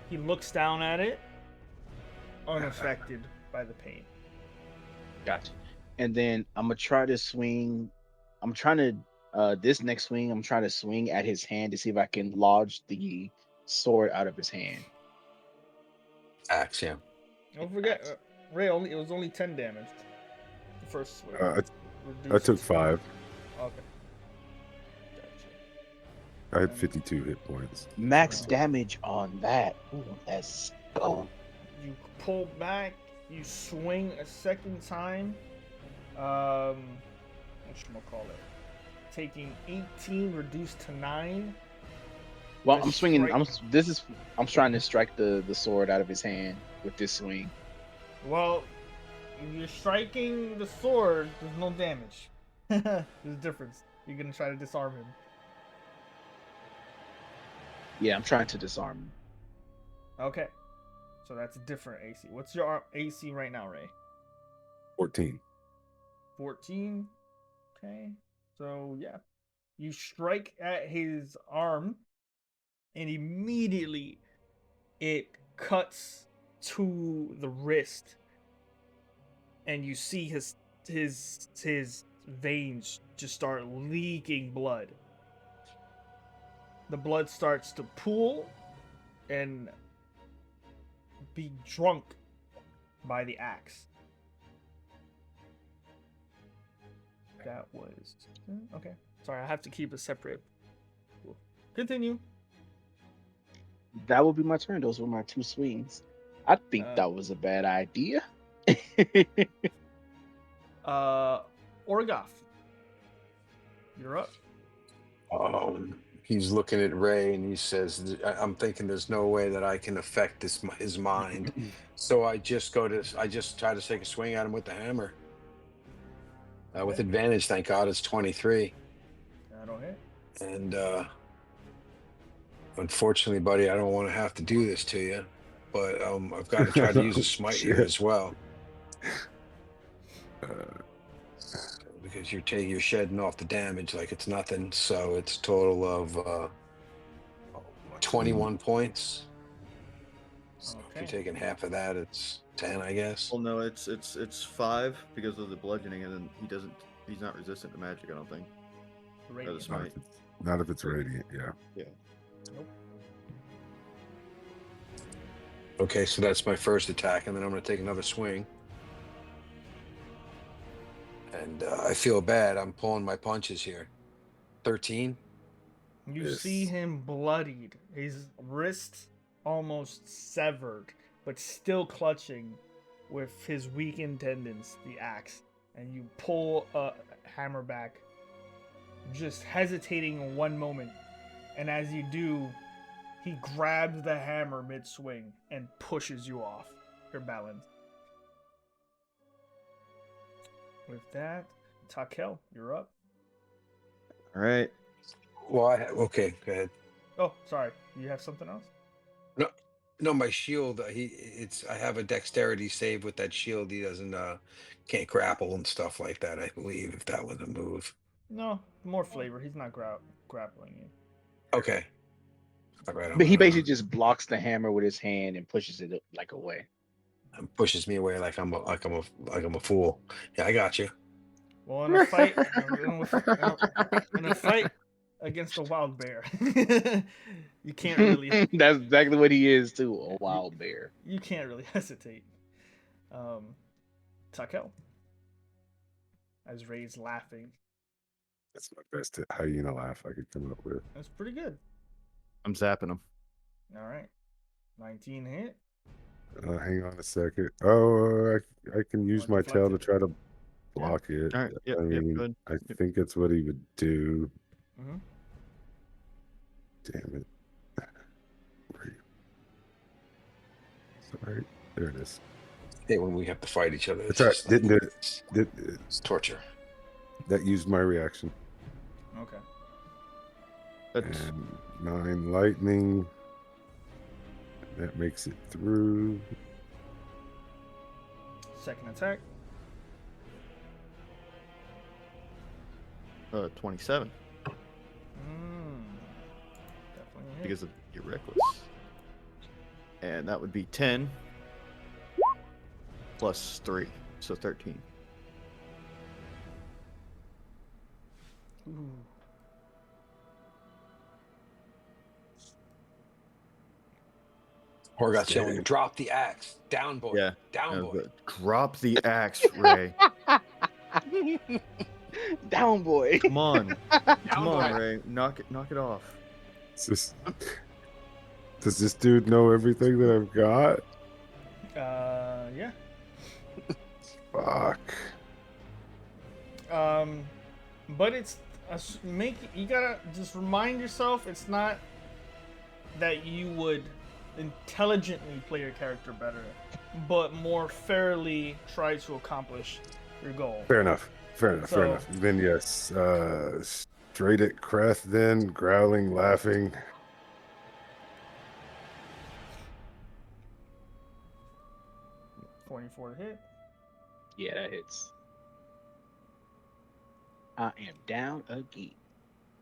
He looks down at it, unaffected by the pain. Gotcha. And then I'm gonna try to swing. I'm trying to this next swing. I'm trying to swing at his hand to see if I can lodge the sword out of his hand. Axe, yeah. Don't forget, Ray. It was only 10 damage. The first swing. I took 5. Okay. I had 52 hit points. Max damage on that. Ooh, let's go. You pull back. You swing a second time. Whatchamacallit? Taking 18 reduced to 9. Well, I'm swinging. I'm trying to strike the sword out of his hand with this swing. Well, if you're striking the sword, there's no damage. There's a difference. You're gonna try to disarm him. Yeah, I'm trying to disarm him. Okay. So that's a different AC. What's your AC right now, Ray? 14. 14. Okay. So, yeah. You strike at his arm, and immediately it cuts to the wrist. And you see his veins just start leaking blood. The blood starts to pool and be drunk by the axe. That was okay. Sorry, I have to keep it separate. Cool. Continue. That will be my turn. Those were my 2 swings. I think that was a bad idea. Orgoth, you're up. He's looking at Ray and he says, I'm thinking there's no way that I can affect his mind. So I just try to take a swing at him with the hammer. With advantage, thank God, it's 23. That'll hit. And unfortunately, buddy, I don't want to have to do this to you, but I've got to try to use a smite here as well. Because you're shedding off the damage like it's nothing, so it's a total of 21 points. So if you're taking half of that, it's 10, I guess. Well, no, it's 5 because of the bludgeoning, and then he's not resistant to magic. I don't think. Not if it's radiant, yeah. Yeah. Nope. Okay, so that's my first attack, and then I'm going to take another swing. And I feel bad. I'm pulling my punches here. 13. You see him bloodied. His wrist almost severed, but still clutching with his weakened tendons, the axe. And you pull a hammer back, just hesitating one moment. And as you do, he grabs the hammer mid-swing and pushes you off your balance. With that, Takel, you're up. All right. Well, okay, go ahead. Oh, sorry. You have something else? No, my shield. I have a dexterity save with that shield. He doesn't can't grapple and stuff like that. I believe if that was a move. No, more flavor. He's not grappling you. Okay. All right. But he basically just blocks the hammer with his hand and pushes it like away. Pushes me away like I'm a fool. Yeah, I got you. Well, in a fight, in a fight against a wild bear, you can't really. That's exactly what he is too, a wild bear. You can't really hesitate. Takel, as Ray's laughing. That's my best hyena laugh I could come up with. That's pretty good. I'm zapping him. All right, 19 hit. Hang on a second. Oh, I can use Wanna my tail deflect to try to block it. All right. Yep. I mean, Good. I think that's what he would do. Mm-hmm. Damn it. Sorry. There it is. Hey, when we have to fight each other, It's all right. just like- Didn't do it. it's torture. That used my reaction. Okay. That's And 9 lightning. That makes it through. Second attack. 27 Definitely a hit. because of you're reckless, and that would be 10 plus 3, so 13. Ooh. Horgot yelling, drop the axe. Down, boy. Yeah. Down, boy. Drop the axe, Ray. Down, boy. Come on, come on, boy. Ray. Knock it off. Does this dude know everything that I've got? Yeah. Fuck. But it's you gotta just remind yourself it's not that you would intelligently play your character better, but more fairly try to accomplish your goal. Fair enough. Fair So- enough. Then yes, straight at Kreth. Then growling, laughing. .24 to hit. Yeah, that hits. I am down again.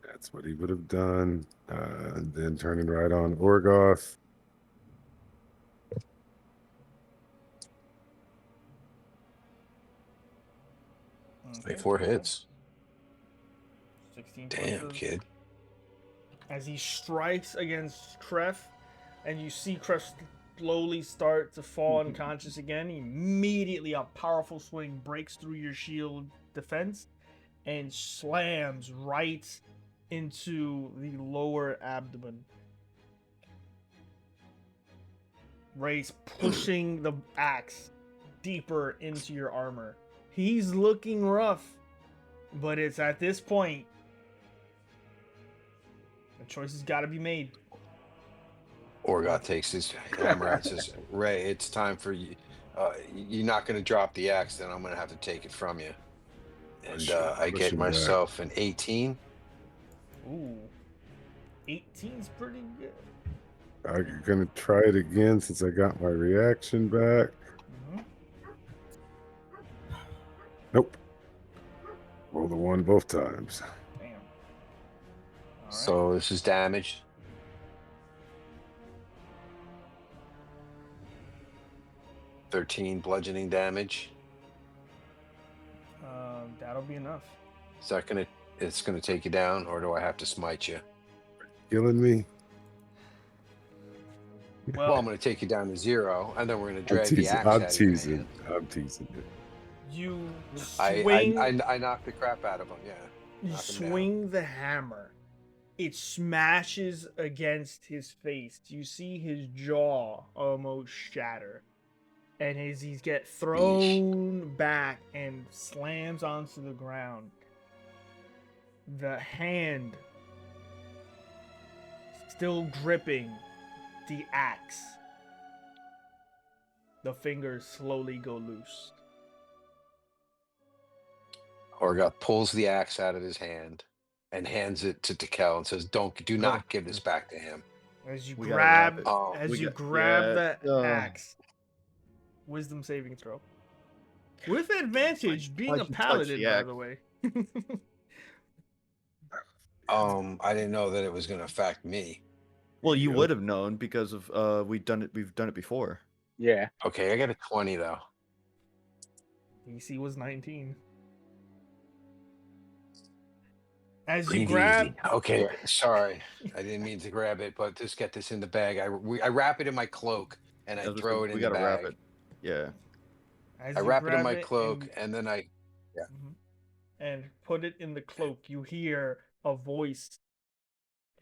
That's what he would have done. And then turning right on Orgoth. Okay. 4 hits. 16 Damn, points of- kid. As he strikes against Kreth, and you see Kreth slowly start to fall unconscious again, immediately a powerful swing breaks through your shield defense and slams right into the lower abdomen. Ray's pushing the axe deeper into your armor. He's looking rough, but it's at this point the choice has got to be made. Orgot takes his hammer out and says, Ray, it's time for you. You're not going to drop the axe, then I'm going to have to take it from you. And I Push get him back. myself an 18. Ooh. 18's pretty good. I'm gonna try it again since I got my reaction back. Mhm. Nope. Roll the 1 both times. Damn. All right. So this is damage. $13 bludgeoning damage. That'll be enough. Is that gonna? It's gonna take you down, or do I have to smite you? Killing me. Well, Well, I'm gonna take you down to 0, and then we're gonna I'm drag the teasing. axe I'm out of your teasing. hand. I'm teasing you. you swing. I knocked the crap out of him. Yeah. You knock him down. swing the hammer. It smashes against his face. You see his jaw almost shatter. And as he gets thrown back and slams onto the ground, the hand still gripping the axe. The fingers slowly go loose. Orgot pulls the axe out of his hand, and hands it to Tekel and says, do not give this back to him. As you We gotta wrap grab, it. Oh, as you grab the axe, wisdom saving throw. With advantage, being a How'd you touch paladin, the by axe? the way. I didn't know that it was going to affect me. Well, you would have known because of we've done it before. Yeah. Okay, I got a 20 though. DC was 19. As you Breathe grab, easy. Okay, sorry, I didn't mean to grab it, but just get this in the bag. I wrap it in my cloak and I throw it in We the gotta wrap bag. it. Yeah. as I you wrap it in grab my it cloak and then I. Yeah. and put it in the cloak, you hear a voice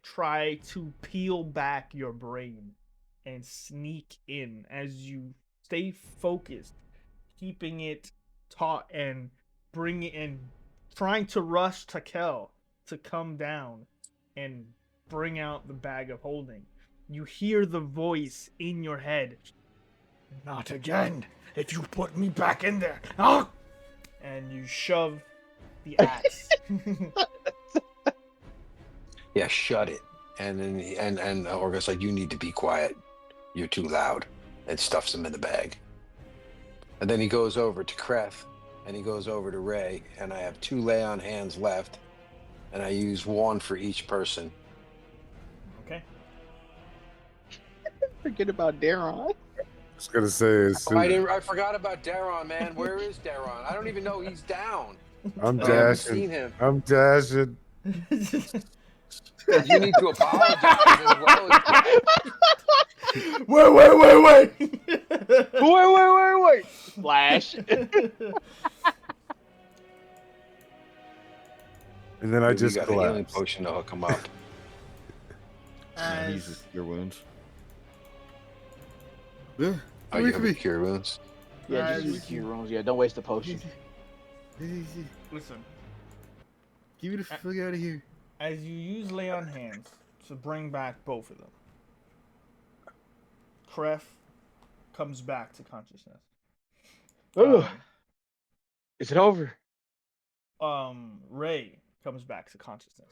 try to peel back your brain and sneak in as you stay focused, keeping it taut and trying to rush Takel to come down and bring out the bag of holding. You hear the voice in your head. Not again. If you put me back in there. Ah! And you shove the axe. Yeah, shut it. And then and Orga's like, you need to be quiet. You're too loud. And stuffs him in the bag. And then he goes over to Kreth and he goes over to Ray. And I have 2 lay on hands left. And I use 1 for each person. Okay. Forget about Daron. I was gonna say as soon I forgot about Daron, man. Where is Daron? I don't even know he's down. I'm I haven't dashing. seen him. I'm dashing. You need to apologize as well as Wait. Wait. Flash. And then I Maybe just you got a healing collapsed. potion to hook him up. He uses your wounds. Oh, you have a cure wounds? Yeah, just use cure wounds. Yeah, don't waste the potion. Listen. Get me the fuck out of here. As you use lay on hands to bring back both of them, Kreth comes back to consciousness. Ugh. Is it over? Ray comes back to consciousness.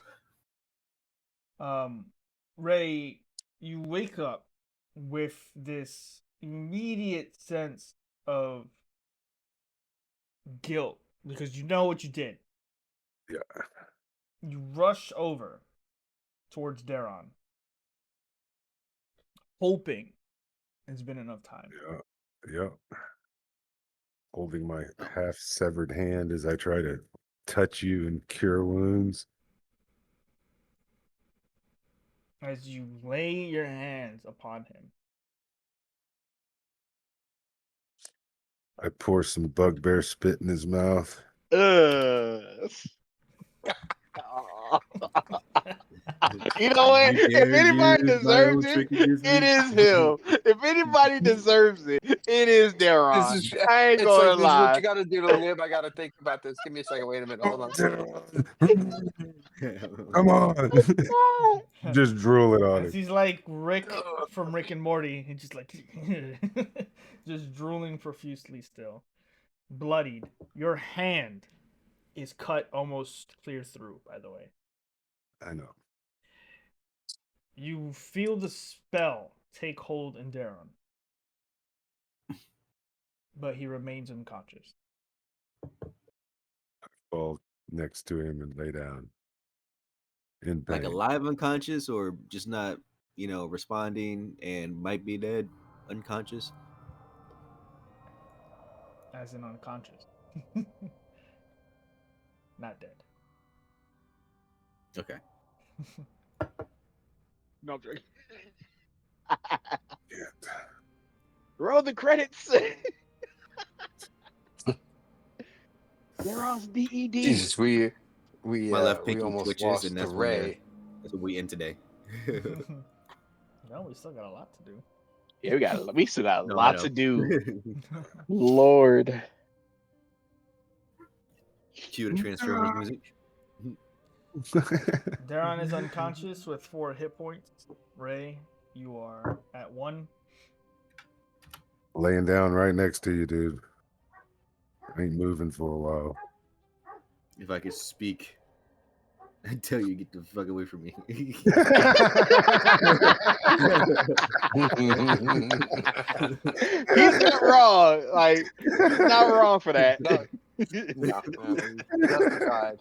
Ray, you wake up with this immediate sense of guilt because you know what you did. Yeah. You rush over towards Daron, hoping it's been enough time. Yeah. Holding my half severed hand as I try to touch you and cure wounds. As you lay your hands upon him, I pour some bugbear spit in his mouth. You know what? If anybody deserves it, it is him. If anybody deserves it, it is Daron. I ain't gonna This is lie. what you gotta do to live. I gotta think about this. Give me a second. Wait a minute. Hold on. Come on. Just drool it on as him. he's like Rick from Rick and Morty, and just like just drooling profusely still. Bloodied. Your hand is cut almost clear through, by the way. I know. You feel the spell take hold in Daron, but he remains unconscious. Fall next to him and lay down. In pain. Like alive unconscious or just not, responding and might be dead unconscious? As in unconscious. Not dead. Okay. No, I'm joking. Roll the credits. Daron's DED. Jesus, we My left pinky almost twitches, lost and to that's Ray. that's what we end today. No, we still got a lot to do. Yeah, we still got a No, I lot know. to do. Lord. Cue the Transformers music. Daron is unconscious with 4 hit points. Ray, you are at 1. Laying down right next to you, dude. Ain't moving for a while. If I could speak I tell you, get the fuck away from me. He's not wrong. Like he's not wrong for that. No, no, justified.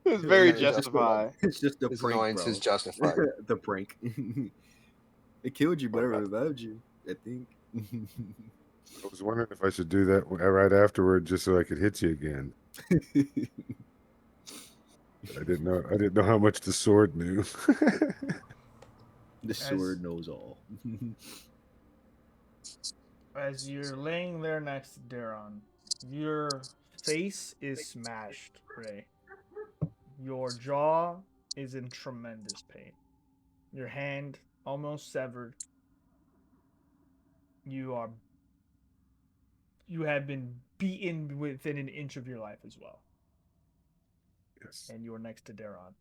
It's very It's just justified. it's just a His prank, annoyance bro. is justified. The prank. It killed you, but it revived you. I think. I was wondering if I should do that right afterward, just so I could hit you again. I didn't know. I didn't know how much the sword knew. The sword knows all. As you're laying there next to Daron, your face is smashed, Ray. Your jaw is in tremendous pain. Your hand almost severed. You have been beaten within an inch of your life as well. Yes. And you're next to Daron.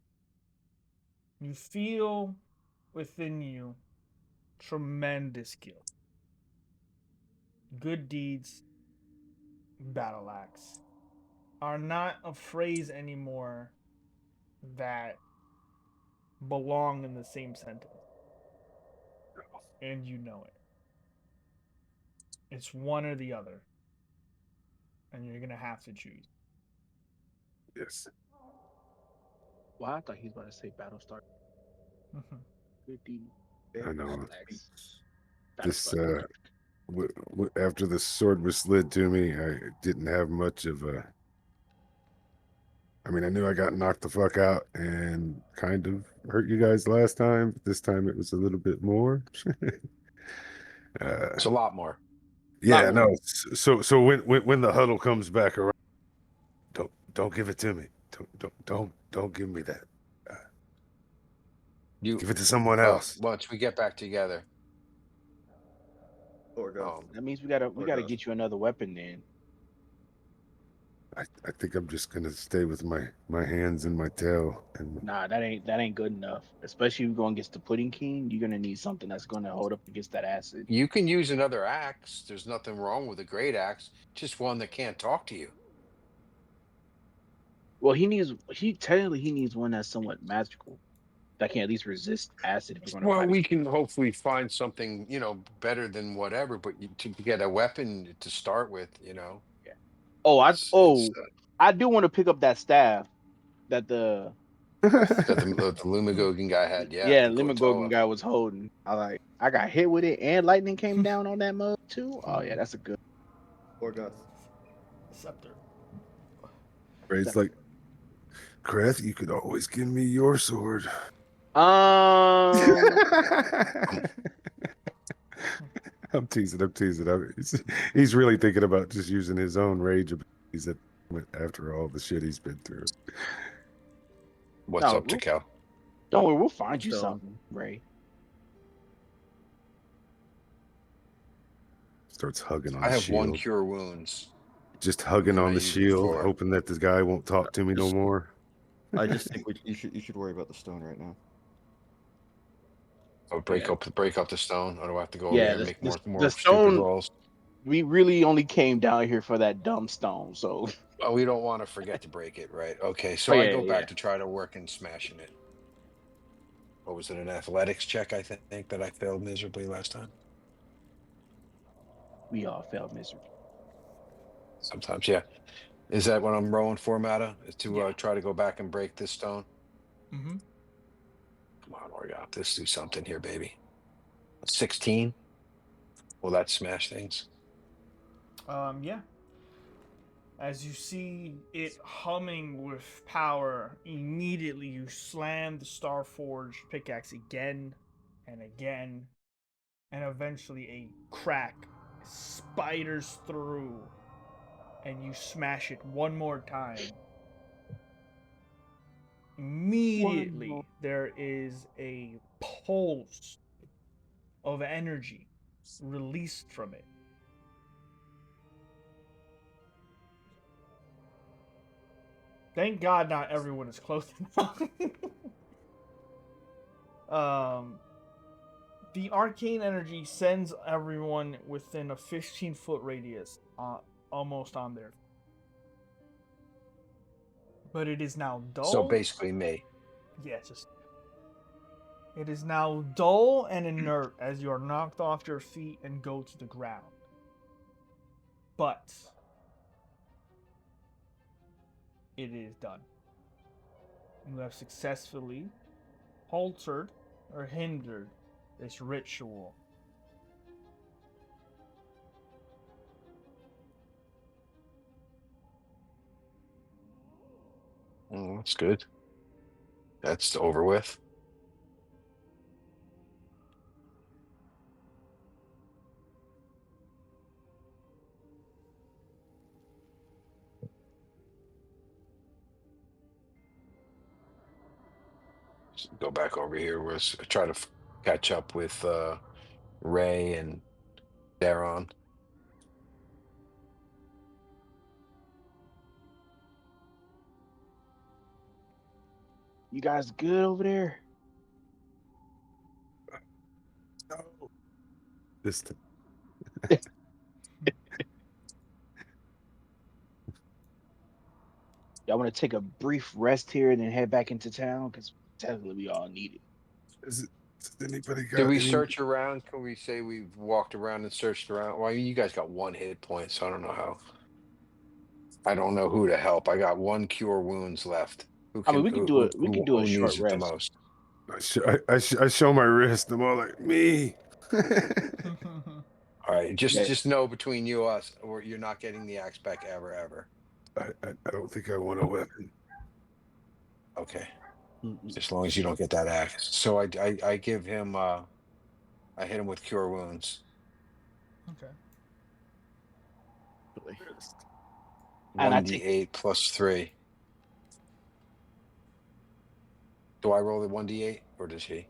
You feel within you tremendous guilt. Good deeds, battle axe, are not a phrase anymore that belong in the same sentence. And you know it. It's one or the other. And you're going to have to choose. Yes. Well, I thought he was about to say Battlestar. Good deed. I know. Battle axe. This Battlestar. after the sword was slid to me, I didn't have much of a. I mean, I knew I got knocked the fuck out and kind of hurt you guys last time. But this time it was a little bit more. It's a lot more. Yeah, no. So when the huddle comes back around, don't give it to me. Don't give me that. You Give it to someone else. Once we get back together. That means we gotta get you another weapon then. I think I'm just gonna stay with my hands and my tail. And Nah, that ain't good enough. Especially if you're going against the Pudding King, you're gonna need something that's gonna hold up against that acid. You can use another axe. There's nothing wrong with a great axe. Just one that can't talk to you. Well, he needs one that's somewhat magical. That can at least resist acid if we're gonna Well, fight. we can hopefully find something, better than whatever. But to get a weapon to start with, Yeah. it's, I do want to pick up that staff that the that the Lumagogan guy had. yeah, the Limagogan Kotoa. guy was holding. I got hit with it and lightning came down on that mug too. Oh yeah, that's a good. Scepter. Ray's like, Kreth, you could always give me your sword. I'm teasing. He's really thinking about just using his own rage abilities after all the shit he's been through. What's up, Jakel? Don't worry, we'll find you So- something, Ray. Starts hugging on I the have shield. one cure wounds. Just hugging Can I on the use it shield, for- hoping that this guy won't talk to me no more. I just think you should worry about the stone right now. Oh, break up the stone, or do I have to go over Yeah, there and make more the stupid stone. rolls? We really only came down here for that dumb stone, so Oh, we don't want to forget to break it, right? Okay, so Oh, I yeah, go back yeah. to try to work in smashing it. What was it, an athletics check? I think that I failed miserably last time. we all failed miserably. Sometimes, yeah. Is that what I'm rolling for, Mada? Is to Yeah. try to go back and break this stone? Mm-hmm. Come on, Orga, let's do something here, baby. 16. Will that smash things? Yeah. As you see it humming with power, immediately you slam the Starforged pickaxe again and again, and eventually a crack spiders through, and you smash it one more time. Immediately, there is a pulse of energy released from it. Thank God not everyone is close enough. The arcane energy sends everyone within a 15-foot radius, almost on there. But it is now dull. So basically me. Yeah, just. It is now dull and inert as you are knocked off your feet and go to the ground. But it is done. You have successfully halted or hindered this ritual. That's good. That's over with. Go back over here. We'll try to catch up with Ray and Daron. You guys good over there? No. This time. Y'all want to take a brief rest here and then head back into town? Because technically we all need it. Does anybody got Did we any? search around? Can we say we've walked around and searched around? Well, you guys got 1 hit point, so I don't know how. I don't know who to help. I got 1 cure wounds left. Who I mean, can? we can do it. We can do a Who short needs it the rest. most? I show my wrist. I'm all like, me. All right, Yeah. just know between you us, or you're not getting the axe back ever. I don't think I want a weapon. Okay, as long as you don't get that axe. So I give him I hit him with cure wounds. Okay. And I 1d8 plus 3. Do I roll the 1d8 or does he?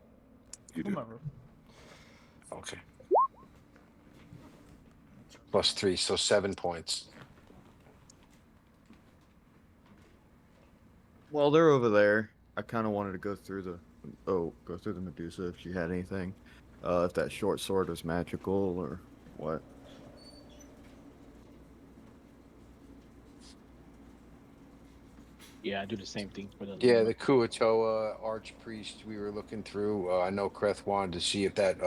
You do. Whomever. Okay. Plus 3, so 7 points. While they're over there, I kind of wanted to go through the Medusa if she had anything. If that short sword was magical or what. Yeah, I do the same thing for the. Yeah, the Kuatoa archpriest we were looking through. I know Kreth wanted to see if that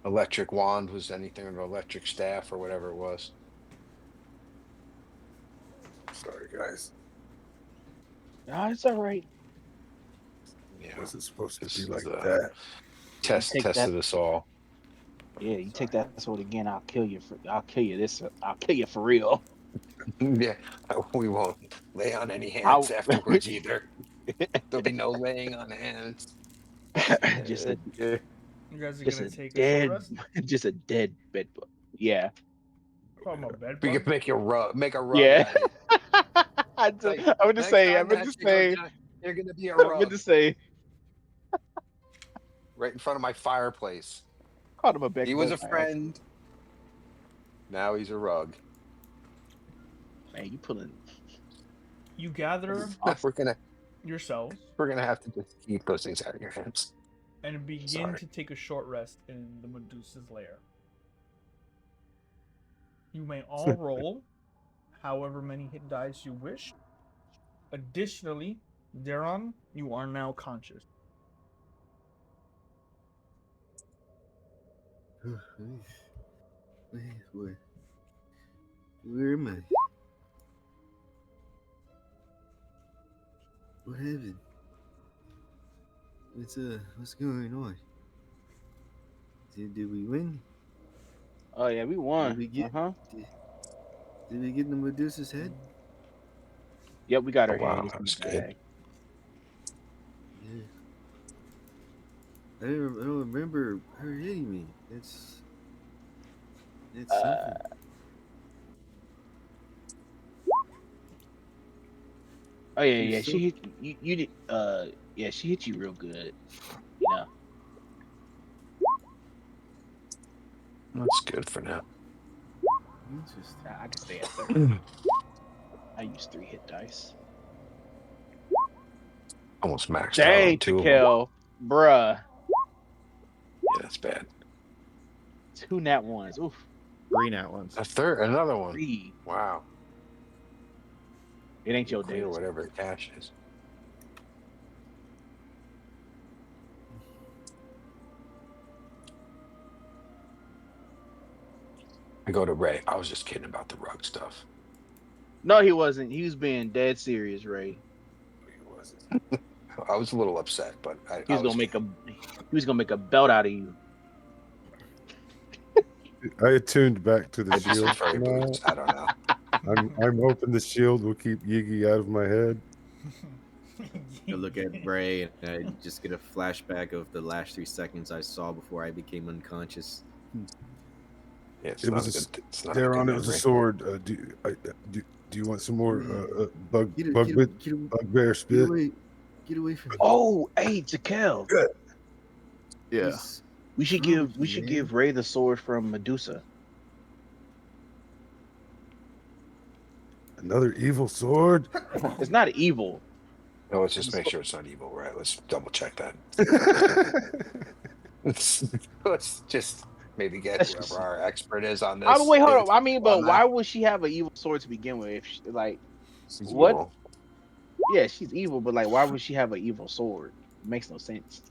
electric wand was anything, or an electric staff or whatever it was. Sorry, guys. No, it's all right. Yeah, Was it supposed to this be is like the that? tested us all. Yeah, you take that sword again, I'll kill you for. I'll kill you for real. Yeah, we won't lay on any hands I'll afterwards either. There'll be no laying on hands. just a Yeah. You guys are just gonna a take a short dead rest? just a dead bed bug. Yeah. Talking about bed We bug? could make a rug Yeah. out of you. I Like, meant to next say, I time meant that to shit goes say, down, you're gonna be a I meant to rug say, right in front of my fireplace. called him a bed He was bug a by accident. friend. Now he's a rug. Man, you pulling. You gather We're gonna yourselves have to just keep those things out of your hands. and begin Sorry. to take a short rest in the Medusa's lair. You may all roll however many hit dice you wish. Additionally, Daron, you are now conscious. Where am I? What happened? What's going on? Did we win? Oh yeah, we Did won. we get? Did we get the Medusa's head? Yep, we got Oh her head. wow, It's that in was the good. bag. Yeah. I don't remember her hitting me. That's something. Oh yeah, She's yeah. so- She hit you. You did. Yeah, she hit you real good. You know. That's good for now. Interesting. I can stay at 30. I use 3 hit dice. Almost maxed out Dang, on 2 of them. Takel, bruh. Yeah, that's bad. 2 nat ones. Oof. 3 nat ones. Another one. 3. Wow. It ain't your Clear day. whatever cash is. I go to Ray. I was just kidding about the rug stuff. No, he wasn't. He was being dead serious, Ray. He wasn't. I was a little upset, but He I was was gonna make kidding. he was gonna make a belt out of you. I attuned back to the Maybe some shield furry now. boots. I don't know. I'm hoping the shield will keep Yiggy out of my head. I look at Bray and I just get a flashback of the last 3 seconds I saw before I became unconscious. Yeah, it's It not was a a good. It's not a there good on. It was a memory. sword. Do you want some more Get, bugbear get spit? away! Get away from me! Oh, hey, Jaquel. Yeah. He's We should wrong give with we you, should man? give Ray the sword from Medusa. Another evil sword. It's not evil. No, let's just It's make sure it's not evil, right? Let's double check that. That's Let's just maybe get That's whoever just. our expert is on I mean, this. wait, hold Maybe on. I mean, on but that. why would she have an evil sword to begin with? If she, like, She's what? evil. Yeah, she's evil, but like, why would she have an evil sword? It makes no sense.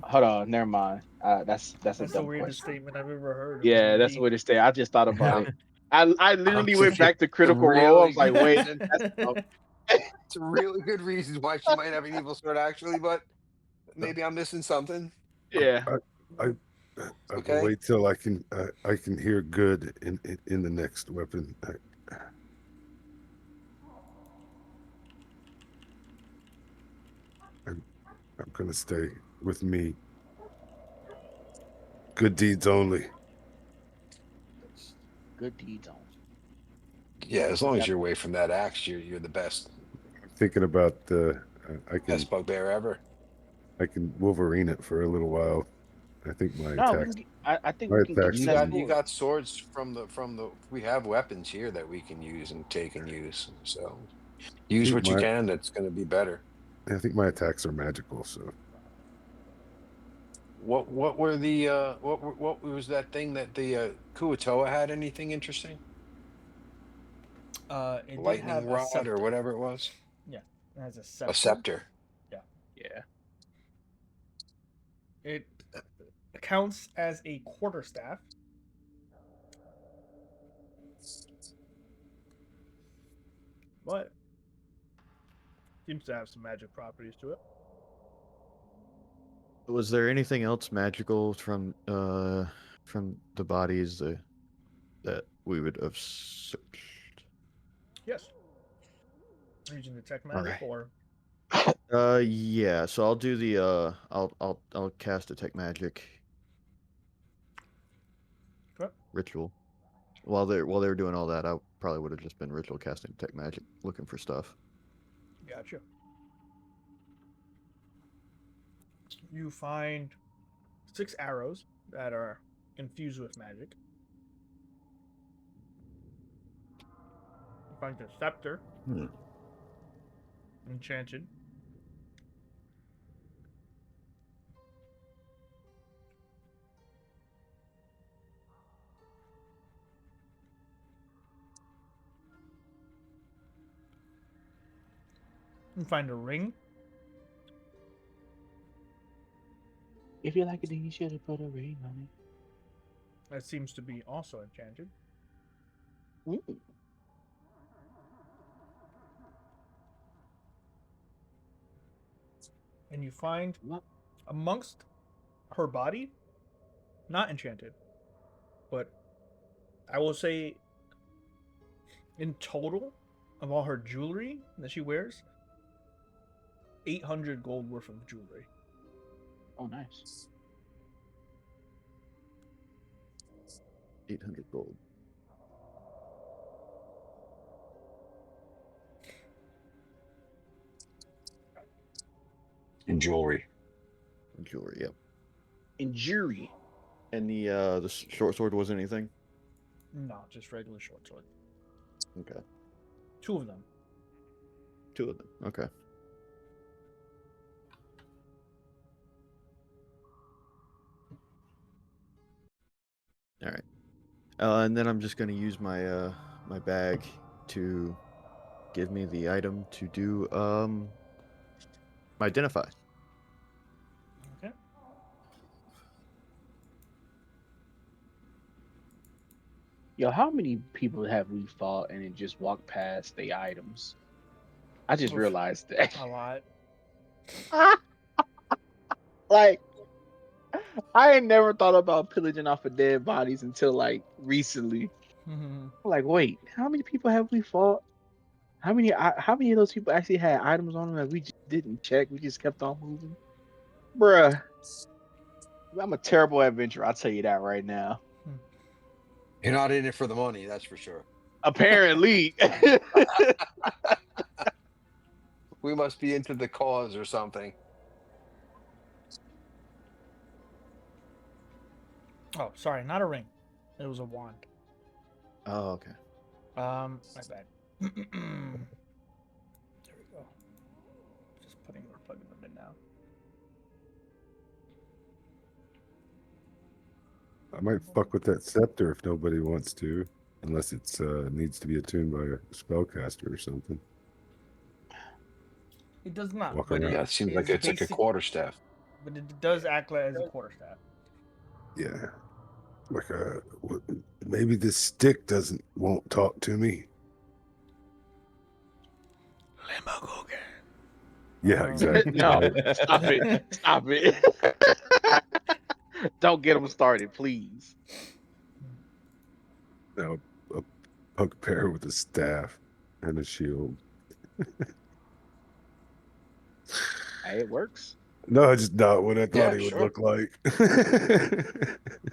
Hold on, never mind. That's a That's the dumb weirdest question. statement I've ever heard. Yeah, that's Me. what it say. I just thought about I'm, it. I I'm literally went thinking back to it's a Critical Role. I really was like, good wait, reason. that's dumb. It's a really good reason why she might have an evil sword, actually, but maybe I'm missing something. Yeah. I I will Okay. wait till I can hear good in the next weapon. I'm gonna stay with me. Good deeds only. Good deeds on. Yeah, as long as Yep. you're away from that axe, you're the best I'm thinking about best bugbear ever. I can Wolverine it for a little while. I think No, we can. I think my we can get attacks you You that can. you sword. got swords from the we have weapons here that we can use and take and use. So I use think what you my can. That's going to be better. I think my attacks are magical. So What were the what was that thing that the Kuatoa had? Anything interesting? It did Lightning have a rod or scepter. whatever it was. Yeah, it has a A scepter. scepter. Yeah, Yeah. it counts as a quarterstaff. But seems to have some magic properties to it. Was there anything else magical from the bodies that we would have searched? Yes. Using detect All magic right. or Yeah. So I'll do the I'll cast detect magic okay. ritual. While they were doing all that, I probably would have just been ritual casting detect magic, looking for stuff. Gotcha. You find 6 arrows that are infused with magic. You find a scepter, enchanted. You find a ring. If you like it, then you should have put a ring on That seems to be also enchanted. it. Ooh. And you find What? amongst her body, not enchanted, but I will say in total of all her jewelry that she wears, 800 gold worth of jewelry. Oh, nice. 800 gold. And jewelry. Jewelry. Yep. And jury. And the short sword wasn't anything. No, just regular short sword. Okay. 2 of them. 2 of them. Okay. All right. And then I'm just gonna use my my bag to give me the item to do identify. Okay. Yo, how many people have we fought and then just walked past the items? I just Oof. realized that. A lot. Like, I ain't never thought about pillaging off of dead bodies until like recently. I'm like, wait, how many people have we fought? How many of those people actually had items on them that we just didn't check? We just kept on moving, bruh. I'm a terrible adventurer. I'll tell you that right now. You're not in it for the money, that's for sure. Apparently. We must be into the cause or something. Oh, sorry, not a ring. It was a wand. Oh, okay. My bad. There we go. Just plugging them in now. I might fuck with that scepter if nobody wants to, unless it's needs to be attuned by a spellcaster or something. It does not. Walk But around. Yeah, it seems like is it's like a basic- quarterstaff. But it does act like as a quarterstaff. Yeah, like maybe this stick won't talk to me. Limbogogen. Yeah, exactly. No, stop it. Stop it. Don't get them started, please. Now, a bugbear with a staff and a shield. Hey, it works. No, it's just not what I thought Yeah, he would sure. look like.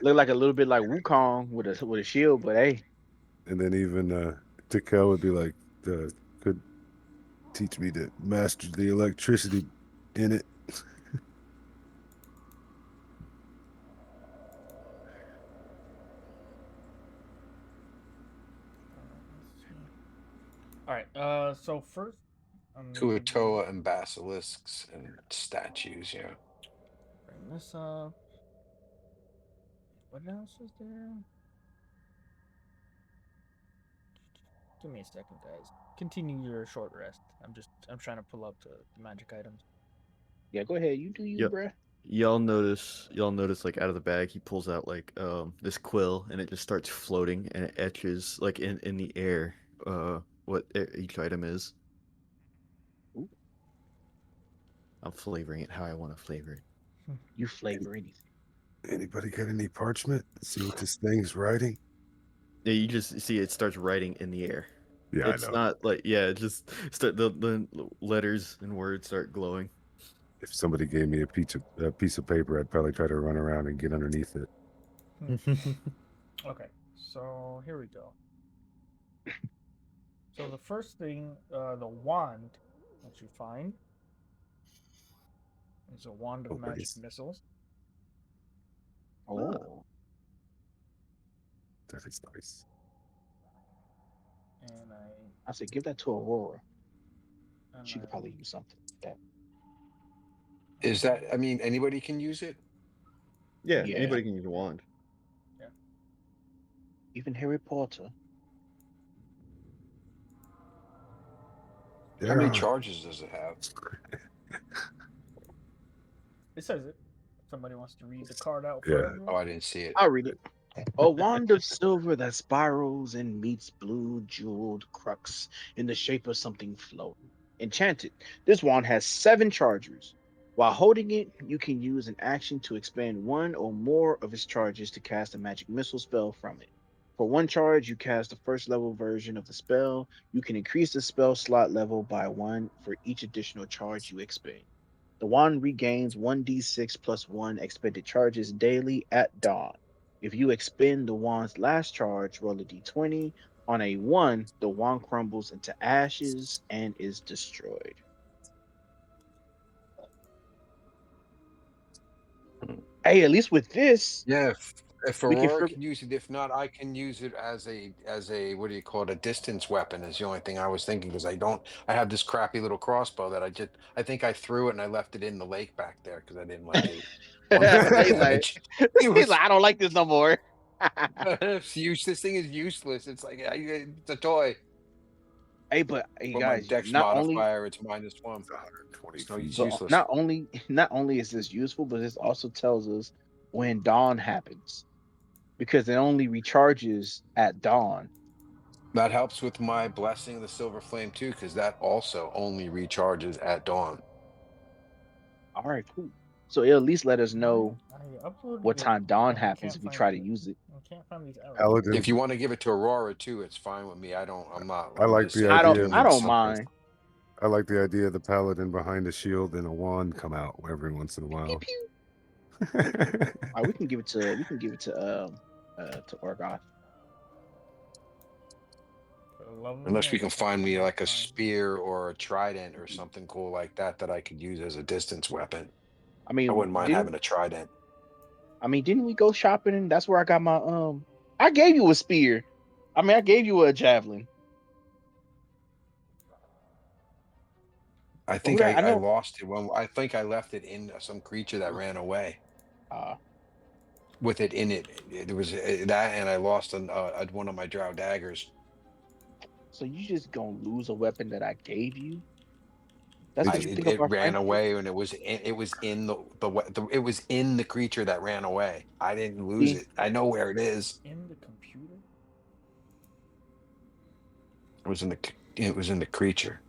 Look like a little bit like Wukong with a shield, but hey. And then even Tikel would be like, could teach me to master the electricity in it. All right. So first, Kuatoa and basilisks and statues, yeah. bring this up. What else is there? Give me a second, guys. Continue your short rest. I'm trying to pull up the magic items. Yeah, go ahead. You do you, Yep. bruh. Y'all notice like out of the bag he pulls out like this quill and it just starts floating and it etches like in the air what each item is. Ooh. I'm flavoring it how I want to flavor it. You flavor anything. Anybody got any parchment? See what this thing's writing? Yeah, you just see it starts writing in the air. Yeah, It's I know. not like it just start the letters and words start glowing. If somebody gave me a piece of paper, I'd probably try to run around and get underneath it. Okay, so here we go. So the first thing, the wand that you find is a wand of magic nice. missiles. Oh. That is nice. And I said give that to Aurora. and She could probably use something like that. Is that, I mean, anybody can use it? Yeah, Yeah. anybody can use a wand. Yeah. Even Harry Potter. How many charges does it have? It says it. Somebody wants to read the card out for Yeah. everyone? Oh, I didn't see it. I'll read it. A wand of silver that spirals and meets blue jeweled crux in the shape of something floating. Enchanted. This wand has 7 charges. While holding it, you can use an action to expand one or more of its charges to cast a magic missile spell from it. For 1 charge, you cast the first level version of the spell. You can increase the spell slot level by 1 for each additional charge you expend. The wand regains 1d6 plus 1 expended charges daily at dawn. If you expend the wand's last charge, roll a d20. On a 1, the wand crumbles into ashes and is destroyed. Hey, at least with this, Yeah, if we can Aurora figure. can use it, if not, I can use it as a what do you call it? A distance weapon is the only thing I was thinking because I have this crappy little crossbow that I think I threw it and I left it in the lake back there because I didn't like it. One point of he's like, damage. It he's was like, I don't like this no more. it's this thing is useless. It's like it's a toy. Hey, but hey With my guys, dex not only modifier, it's -1. It's 120 So feet. it's so useless. not only is this useful, but this also tells us when dawn happens because it only recharges at dawn. That helps with my blessing of the silver flame too, because that also only recharges at dawn. All right, cool. So it'll at least let us know I uploaded what it, time dawn but I happens can't if we find try to it. use it. I can't find these arrows. Paladin. If you want to give it to Aurora too, it's fine with me. I'm not. I I'm like just the saying I if don't idea you of I need don't something. mind. I like the idea of the paladin behind a shield and a wand come out every once in a Pew, while. pew. All right, we can give it to Orgoth. For the love of me, Unless I we can can't find me like a find- spear or a trident or something cool like that I could use as a distance weapon. I I mean, wouldn't mind having a trident. didn't we go shopping and that's where I got my I gave you a spear. I mean, I gave you a javelin. I Who think that? I I know. lost it when I think I left it in some creature that ran away Uh, with it in it. There was that, and I lost one of my drow daggers. so you just gonna lose a weapon that I gave you? That's what you think of It our ran friendship? away, and it was in it was in the creature that ran away. I didn't lose See, it. I know where it is. in the computer. It was in the creature,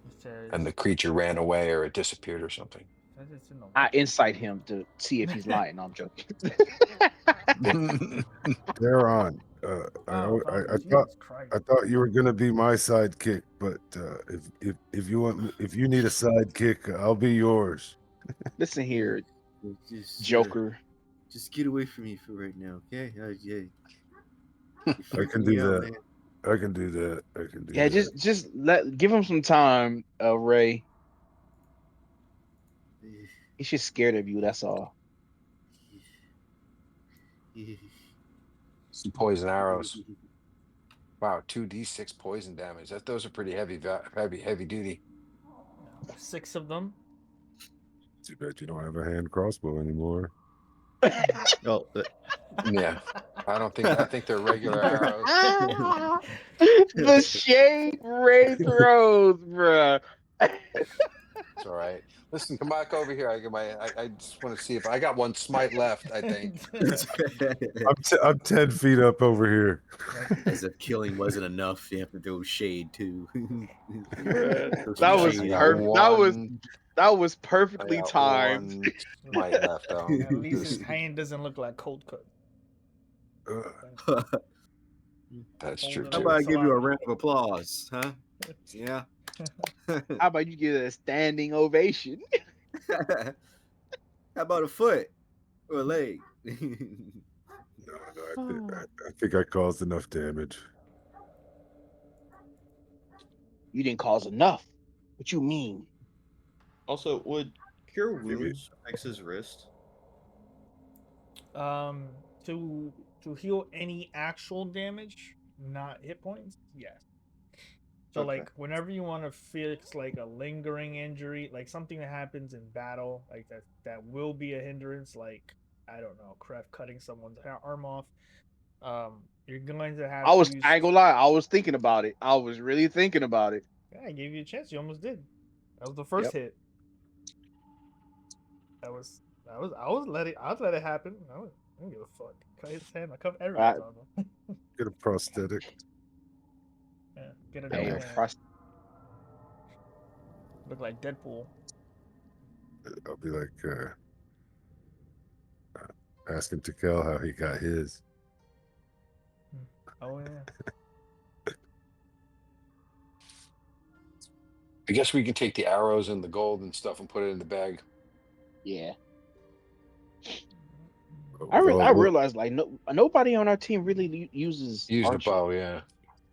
It says, and the creature ran away or it disappeared or something. says it's in the I weapon. incite him to see if he's lying. No, I'm joking. They're on. Oh, found it. I Jesus Christ. thought you were gonna be my sidekick, but if you need a sidekick, I'll be yours. Listen here, Just, Joker. just get away from me for right now, okay? Yeah. I You're can freaking do me out, that. man. I can do that. I can do Yeah, that. just give him some time, Ray. He's just scared of you. That's all. Some poison arrows. Wow, 2d6 poison damage. Those are pretty heavy duty. 6 of them. Too bad you don't have a hand crossbow anymore. Oh, Yeah, I think they're regular arrows. The shade Ray throws, bruh. It's all right. Listen, come back over here. I just want to see if I got one smite left. I think. I'm 10 feet up over here. As if killing wasn't enough, you have to throw shade too. Bruh, Throw some that was shade I got arrows. one. that was I perfectly got timed. one smite left. At least his hand doesn't look like cold cut. That's Hold true it How up too. about I so give you a I- round of applause, huh? Yeah. How about you get a standing ovation? How about a foot or a leg? No, I think I caused enough damage. You didn't cause enough. What you mean? also, would cure Maybe- wounds fix his wrist? To heal any actual damage, not hit points. Yes. So Okay. like whenever you want to fix like a lingering injury, like something that happens in battle, like that will be a hindrance, like I don't know, Kref cutting someone's arm off. You're going to have to use. I ain't gonna lie, I was thinking about it. I was really thinking about it. Yeah, I gave you a chance. You almost did. That was the first hit. I was I'd let it happen. I don't give a fuck. Cut his hand. I cut everyone's arm off. Get a prosthetic. Yeah, get a Hey, double yo, hand. Look like Deadpool. I'll be like asking Tikel how he got his. Oh yeah. I guess we can take the arrows and the gold and stuff and put it in the bag. Yeah. With all- I realized like nobody on our team really uses Use the archer. bow, yeah.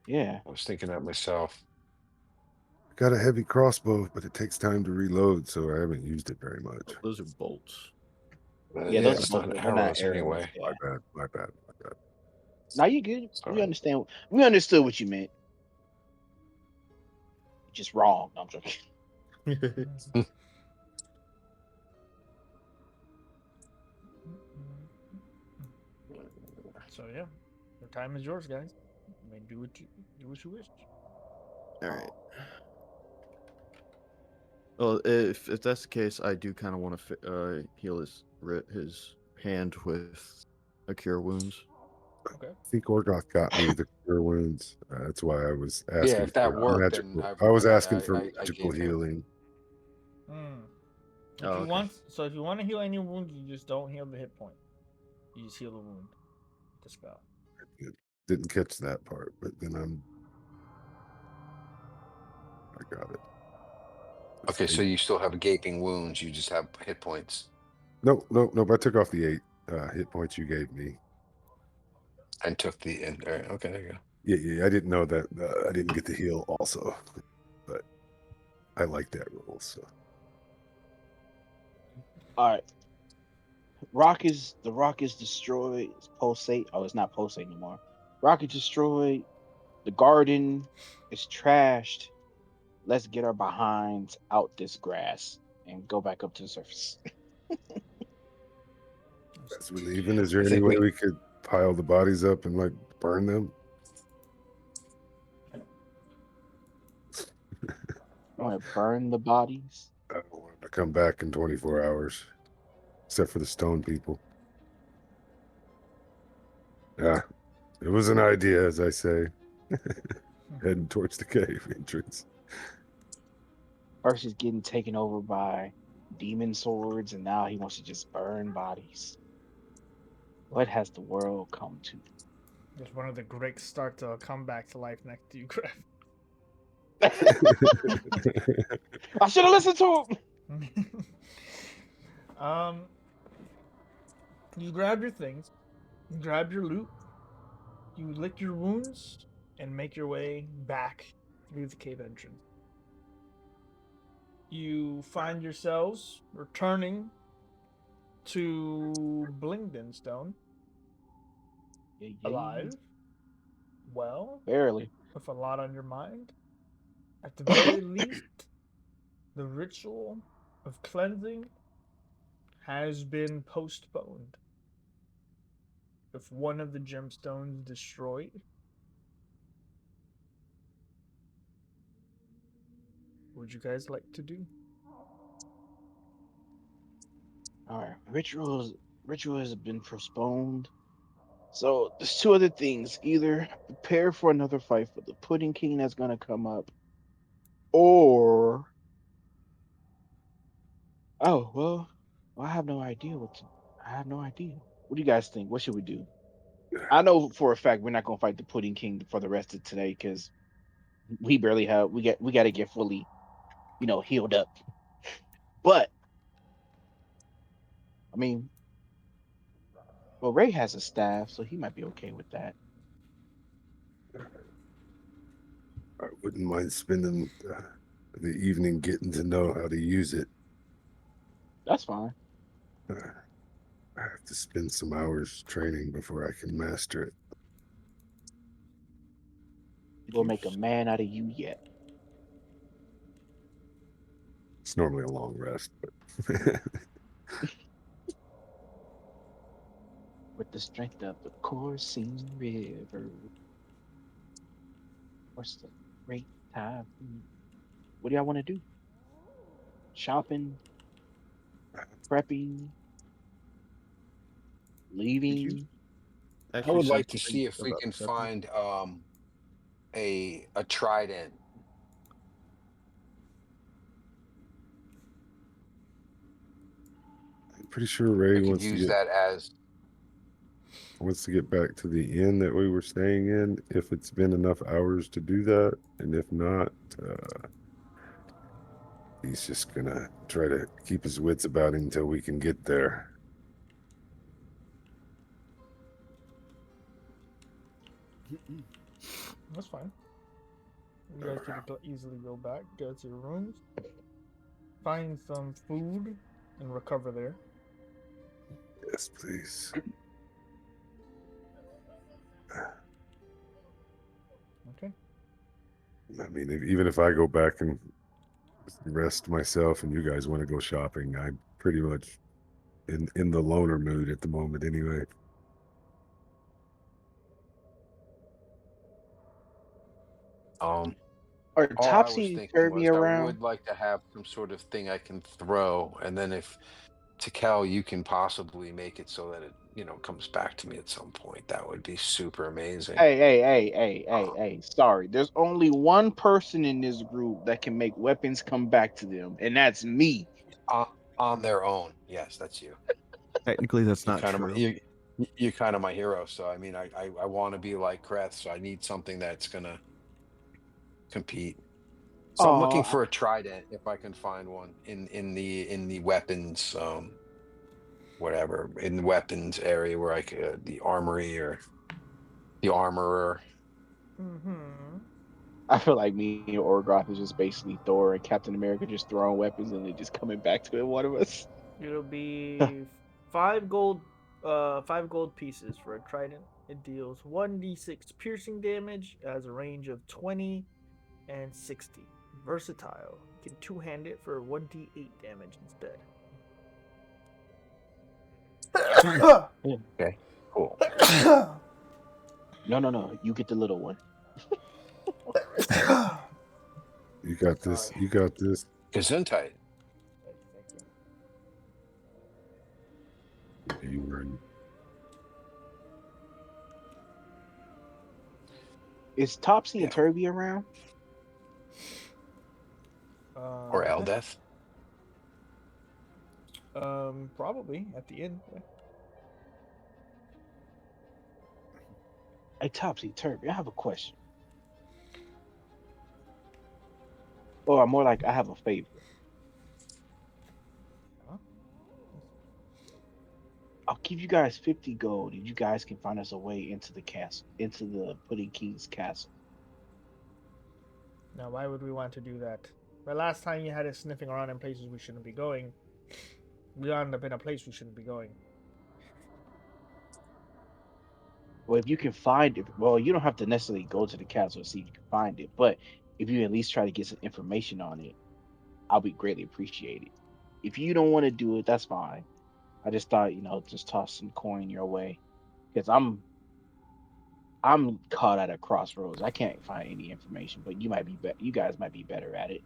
Yeah. I was thinking that myself. Got a heavy crossbow, but it takes time to reload, so I haven't used it very much. Those are bolts. Yeah, those It's are not both, they're not arrows anyway. Yeah. My bad. Now you good. Sorry. We understand. We understood what you meant. Just wrong. No, I'm joking. So yeah, the time is yours, guys. I mean, do what you wish. All right. Well, if that's the case, I do kind of want to heal his hand with a cure wounds. Okay. I think Orgoth got me the cure wounds. That's why I was Yeah, asking if that for worked, then magical. I was asking for I magical gave him. healing. If you want, so if you want to heal any wounds, you just don't heal the hit point. You just heal the wound. The spell. Didn't catch that part, but then I got it. Okay, so you still have gaping wounds. You just have hit points. Nope. I took off the 8 hit points you gave me. And took the end. All right, okay, there you go. Yeah. I didn't know that. I didn't get the heal also, but I like that roll. So All right. The rock is destroyed. It's pulsate. Oh, it's not pulsate anymore. Rock is destroyed. The garden is trashed. Let's get our behinds out this grass and go back up to the surface. as we're leaving, is there I any think way we could pile the bodies up and like burn them? I want to burn the bodies. I don't want them to come back in 24 hours, except for the stone people. Yeah, it was an idea, as I say. Heading towards the cave entrance. First, he's getting taken over by demon swords, and now he wants to just burn bodies. What has the world come to? There's one of the Gricks start to come back to life next to you, Griff. I should have listened to him. You grab your things, you grab your loot, you lick your wounds, and make your way back through the cave entrance. You find yourselves returning to Blingdenstone, alive, well, Barely. with a lot on your mind. At the very least, the ritual of cleansing has been postponed. With one of the gemstones destroyed, what would you guys like to do? All right, ritual has been postponed. So there's two other things: either prepare for another fight for the Pudding King that's gonna come up, or I have no idea I have no idea. What do you guys think? What should we do? I know for a fact we're not gonna fight the Pudding King for the rest of today because we barely have we got to get fully, healed up. But I mean, well, Ray has a staff, so he might be okay with that. I wouldn't mind spending the evening getting to know how to use it. That's fine. I have to spend some hours training before I can master it. We'll make a man out of you yet. It's normally a long rest, but With the strength of the coursing river. What's the great time? What do y'all want to do? Shopping, prepping, leaving. I Actually, would say like to something see if we about can prepping. find a trident. I'm pretty sure Ray I could wants to use that as get back to the inn that we were staying in if it's been enough hours to do that, and if not, he's just gonna try to keep his wits about him until we can get there. That's fine. You guys can easily go back, go to your rooms, find some food, and recover there. Yes, please. Okay. I mean, even if I go back and rest myself and you guys want to go shopping, I'm pretty much in the loner mood at the moment anyway. Are All I was topsy thinking turvy was I around? would like to have some sort of thing I can throw, and then if to Cal, you can possibly make it so that it, comes back to me at some point. That would be super amazing. Hey. Sorry, there's only one person in this group that can make weapons come back to them, and that's me. On, on their own, yes, that's you. Technically, that's You not kind of true. you're kind of my hero. So I mean, I want to be like Kreth, so I need something that's gonna compete. So I'm looking Oh, for a trident if I can find one in the weapons, whatever, in the weapons area where I could the armory or the armorer. Mm-hmm. I feel like me and Orgoth is just basically Thor and Captain America just throwing weapons and then just coming back to it. One of us. It'll be 5 gold pieces for a trident. It deals 1d6 piercing damage, has a range of 20 and 60. Versatile. You can two-hand it for 1d8 damage instead. Okay, cool. No. You get the little one. You got this. You got this. Gesundheit. You were. Is Topsy and Yeah. Turvy around? Or Eldeth. Probably at the end. Yeah. Hey, Topsy Turvy, I have a question. Or more like, I have a favor. Huh? I'll give you guys 50 gold if you guys can find us a way into the castle, into the Pudding King's castle. Now, why would we want to do that? The last time you had us sniffing around in places we shouldn't be going, we ended up in a place we shouldn't be going. Well, if you can find it, well, you don't have to necessarily go to the castle to see if you can find it, but if you at least try to get some information on it, I'll be greatly appreciated. If you don't want to do it, that's fine. I just thought, just toss some coin your way because I'm caught at a crossroads. I can't find any information, but you guys might be better at it.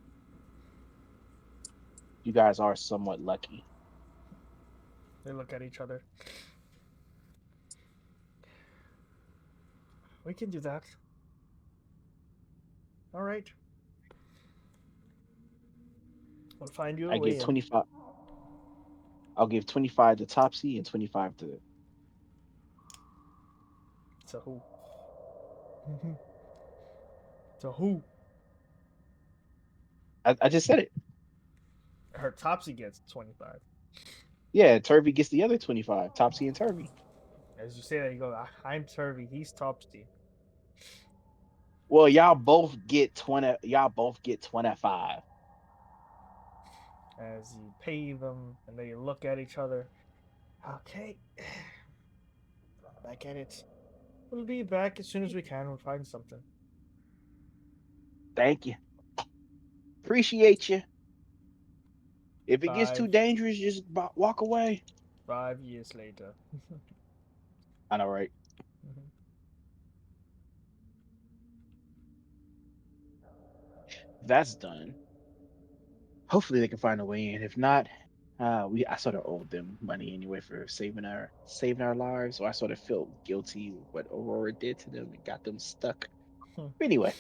You guys are somewhat lucky. They look at each other. We can do that. All right. We'll find you a I way give in. 25. I'll give 25 to Topsy and 25 to. To who? To who? I just said it. Her Topsy gets 25. Yeah, Turvy gets the other 25. Topsy and Turvy. As you say that, you go, I'm Turvy, he's Topsy. Well, y'all both get 20. Y'all both get 25. As you pay them, and they look at each other. Okay. Back at it. We'll be back as soon as we can. We'll find something. Thank you. Appreciate you. If it gets too 5 dangerous, just walk away. 5 years later. I know, right? That's done. Hopefully they can find a way in. If not, I sort of owed them money anyway for saving our lives. So I sort of felt guilty with what Aurora did to them and got them stuck. Anyway.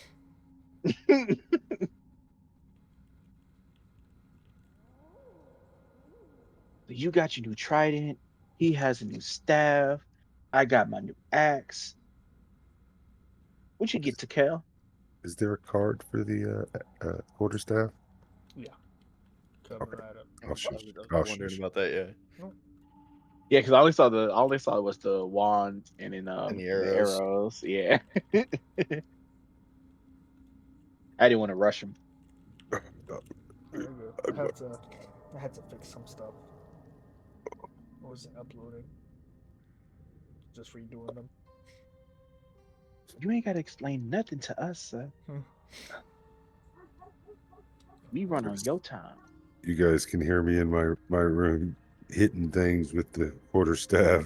You got your new trident. He has a new staff. I got my new axe. What you get to Kel? Is there a card for the quarterstaff? Yeah. Coming right up. I'll I shush. was I'll wondering shush. about that. Yeah. Yeah, because I only saw was the wand and then And the the arrows. arrows. Yeah. I didn't want to rush him. Very good. I had to fix some stuff. I wasn't uploading. Just redoing them. You ain't gotta explain nothing to us, sir. We run on your time. You guys can hear me in my room hitting things with the quarterstaff,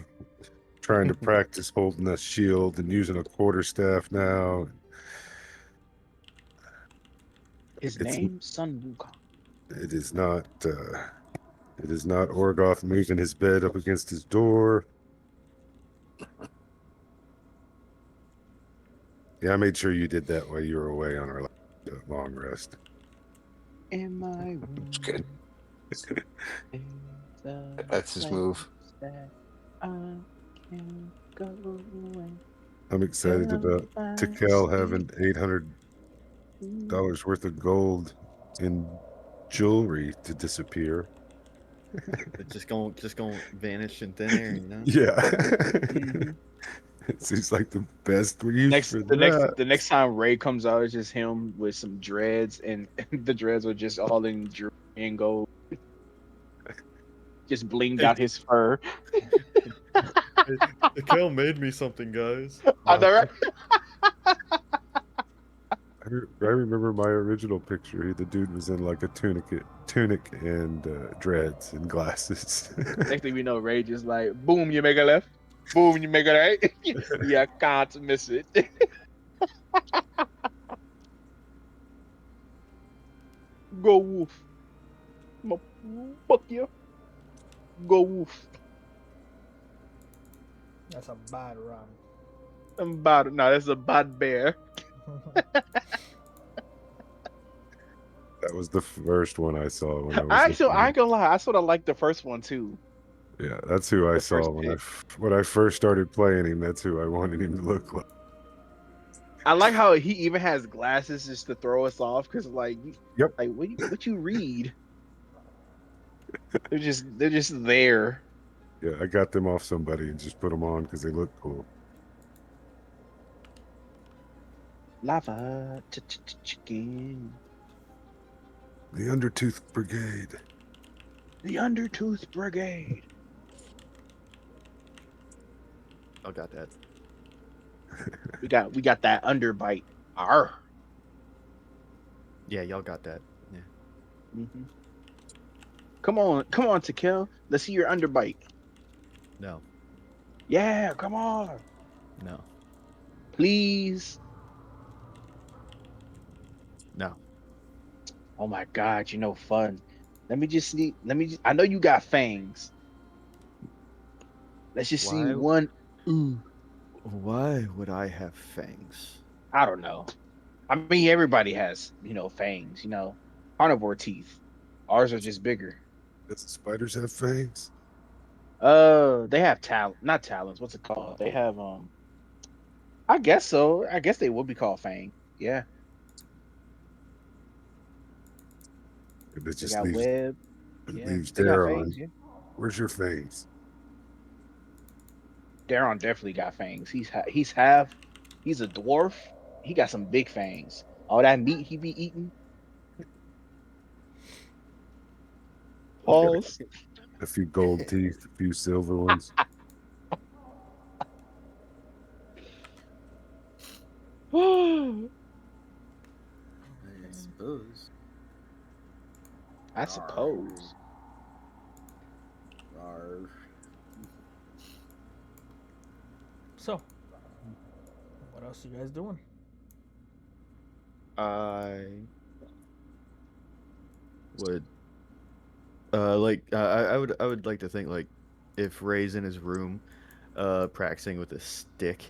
trying to practice holding a shield and using a quarterstaff now. His It's name, Sun Wukong. it is not Orgoth moving his bed up against his door. Yeah, I made sure you did that while you were away on our long rest. In my room. It's good. is a That's his place move. that I can go and I'm excited about my Tikel having $800 worth of gold in jewelry to disappear. It's just going vanish in thin air, you know. Yeah. Mhm. It seems like the best use for that. The next time Ray comes out, it's just him with some dreads, and the dreads are just all in jewelry and gold, just blinged out his fur. The Kel made me something, guys. I know, right? I remember my original picture. The dude was in like a tunic and dreads and glasses. Next thing we know, Ray just like, boom, you make a left, boom, you make a right. Yeah, can't miss it. Go Wolf. Fuck you. Go Wolf. That's a bad run. I'm bad. No, that's a bad bear. That was the first one I saw when I was Actually, I looking. ain't gonna lie. I sort of like the first one too. Yeah, that's who I The saw first pick. when I first started playing him. That's who I wanted him to look like. I like how he even has glasses just to throw us off because, like, Yep. like what you read? They're just there. Yeah, I got them off somebody and just put them on because they look cool. Lava chicken. The Undertooth Brigade. The Undertooth Brigade. I got that. We got that underbite. Arr. Yeah, y'all got that. Yeah. Mm-hmm. Come on, to kill. Let's see your underbite. No. Yeah, come on, No. please. No. Oh my God, you know fun. Let me just see. I know you got fangs. Let's just see Why? one. Ooh, Why would I have fangs? I don't know. I mean, everybody has, fangs. Carnivore teeth. Ours are just bigger. Does the spiders have fangs? They have not talons. What's it called? They have I guess so. I guess they would be called fang. Yeah, It they just got leaves web. Yeah, they got Daryl fangs. on. Yeah, Where's your fangs? Daron definitely got fangs. He's half. He's a dwarf. He got some big fangs. All that meat he be eating. He's got Pause. a few gold teeth, a few silver ones. I suppose. I suppose. Rawr. So, what else you guys doing? I would I would like to think like if Ray's in his room practicing with a stick,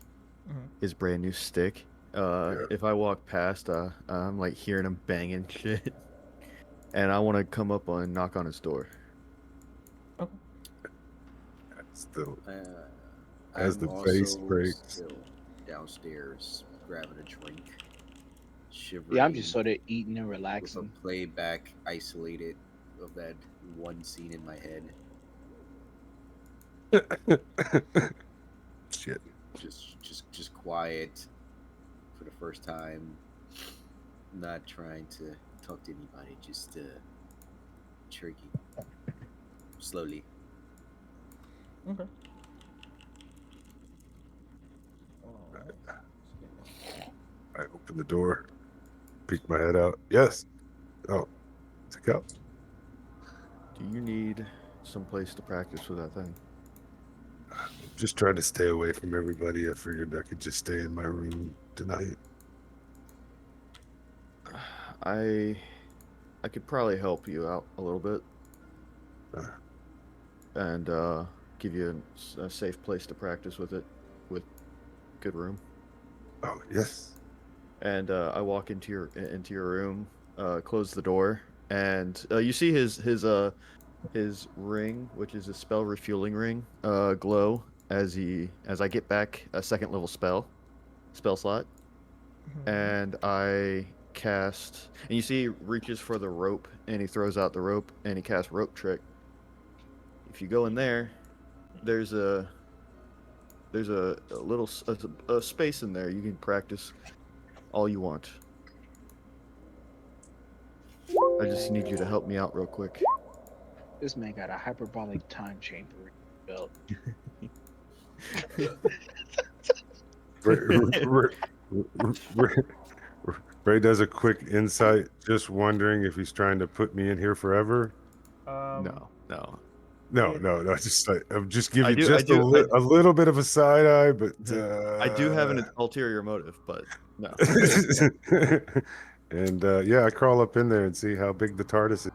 Mhm. his brand new stick. If I walk past I'm like hearing him banging shit and I want to come up and knock on his door. Still, as I'm the also face breaks. still downstairs grabbing a drink, shivering. Yeah, I'm just sort of eating and with relaxing. a playback isolated of that one scene in my head. Shit. Just quiet for the first time. Not trying to talk to anybody, just jerky slowly. Okay. I open the door, peek my head out. Yes. Oh, it's a cup. Do you need some place to practice with that thing? Just trying to stay away from everybody. I figured I could just stay in my room tonight. I could probably help you out a little bit and give you a safe place to practice with it, with good room. Oh yes. And I walk into your room, close the door, and you see his ring, which is a spell refueling ring, glow as I get back a second level spell slot, and I cast, and you see he reaches for the rope and he throws out the rope and he casts rope trick. If you go in there, there's a little a space in there. You can practice all you want. I just need you to help me out real quick. This man got a hyperbolic time chamber belt. Ray does a quick insight, just wondering if he's trying to put me in here forever. No. No. Just I'm just giving I you do- just I do- a little bit of a side eye, but I do have an ulterior motive, but no. and yeah, I crawl up in there and see how big the TARDIS is.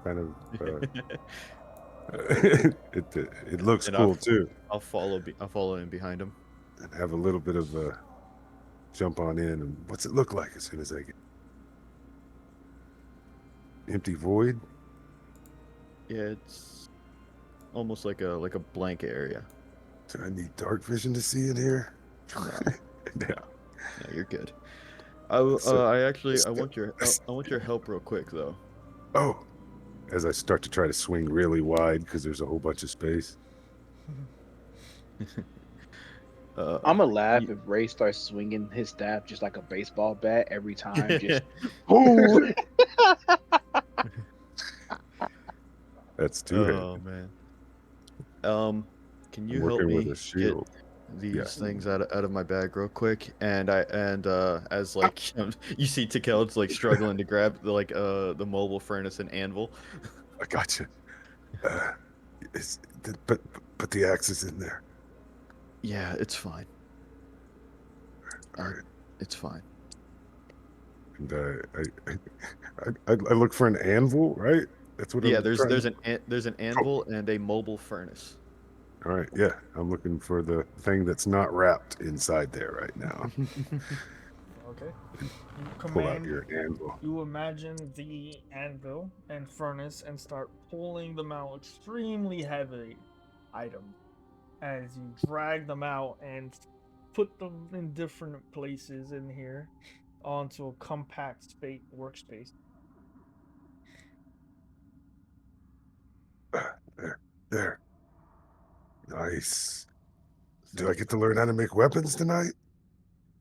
Kind of, it looks And cool too. I'll follow in behind him. And have a little bit of a jump on in. And what's it look like as soon as I get empty void? Yeah, it's almost like a blank area. Do I need dark vision to see in here? No, you're good. I want your help real quick though. Oh, as I start to try to swing really wide because there's a whole bunch of space. I'm gonna laugh if Ray starts swinging his staff just like a baseball bat every time. Just ooh. That's two-handed. Oh man. Can you I'm help working me with a shield. get these things out of my bag real quick? And as like you see Tikel's like struggling to grab the mobile furnace and anvil. I got you. But the axe is in there. Yeah, it's fine. All right. It's fine. And I look for an anvil, right? That's what. Yeah, I'm there's an anvil and a mobile furnace. All right, yeah, I'm looking for the thing that's not wrapped inside there right now. Okay. Pull out your anvil. You imagine the anvil and furnace and start pulling them out, extremely heavy items, as you drag them out and put them in different places in here onto a compact workspace. There. Nice. Do I get to learn how to make weapons tonight?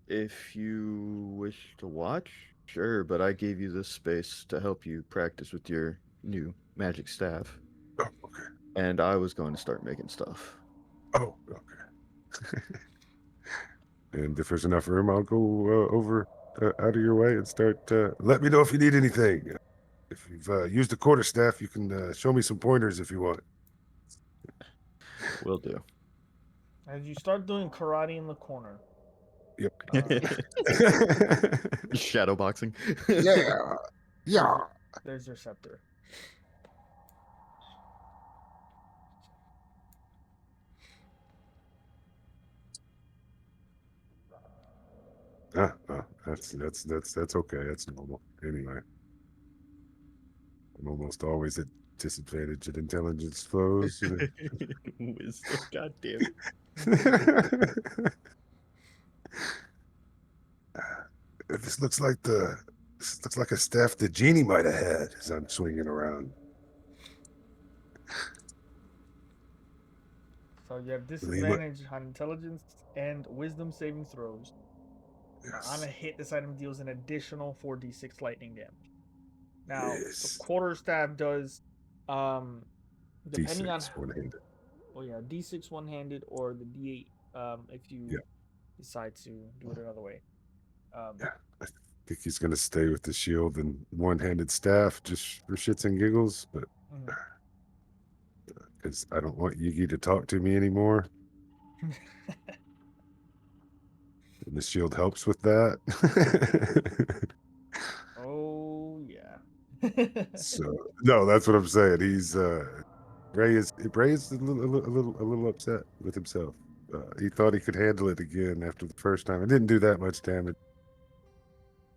If you wish to watch, sure, but I gave you this space to help you practice with your new magic staff. Oh, okay. And I was going to start making stuff. Oh, okay. And if there's enough room, I'll go over out of your way and start. Let me know if you need anything. If you've used a quarterstaff, you can show me some pointers if you want. Will do. As you start doing karate in the corner. Yep. Shadow boxing. Yeah. There's your scepter. That's okay. That's normal. Anyway, I'm almost always at disadvantage at intelligence flows. Wisdom, goddamn. This looks like a staff the genie might have had as I'm swinging around. So you have disadvantage on intelligence and wisdom saving throws. Yes. On a hit, this item deals an additional 4d6 lightning damage. Now, Yes. the quarterstaff does, depending D6 on one-handed. Oh yeah, d6 one-handed or the d8 if you decide to do it another way. Yeah, I think he's gonna stay with the shield and one-handed staff just for shits and giggles, but because I don't want Yigi to talk to me anymore. And the shield helps with that. Oh So no, that's what I'm saying. He's Ray is a little upset with himself. He thought he could handle it again after the first time. It didn't do that much damage.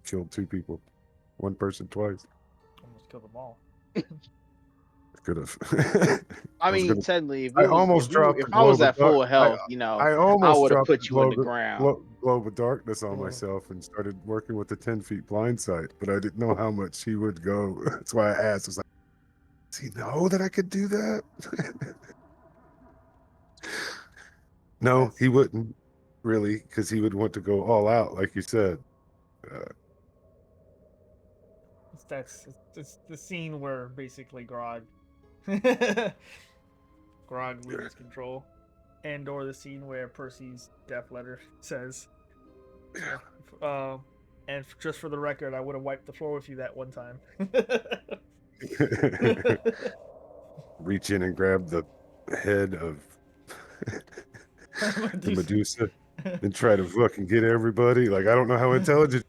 Killed 2 people, 1 person twice. Almost killed them all. Could have. I was mean, gonna- technically, if I it was almost dropped if the I was globe of at full dark. health, you know, I I almost would have dropped the put you in the ground. globe of darkness on myself and started working with the 10 feet blind sight, but I didn't know how much he would go. That's why I asked. I was like, does he know that I could do that? No, he wouldn't really, because he would want to go all out, like you said. It's the scene where basically Grog loses control, and or the scene where Percy's death letter says, and just for the record, I would have wiped the floor with you that one time. Reach in and grab the head of the Medusa and try to fucking get everybody. Like, I don't know how intelligent.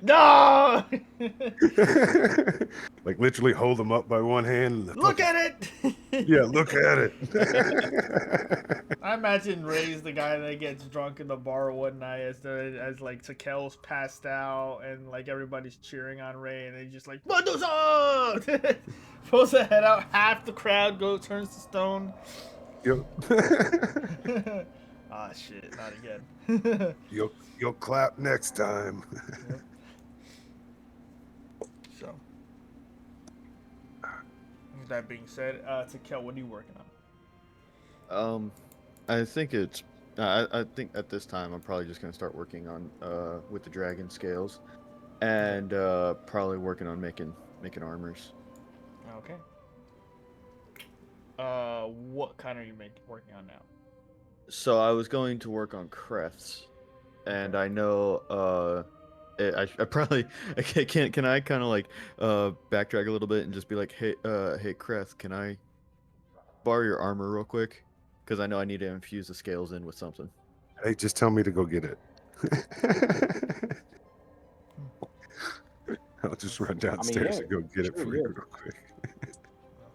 No! Like, literally hold them up by one hand. And Look at it! Yeah, look at it. I imagine Ray's the guy that gets drunk in the bar one night as like Takel's passed out and like everybody's cheering on Ray and he's just like Medusa! Pulls the head out, half the crowd turns to stone. Yep. Ah, shit, not again. You'll clap next time. Yep. So, with that being said, Takel, what are you working on? I think it's. I think at this time I'm probably just gonna start working on with the dragon scales, and probably working on making armors. Okay. What kind are you working on now? So I was going to work on crefts, and I know I probably can I kind of like backtrack a little bit and just be like, hey Creth, can I borrow your armor real quick? Because I know I need to infuse the scales in with something. Hey, just tell me to go get it. I'll just run downstairs and go get it for you real quick.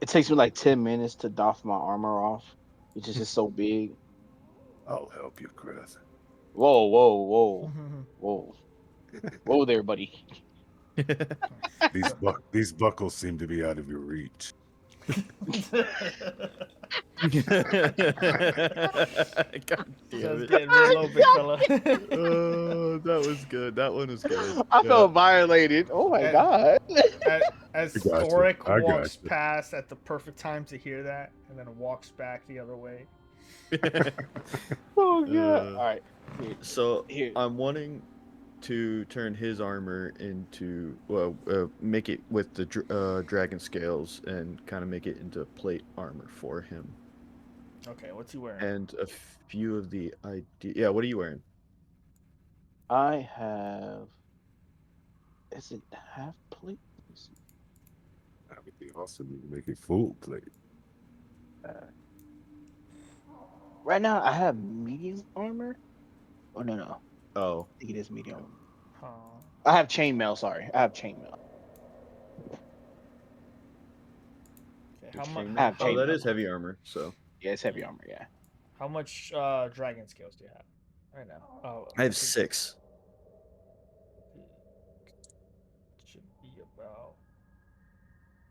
It takes me like 10 minutes to doff my armor off. It's just so big. I'll help you, Chris. Whoa there, buddy. These buckles seem to be out of your reach. God damn it. Getting real low, big fella. Oh, that was good. That one was good. I felt violated. Oh my god. As I got you. Thoric I got walks you. past at the perfect time to hear that, and then walks back the other way. Oh god. All right. So Here. I'm wanting to turn his armor into make it with the dragon scales and kind of make it into plate armor for him. Okay, what's he wearing? And a few of the yeah, what are you wearing? I have. Is it half plate? That would be awesome to make it full plate. Right now, I have medium armor. Oh no. Oh, I think it is medium. Huh. I have chainmail. Sorry, I have chainmail. Okay, how much? oh, that is heavy armor. So Yeah, it's heavy armor. Yeah. How much dragon scales do you have right now? Oh, I have 6. Should be about.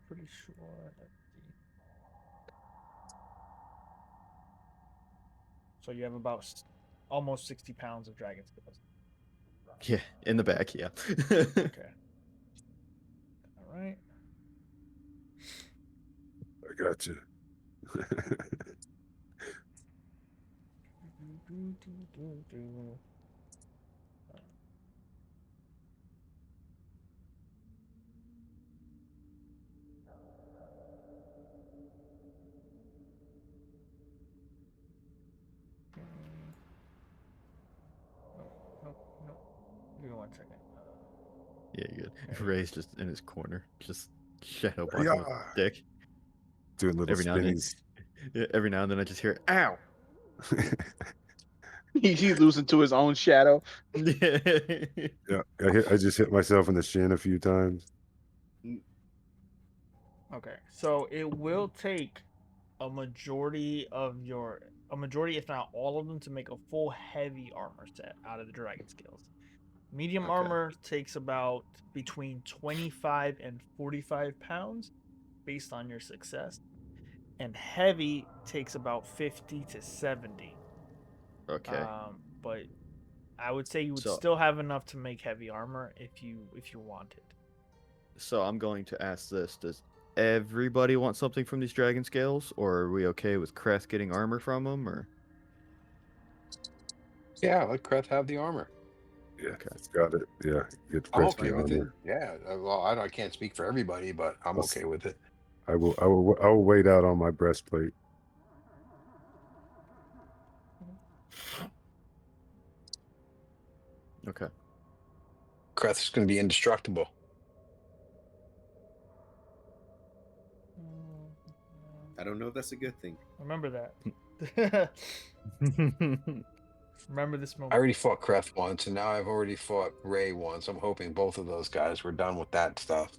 Pretty sure. So you have about almost 60 pounds of dragon scales. Yeah, in the back. Yeah. Okay. All right. I got you. Nope. Give me 1 second. Yeah, you good. Ray's just in his corner, just shadow Yeah. boxing with dick. Doing little Every now and then, spinnies. yeah, every now and then I just hear "ow." He's losing to his own shadow. Yeah. Yeah, I just hit myself in the shin a few times. Okay, so it will take a majority, if not all of them, to make a full heavy armor set out of the dragon scales. Medium Okay. armor takes about between 25 and 45 pounds based on your success, and heavy takes about 50 to 70. Okay. But I would say you would So- still have enough to make heavy armor if you wanted. So I'm going to ask this: does everybody want something from these dragon scales, or are we okay with Creth getting armor from them? Or Yeah, let Kreth have the armor. Yeah, Okay. it's got it. Yeah, get I'm Kresge okay with it. armor. Yeah. Well, I can't speak for everybody, but I'm Let's- okay with it. I will wait out on my breastplate. okay. Kreth's going to be indestructible. I don't know if that's a good thing. Remember that. Remember this I moment. already fought Kreth once, and now I've already fought Ray once. I'm hoping both of those guys were done with that stuff.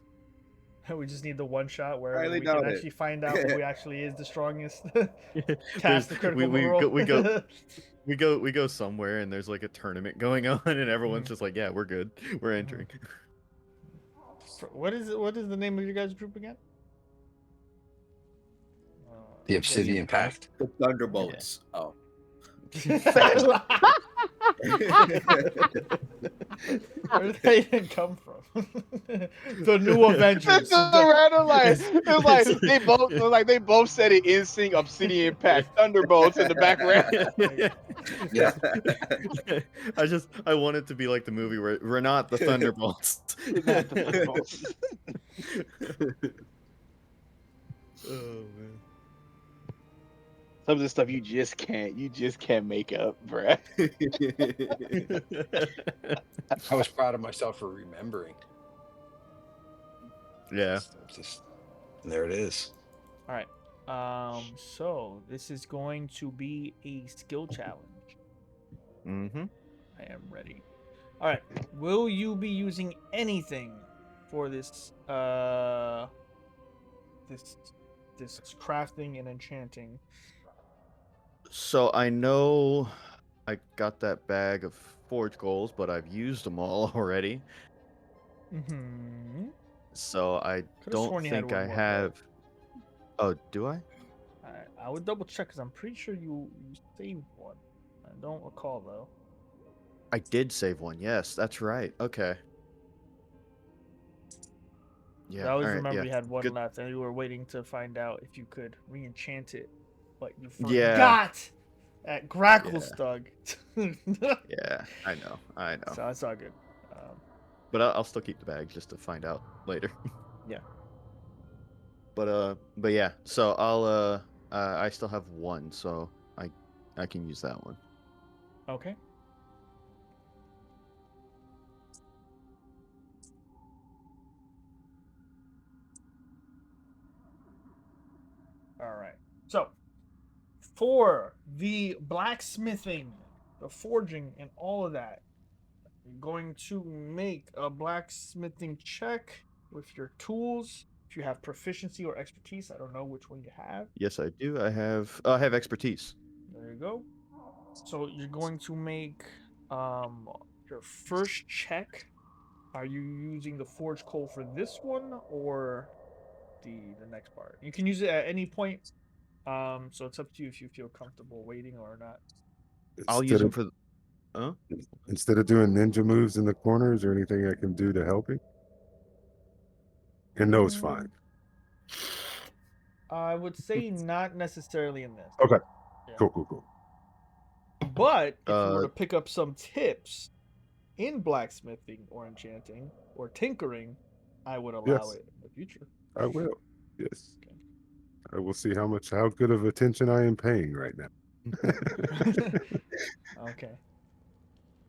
We just need the one shot where Highly we can doubt it. actually find out who actually is the strongest. There's- Cast the critical we roll. go somewhere and there's like a tournament going on and everyone's just like, yeah, we're good, we're entering. What is it? What is the name of your guys' group again? The Obsidian Pact. The Thunderbolts. Oh. Where did they even come from? The new Avengers. It's just a random like it's like they both said it in sync. Obsidian Pact, Thunderbolts in the background. Yeah. I want it to be like the movie where we're not the Thunderbolts. Not the Thunderbolts. Oh man. Some of the stuff you just can't make up, bruh. I was proud of myself for remembering. Yeah. And there it is. All right. So this is going to be a skill challenge. Mm-hmm. I am ready. All right. Will you be using anything for this this crafting and enchanting? So I know I got that bag of forge goals, but I've used them all already. Mm-hmm. So I Could've don't sworn you had think one I more, have. Oh, do I? I would double check because I'm pretty sure you saved one. I don't recall though. I did save one. Yes, that's right. Okay. Yeah. I always all right, remember yeah. you had one Good. left, and you were waiting to find out if you could re-enchant it, but you Yeah. forgot at Gracklestug. Yeah, I know. So that's all good. But I'll still keep the bag just to find out later. Yeah. But yeah. So I still have one, so I can use that one. Okay. All right. So, for the blacksmithing, the forging, and all of that, you're going to make a blacksmithing check with your tools. If you have proficiency or expertise, I don't know which one you have. Yes, I do. I have expertise. There you go. So you're going to make your first check. Are you using the forge coal for this one or the next part? You can use it at any point. So it's up to you if you feel comfortable waiting or not. I'll use them for. Huh? Instead of doing ninja moves in the corners or anything I can do to help him. And no's fine. I would say not necessarily in this. Okay. Yeah. Cool. But if you were to pick up some tips in blacksmithing or enchanting or tinkering, I would allow it in the future. I will. Yes. Okay. I will see how good of attention I am paying right now. Okay.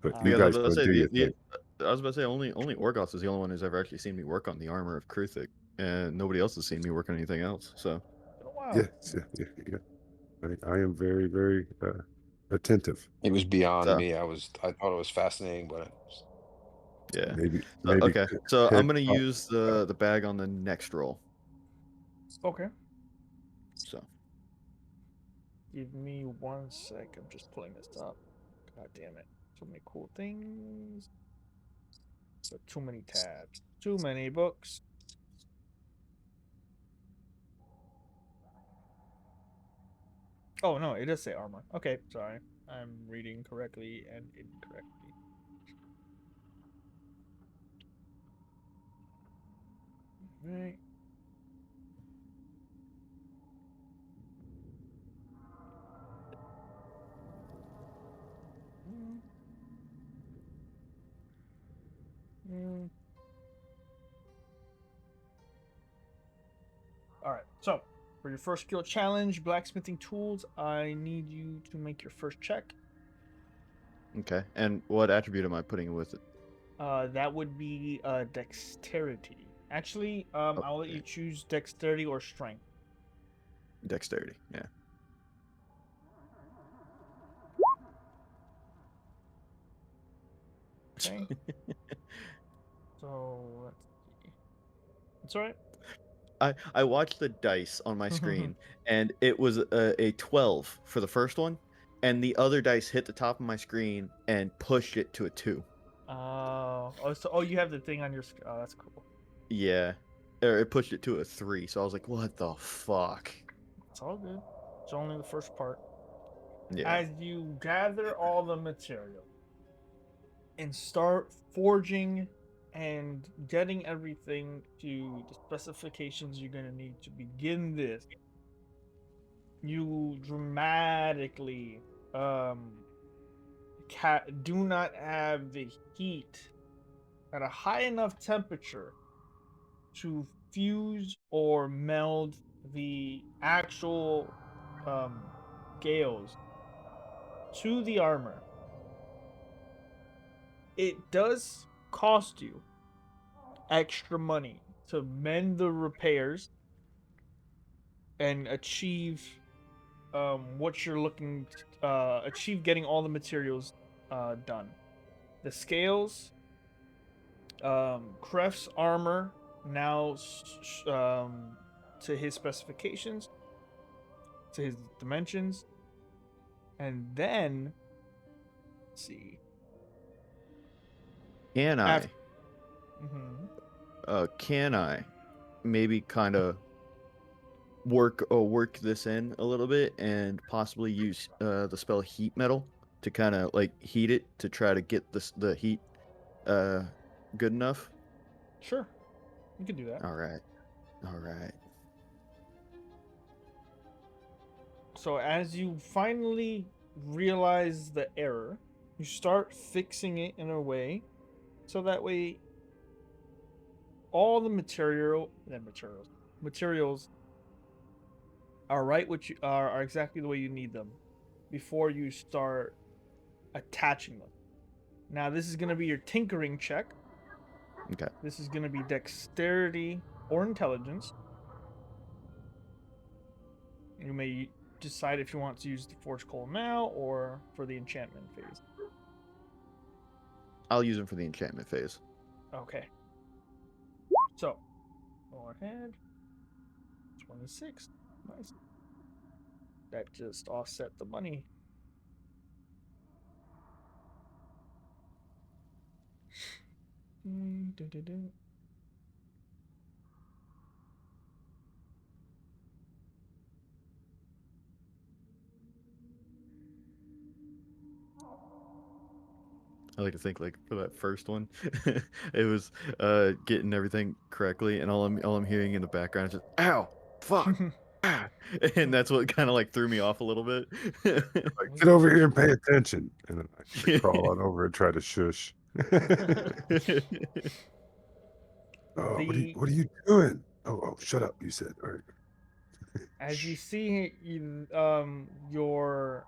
But you guys don't do your thing. I was about to say only Orgoth is the only one who's ever actually seen me work on the armor of Kruthik, and nobody else has seen me work on anything else. So. Yes, yeah. I am very, very attentive. It was beyond me. I thought it was fascinating, but yeah. Maybe. Okay. So I'm gonna use the bag on the next roll. Okay. So Give me 1 sec. I'm just pulling this up. God damn it. So many cool things. But too many tabs. Too many books. Oh, no, it does say armor. Okay, sorry. I'm reading correctly and incorrectly. Right. Mm, mm. All right. So, for your first skill challenge, blacksmithing tools, I need you to make your first check. okay, and what attribute am I putting with it? That would be dexterity. Actually, I'll let Okay. you choose dexterity or strength. Dexterity. Yeah. Okay. So let's see. It's all right. I watched the dice on my screen, and it was a 12 for the first one, and the other dice hit the top of my screen and pushed it to a 2. So you have the thing on your. Oh, that's cool. Yeah, or it pushed it to a 3. So I was like, "What the fuck?" It's all good. It's only the first part. Yeah. As you gather all the material and start forging and getting everything to the specifications you're gonna need to begin this, you dramatically um do not have the heat at a high enough temperature to fuse or meld the actual um scales to the armor. It does cost you extra money to mend the repairs and achieve what you're looking to achieve, getting all the materials done. The scales, Kref's armor now to his specifications, to his dimensions, and then let's see Can after. I? Can I maybe kind of work this in a little bit and possibly use the spell heat metal to kind of like heat it to try to get the heat uh good enough? Sure, you can do that. All right. All right. So as you finally realize the error, you start fixing it in a way so that way all the materials are right, which are exactly the way you need them before you start attaching them. Now this is going to be your tinkering check. Okay. This is going to be dexterity or intelligence. You may decide if you want to use the forge coal now or for the enchantment phase. I'll use them for the enchantment phase. Okay. So, go ahead. 26. Nice. That just offset the money. I like to think like for that first one, it was getting everything correctly, and all I'm hearing in the background is just "ow, fuck," ah," and that's what kind of like threw me off a little bit. Like, get over here and pay attention. And then I crawl on over and try to shush. Oh, the what are you doing? Oh, shut up, you said. All right. As you see, your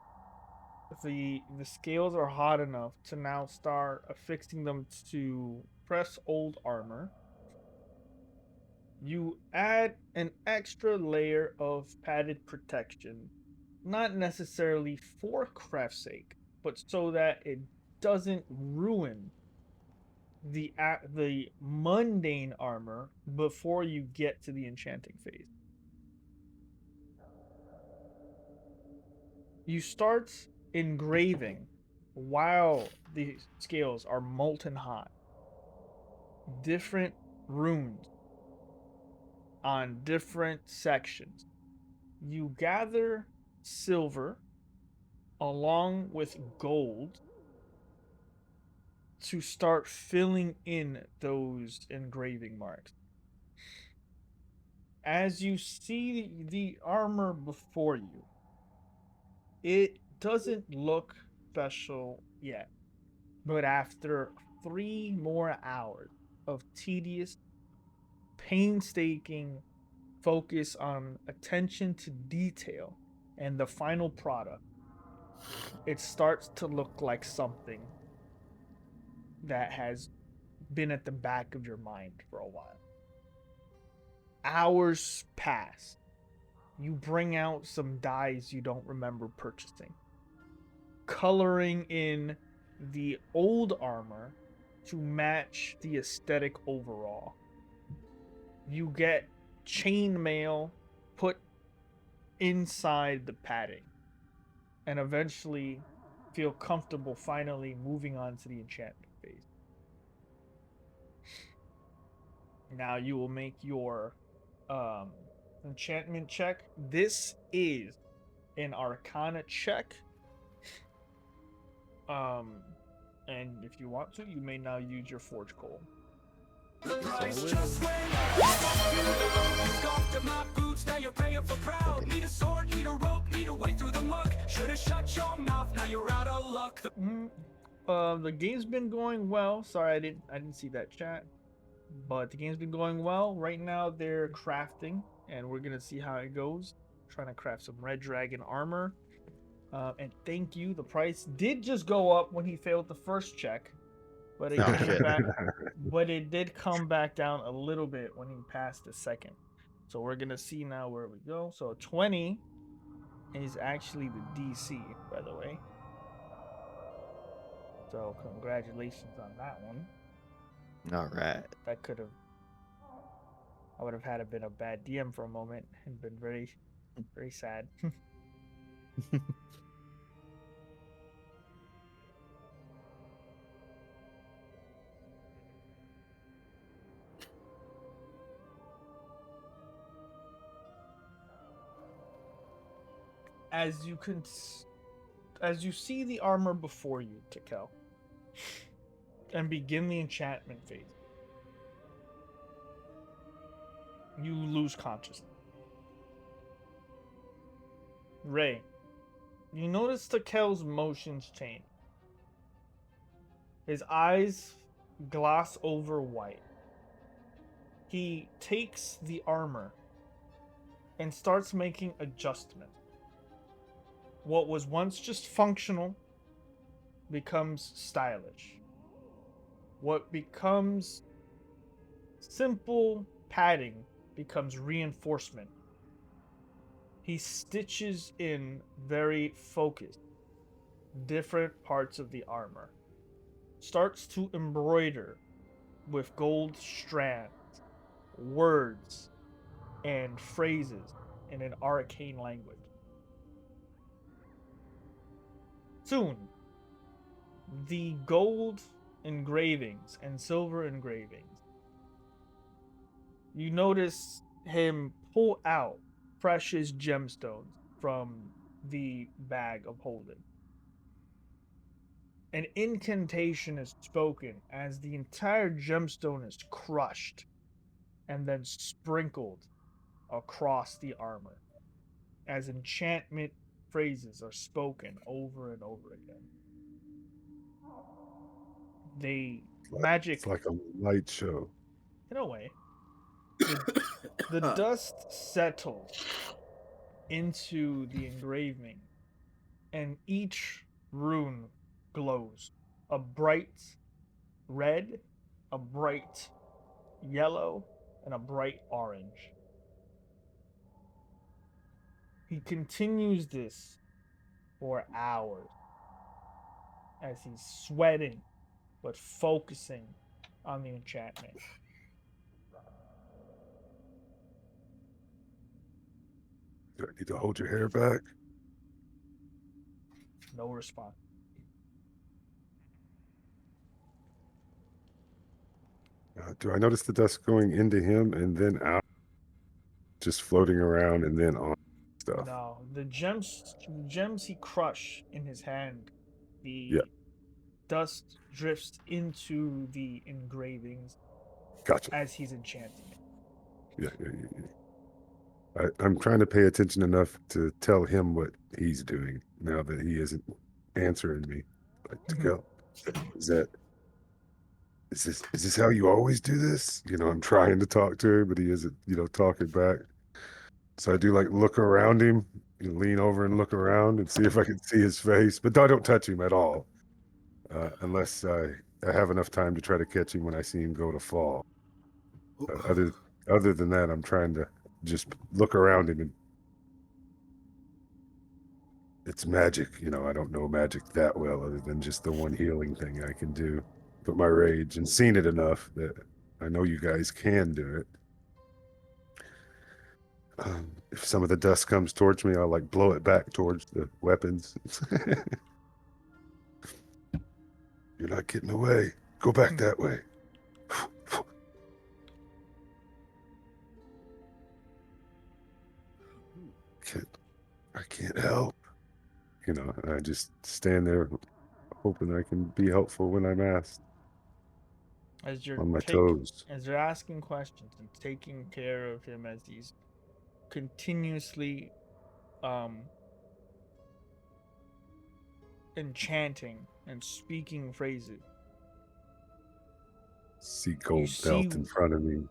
the scales are hot enough to now start affixing them to press old armor. You add an extra layer of padded protection, not necessarily for craft's sake, but so that it doesn't ruin the mundane armor before you get to the enchanting phase. You start engraving while the scales are molten hot. Different runes on different sections. You gather silver along with gold to start filling in those engraving marks. As you see the armor before you, it doesn't look special yet, but after 3 more hours of tedious, painstaking focus on attention to detail and the final product, it starts to look like something that has been at the back of your mind for a while. Hours pass. You bring out some dyes you don't remember purchasing, coloring in the old armor to match the aesthetic overall. You get chainmail put inside the padding and eventually feel comfortable finally moving on to the enchantment phase. Now you will make your um, enchantment check. This is an arcana check. Um, and if you want to, you may now use your forge coal. So I will. The game's been going well. Sorry, I didn't see that chat. But the game's been going well. Right now they're crafting, and we're gonna see how it goes. Trying to craft some red dragon armor. And thank you. The price did just go up when he failed the first check, but it Oh, came shit. back. But it did come back down a little bit when he passed the second. So we're gonna see now where we go. So 20 is actually the DC, by the way. So congratulations on that one. All right. That could have. I would have had been a bad DM for a moment and been very, very sad. as you see the armor before you, Tikel, and begin the enchantment phase, you lose consciousness. Ray, you notice Tikel's motions change. His eyes gloss over white. He takes the armor and starts making adjustments. What was once just functional becomes stylish. What becomes simple padding becomes reinforcement. He stitches in very focused different parts of the armor. Starts to embroider with gold strands, words, and phrases in an arcane language. Soon, the gold engravings and silver engravings, you notice him pull out precious gemstones from the bag of holding. An incantation is spoken as the entire gemstone is crushed and then sprinkled across the armor, as enchantment phrases are spoken over and over again. The magic, It's like a light show. in a way, the dust settles into the engraving, and each rune glows a bright red, a bright yellow, and a bright orange. He continues this for hours as he's sweating but focusing on the enchantment. Do I need to hold your hair back? No response. Do I notice the dust going into him and then out, just floating around and then on stuff? No, the gems he crushed in his hand, Yeah, the dust drifts into the engravings gotcha. as he's enchanting it. Yeah. I'm trying to pay attention enough to tell him what he's doing now that he isn't answering me. Like, to go. Is that is this how you always do this? I'm trying to talk to him, but he isn't, talking back. So I do like look around him, lean over and look around and see if I can see his face, but I don't touch him at all, unless I have enough time to try to catch him when I see him go to fall. Other than that, I'm trying to just look around him, and it's magic. I don't know magic that well, other than just the one healing thing I can do. But my rage, and seen it enough that I know you guys can do it. If some of the dust comes towards me, I'll like blow it back towards the weapons. You're not getting away. Go back that way. I can't help. I just stand there hoping I can be helpful when I'm asked. As you're On my toes. as you're asking questions and taking care of him as he's continuously enchanting and speaking phrases. See gold belt in front of me.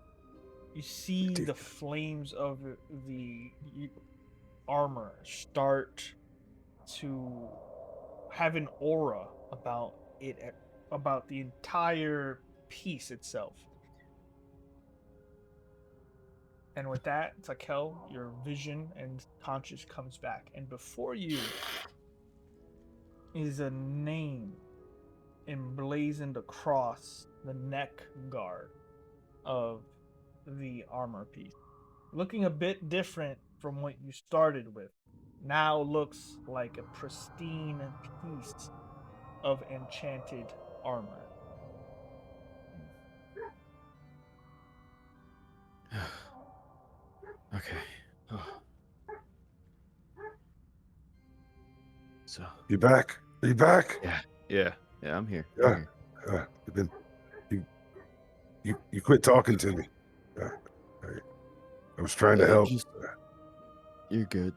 You see the flames of the armor start to have an aura about it, about the entire piece itself. And with that, Takel, your vision and conscious comes back, and before you is a name emblazoned across the neck guard of the armor piece. Looking a bit different from what you started with. Now looks like a pristine piece of enchanted armor. Okay. Oh. So. You back? Are you back? Yeah. I'm here. Yeah. You quit talking to me. I was trying to help. You're good.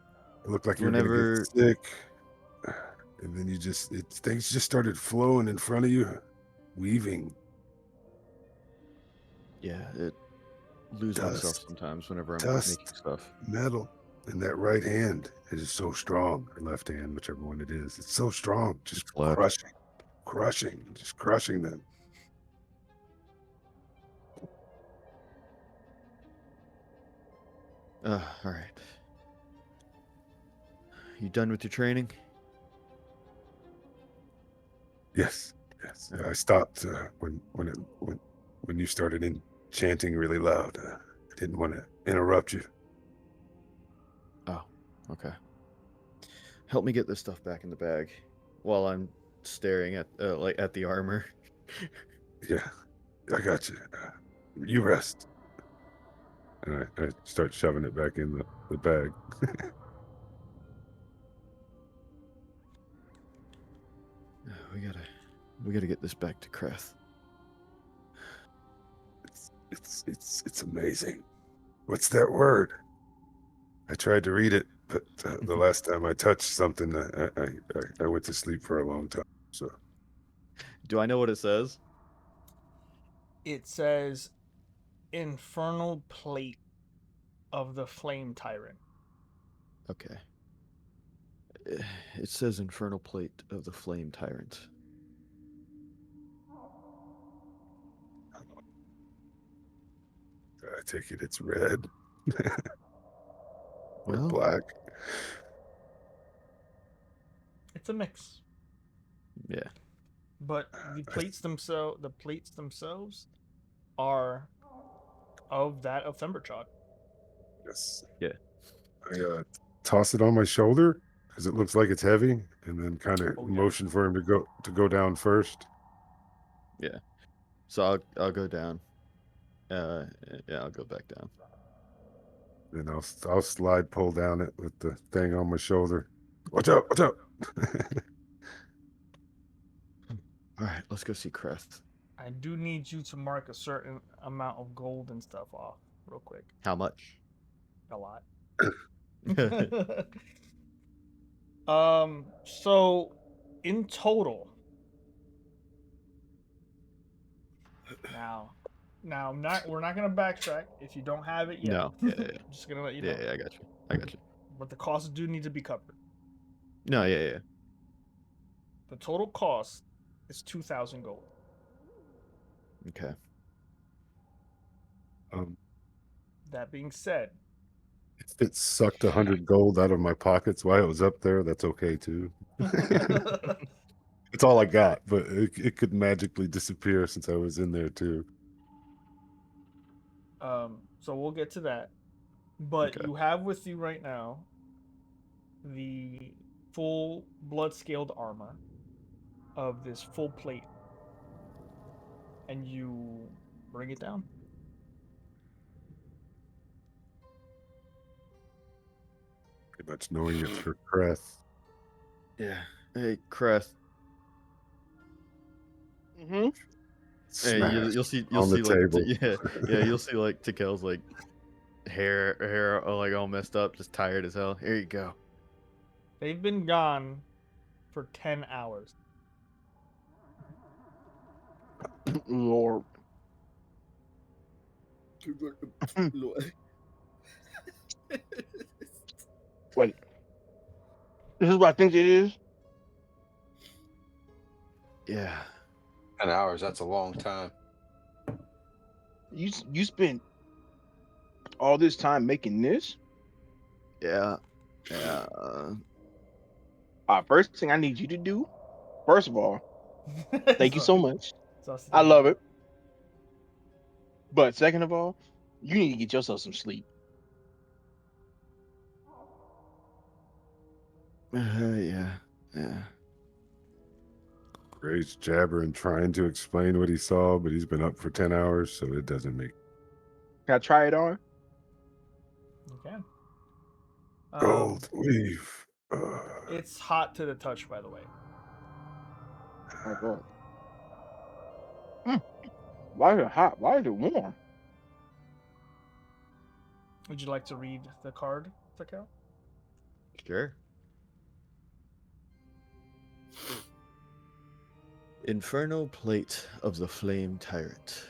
It looked like you were gonna get sick, and then things just started flowing in front of you, weaving. Yeah, it lose myself sometimes whenever I'm making stuff. Metal, and that right hand is so strong, or left hand, whichever one it is. It's so strong, just crushing them. All right. You done with your training? Yes. I stopped when you started chanting really loud. I didn't want to interrupt you. Oh, okay. Help me get this stuff back in the bag while I'm staring at at the armor. Yeah, I got you. You rest. And I start shoving it back in the bag. We gotta get this back to Kreth. It's amazing. What's that word? I tried to read it, but the last time I touched something, I went to sleep for a long time. So, do I know what it says? It says infernal plate of the flame tyrant. Okay. It says infernal plate of the flame tyrant. I take it's red. Or Well, black. It's a mix. Yeah. But the plates themselves are of that of Themberchog. Yes. Yeah. I toss it on my shoulder. because it looks like it's heavy, and then kind of Oh, yeah. motion for him to go down first. Yeah. So I'll go down. Yeah, I'll go back down. Then I'll slide pull down it with the thing on my shoulder. Watch out! Watch out! All right, let's go see Crest. I do need you to mark a certain amount of gold and stuff off real quick. How much? A lot. So in total, now we're not gonna backtrack if you don't have it yet. No. Yeah. I'm just gonna let you know. Yeah, I got you. I got you. But the costs do need to be covered. No, yeah. The total cost is 2,000 gold. Okay. That being said, If it sucked 100 gold out of my pockets while it was up there, that's okay too. It's all I got, but it could magically disappear since I was in there too. so we'll get to that. But Okay. you have with you right now the full blood scaled armor of this full plate, and you bring it down. Pretty much knowing it's for Crest. Yeah. Hey, Crest. Mm-hmm. Hey, Smash you'll see on the like table. you'll see like Tikel's like hair like all messed up, just tired as hell. Here you go. They've been gone for 10 hours. Lord. Wait. This is what I think it is. Yeah. 10 hours, that's a long time. You spent all this time making this? Yeah. First thing I need you to do, first of all, thank you so much. So I love it. But second of all, you need to get yourself some sleep. Yeah. Ray's jabbering, trying to explain what he saw, but he's been up for 10 hours, so it doesn't make Can I try it on? You can. gold leaf. It's hot to the touch, by the way. Oh god. Why is it hot? Why is it warm? Would you like to read the card, Takel? Sure. Infernal plate of the flame tyrant.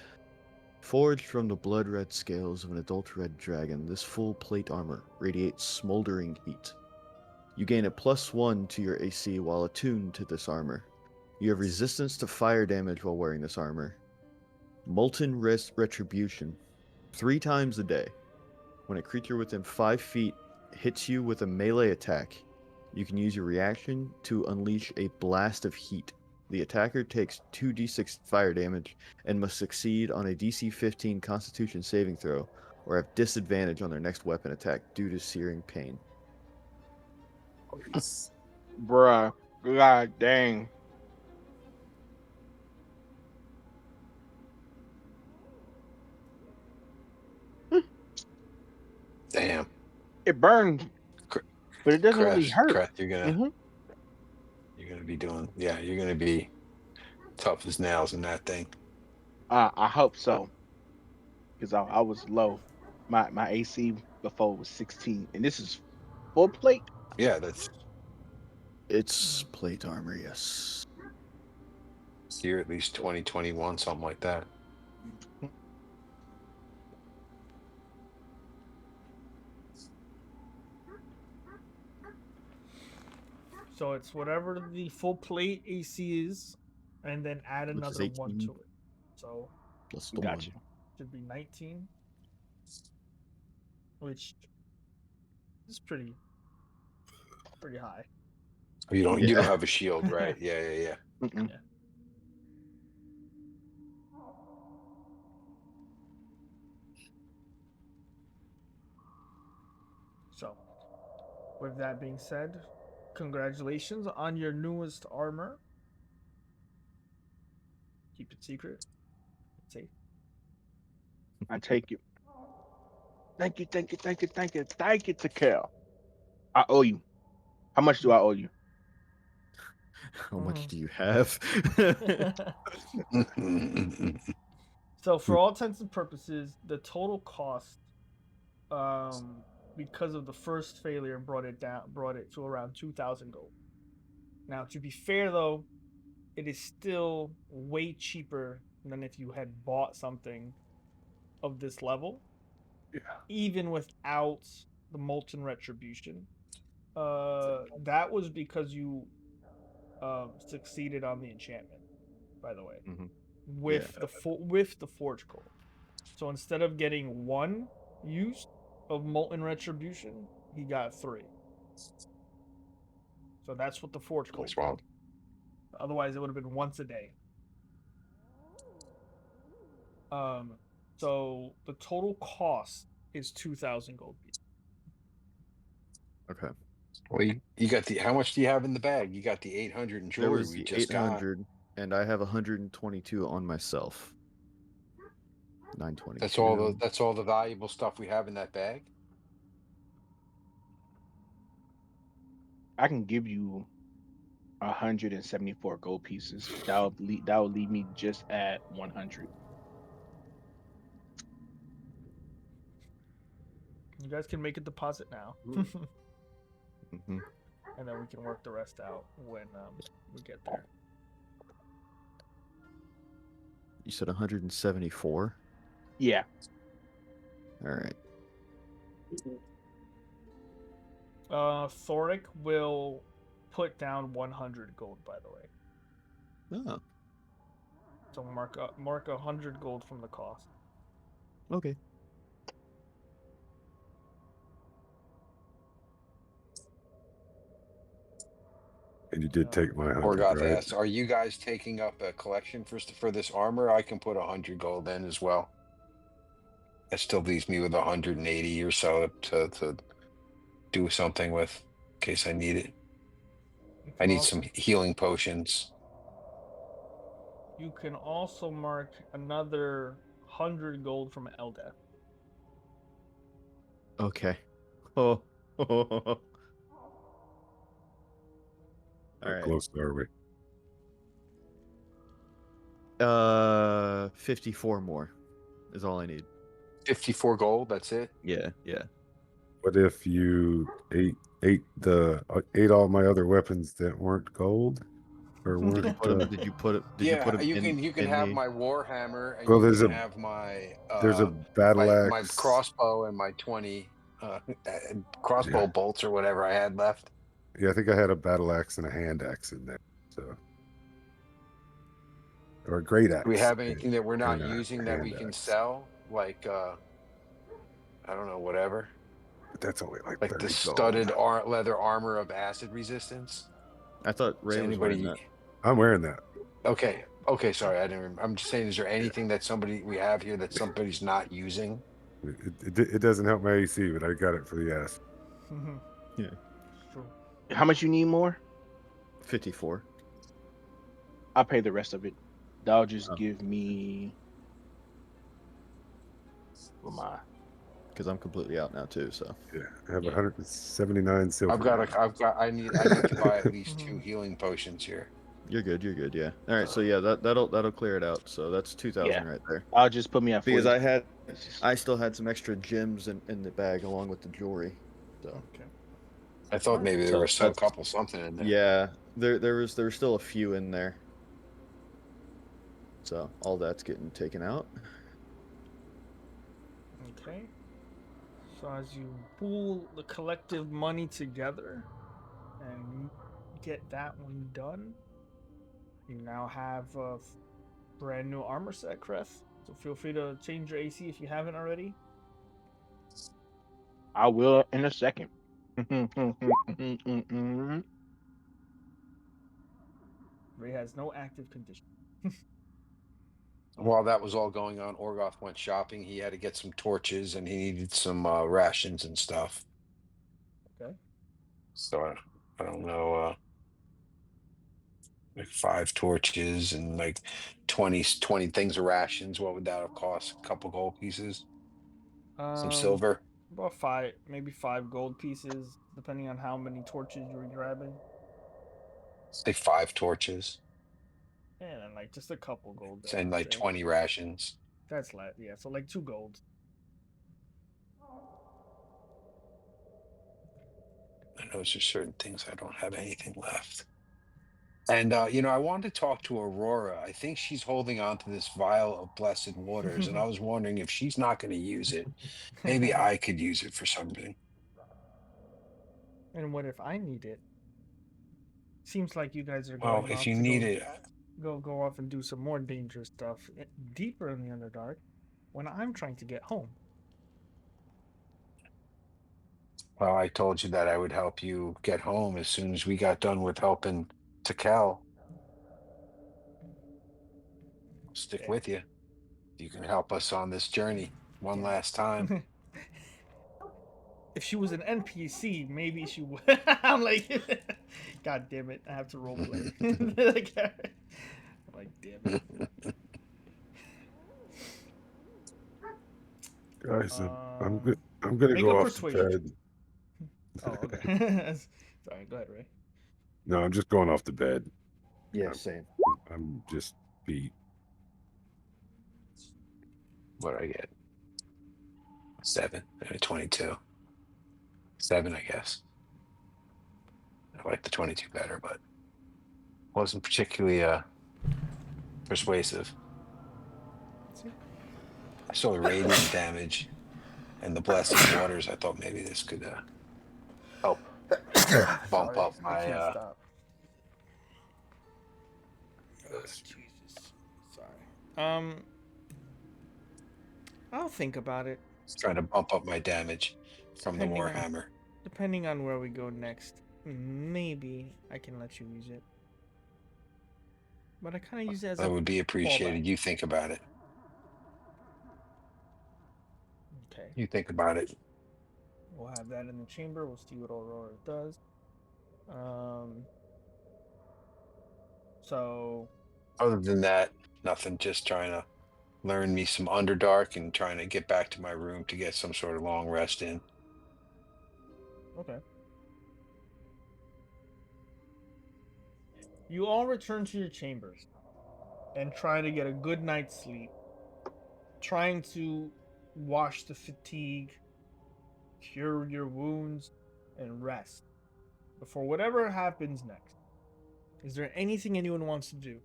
Forged from the blood-red scales of an adult red dragon, this full plate armor radiates smoldering heat. You gain a +1 to your AC while attuned to this armor. You have resistance to fire damage while wearing this armor. Molten retribution 3 times a day. When a creature within 5 feet hits you with a melee attack, you can use your reaction to unleash a blast of heat. The attacker takes 2d6 fire damage and must succeed on a DC 15 Constitution saving throw or have disadvantage on their next weapon attack due to searing pain. Bruh. God dang. Damn. It burns, but it doesn't really hurt. Crest, you're gonna be doing, you're gonna be tough as nails in that thing. I hope so. Because I was low. My AC before was 16. And this is full plate? Yeah, It's plate armor, yes. here at least 2021, something like that. So it's whatever the full plate AC is, and then add Which is another 1 18. to it. So Plus the Gotcha. 1. should be 19, which is pretty high. You don't Yeah. have a shield, right? Yeah. Mm-mm. Yeah. So, with that being said, Congratulations on your newest armor. Keep it secret. It's safe. I take you. Thank you, thank you, thank you, thank you, thank you, Takeo. I owe you. How much do I owe you? How much do you have? So for all intents and purposes, the total cost, because of the first failure, brought it to around 2,000 gold. Now, to be fair though, it is still way cheaper than if you had bought something of this level, Yeah. even without the molten retribution. That was because you succeeded on the enchantment, by the way, Mhm. with the forge core. So instead of getting 1 use of molten retribution, he got 3. So that's what the forge core That's did. wild. Otherwise, it would have been once a day. So the total cost is 2,000 gold pieces. Okay. Well, you got the. How much do you have in the bag? You got the 800 in There jewelry was we the just got. 800, and I have 122 on myself. 922. That's all the valuable stuff we have in that bag. I can give you 174 gold pieces. That would leave me just at 100. You guys can make a deposit now, Mhm. and then we can work the rest out when we get there. You said 174? Yeah. All right. Thoric will put down 100 gold, by the way. Oh, So mark 100 gold from the cost. okay. And you did take my 100, Orgoth right? asks, "Are you guys taking up a collection for this armor? I can put 100 gold in as well. That still leaves me with 180 or so to do something with, in case I need it. I need some healing potions. You can also mark another 100 gold from Eldeth. Okay. Oh. All How right. close are we? 54 more is all I need. 54 gold. That's it. Yeah, yeah. What if you ate all my other weapons that weren't gold or weren't? Did you put it? Did you Yeah, put it you can in have the? my warhammer, and Well, you can have my there's a battle my axe. crossbow and my 20 crossbow bolts or whatever I had left. Yeah, I think I had a battle axe and a hand axe in there. So, or a great axe. Do we have anything that we're not and a using that we hand can axe. sell? Like I don't know, whatever. But that's only like Like 30 the gold. studded leather armor of acid resistance. I thought Ray Does was wearing anybody? that. I'm wearing that. Okay, sorry, I didn't. I'm just saying, is there anything that we have here that somebody's not using? It doesn't help my AC, but I got it for the ass. Yeah. True. How much you need more? 54. I'll pay the rest of it. That'll just Oh. give me my. Because I'm completely out now too. So Yeah, I have 179 silver. I need to buy at least 2 healing potions here. you're good. You're good. Yeah. All right. So yeah, that'll clear it out. So that's 2,000 Yeah. right there. I'll just put me at 40. Because I still had some extra gems in the bag along with the jewelry. So Okay. I thought maybe there So was some that's- something in there. yeah, there was still a few in there. So all that's getting taken out. Okay. So as you pool the collective money together and get that one done, you now have a brand new armor set, Creth. So feel free to change your AC if you haven't already. I will in a second. Ray has no active condition. While that was all going on, Orgoth went shopping. He had to get some torches, and he needed some rations and stuff. Okay. So I don't know, like 5 torches and like 20 things of rations. What would that have cost? A couple gold pieces, some silver. About five, maybe 5 gold pieces, depending on how many torches you were grabbing. Say 5 torches And then like just a couple gold. I and would like say. 20 rations. That's yeah. So like 2 gold. I know there's certain things I don't have anything left. And I wanted to talk to Aurora. I think she's holding on to this vial of blessed waters, and I was wondering if she's not going to use it, maybe I could use it for something. And what if I need it? Seems like you guys are Well, going if off you to need it, go off and do some more dangerous stuff deeper in the Underdark, when I'm trying to get home. well, I told you that I would help you get home as soon as we got done with helping Takel. I'll stick Yeah. with you. You can help us on this journey one last time. If she was an NPC, maybe she would. I'm like, God damn it, I have to roleplay. Like, damn it. Guys, I'm good. I'm gonna Make go a off to persuasion. bed. Oh, okay. Sorry, go ahead, Ray. No, I'm just going off to bed. Yeah, same. I'm just beat. What do I get? 7, 22. 7, I guess. I like the 22 better, but wasn't particularly persuasive. I saw the radiant damage and the blessed waters. I thought maybe this could help bump Sorry, up I my can't stop. Yes. Jesus. Sorry. I'll think about it. trying to bump up my damage from the Depending on- Warhammer. Depending on where we go next, maybe I can let you use it. But I kind of use it as That a would be appreciated. fallback. You think about it. Okay. You think about it. We'll have that in the chamber. We'll see what Aurora does. So Other than that, nothing. Just trying to learn me some Underdark and trying to get back to my room to get some sort of long rest in. okay. You all return to your chambers and try to get a good night's sleep, trying to wash the fatigue, cure your wounds, and rest before whatever happens next. Is there anything anyone wants to do?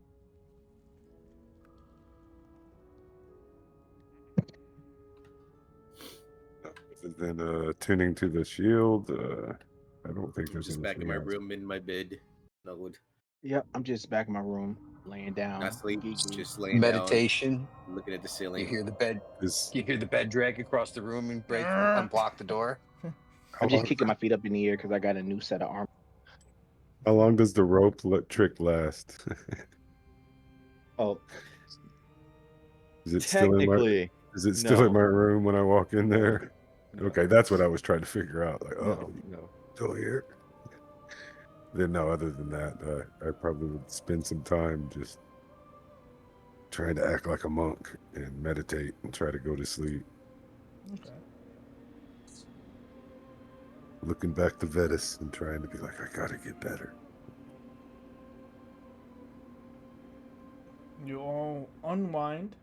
Other than tuning to the shield, I don't think there's Just back in anything my else. room in my bed, snuggled. Yep, I'm just back in my room, laying down. Not sleep, geeking. just laying Meditation. down, looking at the You ceiling. hear the bed. Is You hear the bed drag across the room and unblock the door. how I'm just long, kicking my feet up in the air because I got a new set of armor. how long does the rope trick last? Oh, Is it still in my? technically, Is it still in no. my room when I walk in there? No. Okay, that's what I was trying to figure out. Like, oh, No. still here. Then no, other than that, I probably would spend some time just trying to act like a monk and meditate and try to go to sleep. Okay. Looking back to Vetus and trying to be like, I gotta get better. You all unwind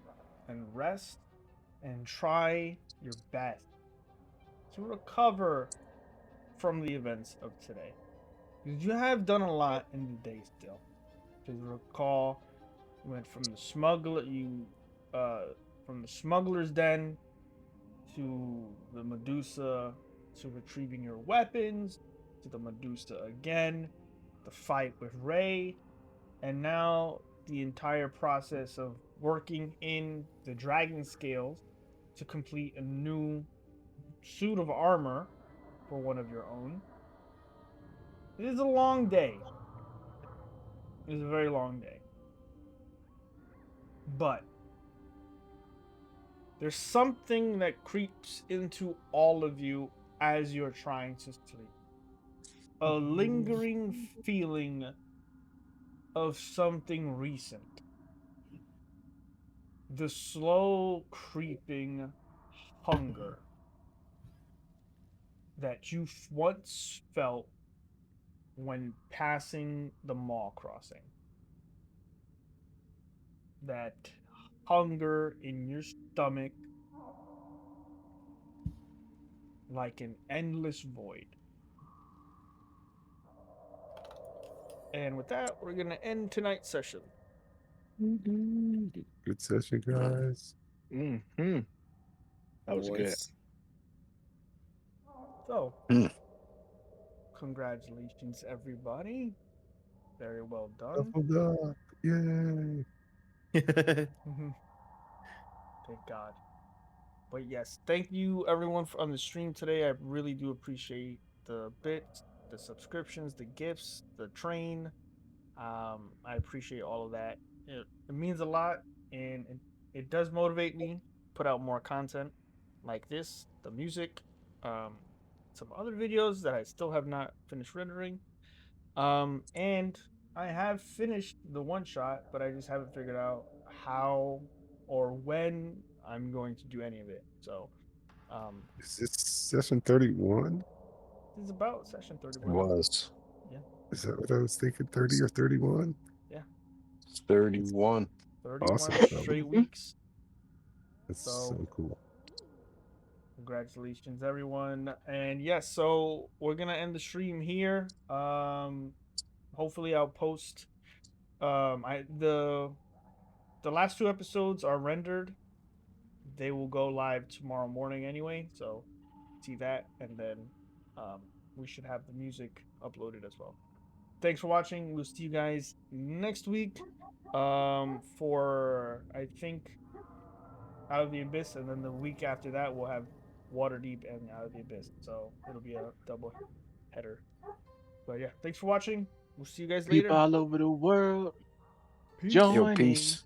and rest and try your best to recover from the events of today. Because you have done a lot in the day still. Because recall, you went from the from the smuggler's den to the Medusa, to retrieving your weapons, to the Medusa again, the fight with Ray, and now the entire process of working in the dragon scales to complete a new suit of armor for one of your own. It is a long day. It is a very long day. But there's something that creeps into all of you as you're trying to sleep. a lingering feeling of something recent. The slow creeping hunger that you once felt when passing the mall crossing. That hunger in your stomach like an endless void. And with that, we're going to end tonight's session. Good session, guys. Mm-hmm. That was good. Nice. So, Hmm. congratulations, everybody. Very well done. Leveled up. Yay. Thank God. But yes, thank you everyone for on the stream today. I really do appreciate the bits, the subscriptions, the gifts, the train. I appreciate all of that. It means a lot, and it does motivate me to put out more content like this, the music, um, some other videos that I still have not finished rendering. And I have finished the one shot, but I just haven't figured out how or when I'm going to do any of it. So, um, Is this session 31? this is about session It 31. was Yeah, Is that what I was thinking? 30 or 31? yeah, 31. Awesome, 31 fellas. straight weeks. That's So, so cool. congratulations, everyone. And yes, so we're gonna end the stream here. Hopefully, I'll post. I the last two episodes are rendered. They will go live tomorrow morning anyway. So see that, and then um, we should have the music uploaded as well. Thanks for watching. We'll see you guys next week. For I think Out of the Abyss, and then the week after that we'll have Waterdeep and Out of the Abyss. So it'll be a double header. But yeah, thanks for watching. We'll see you guys People later. all over the world Peace. Yo, joining. peace.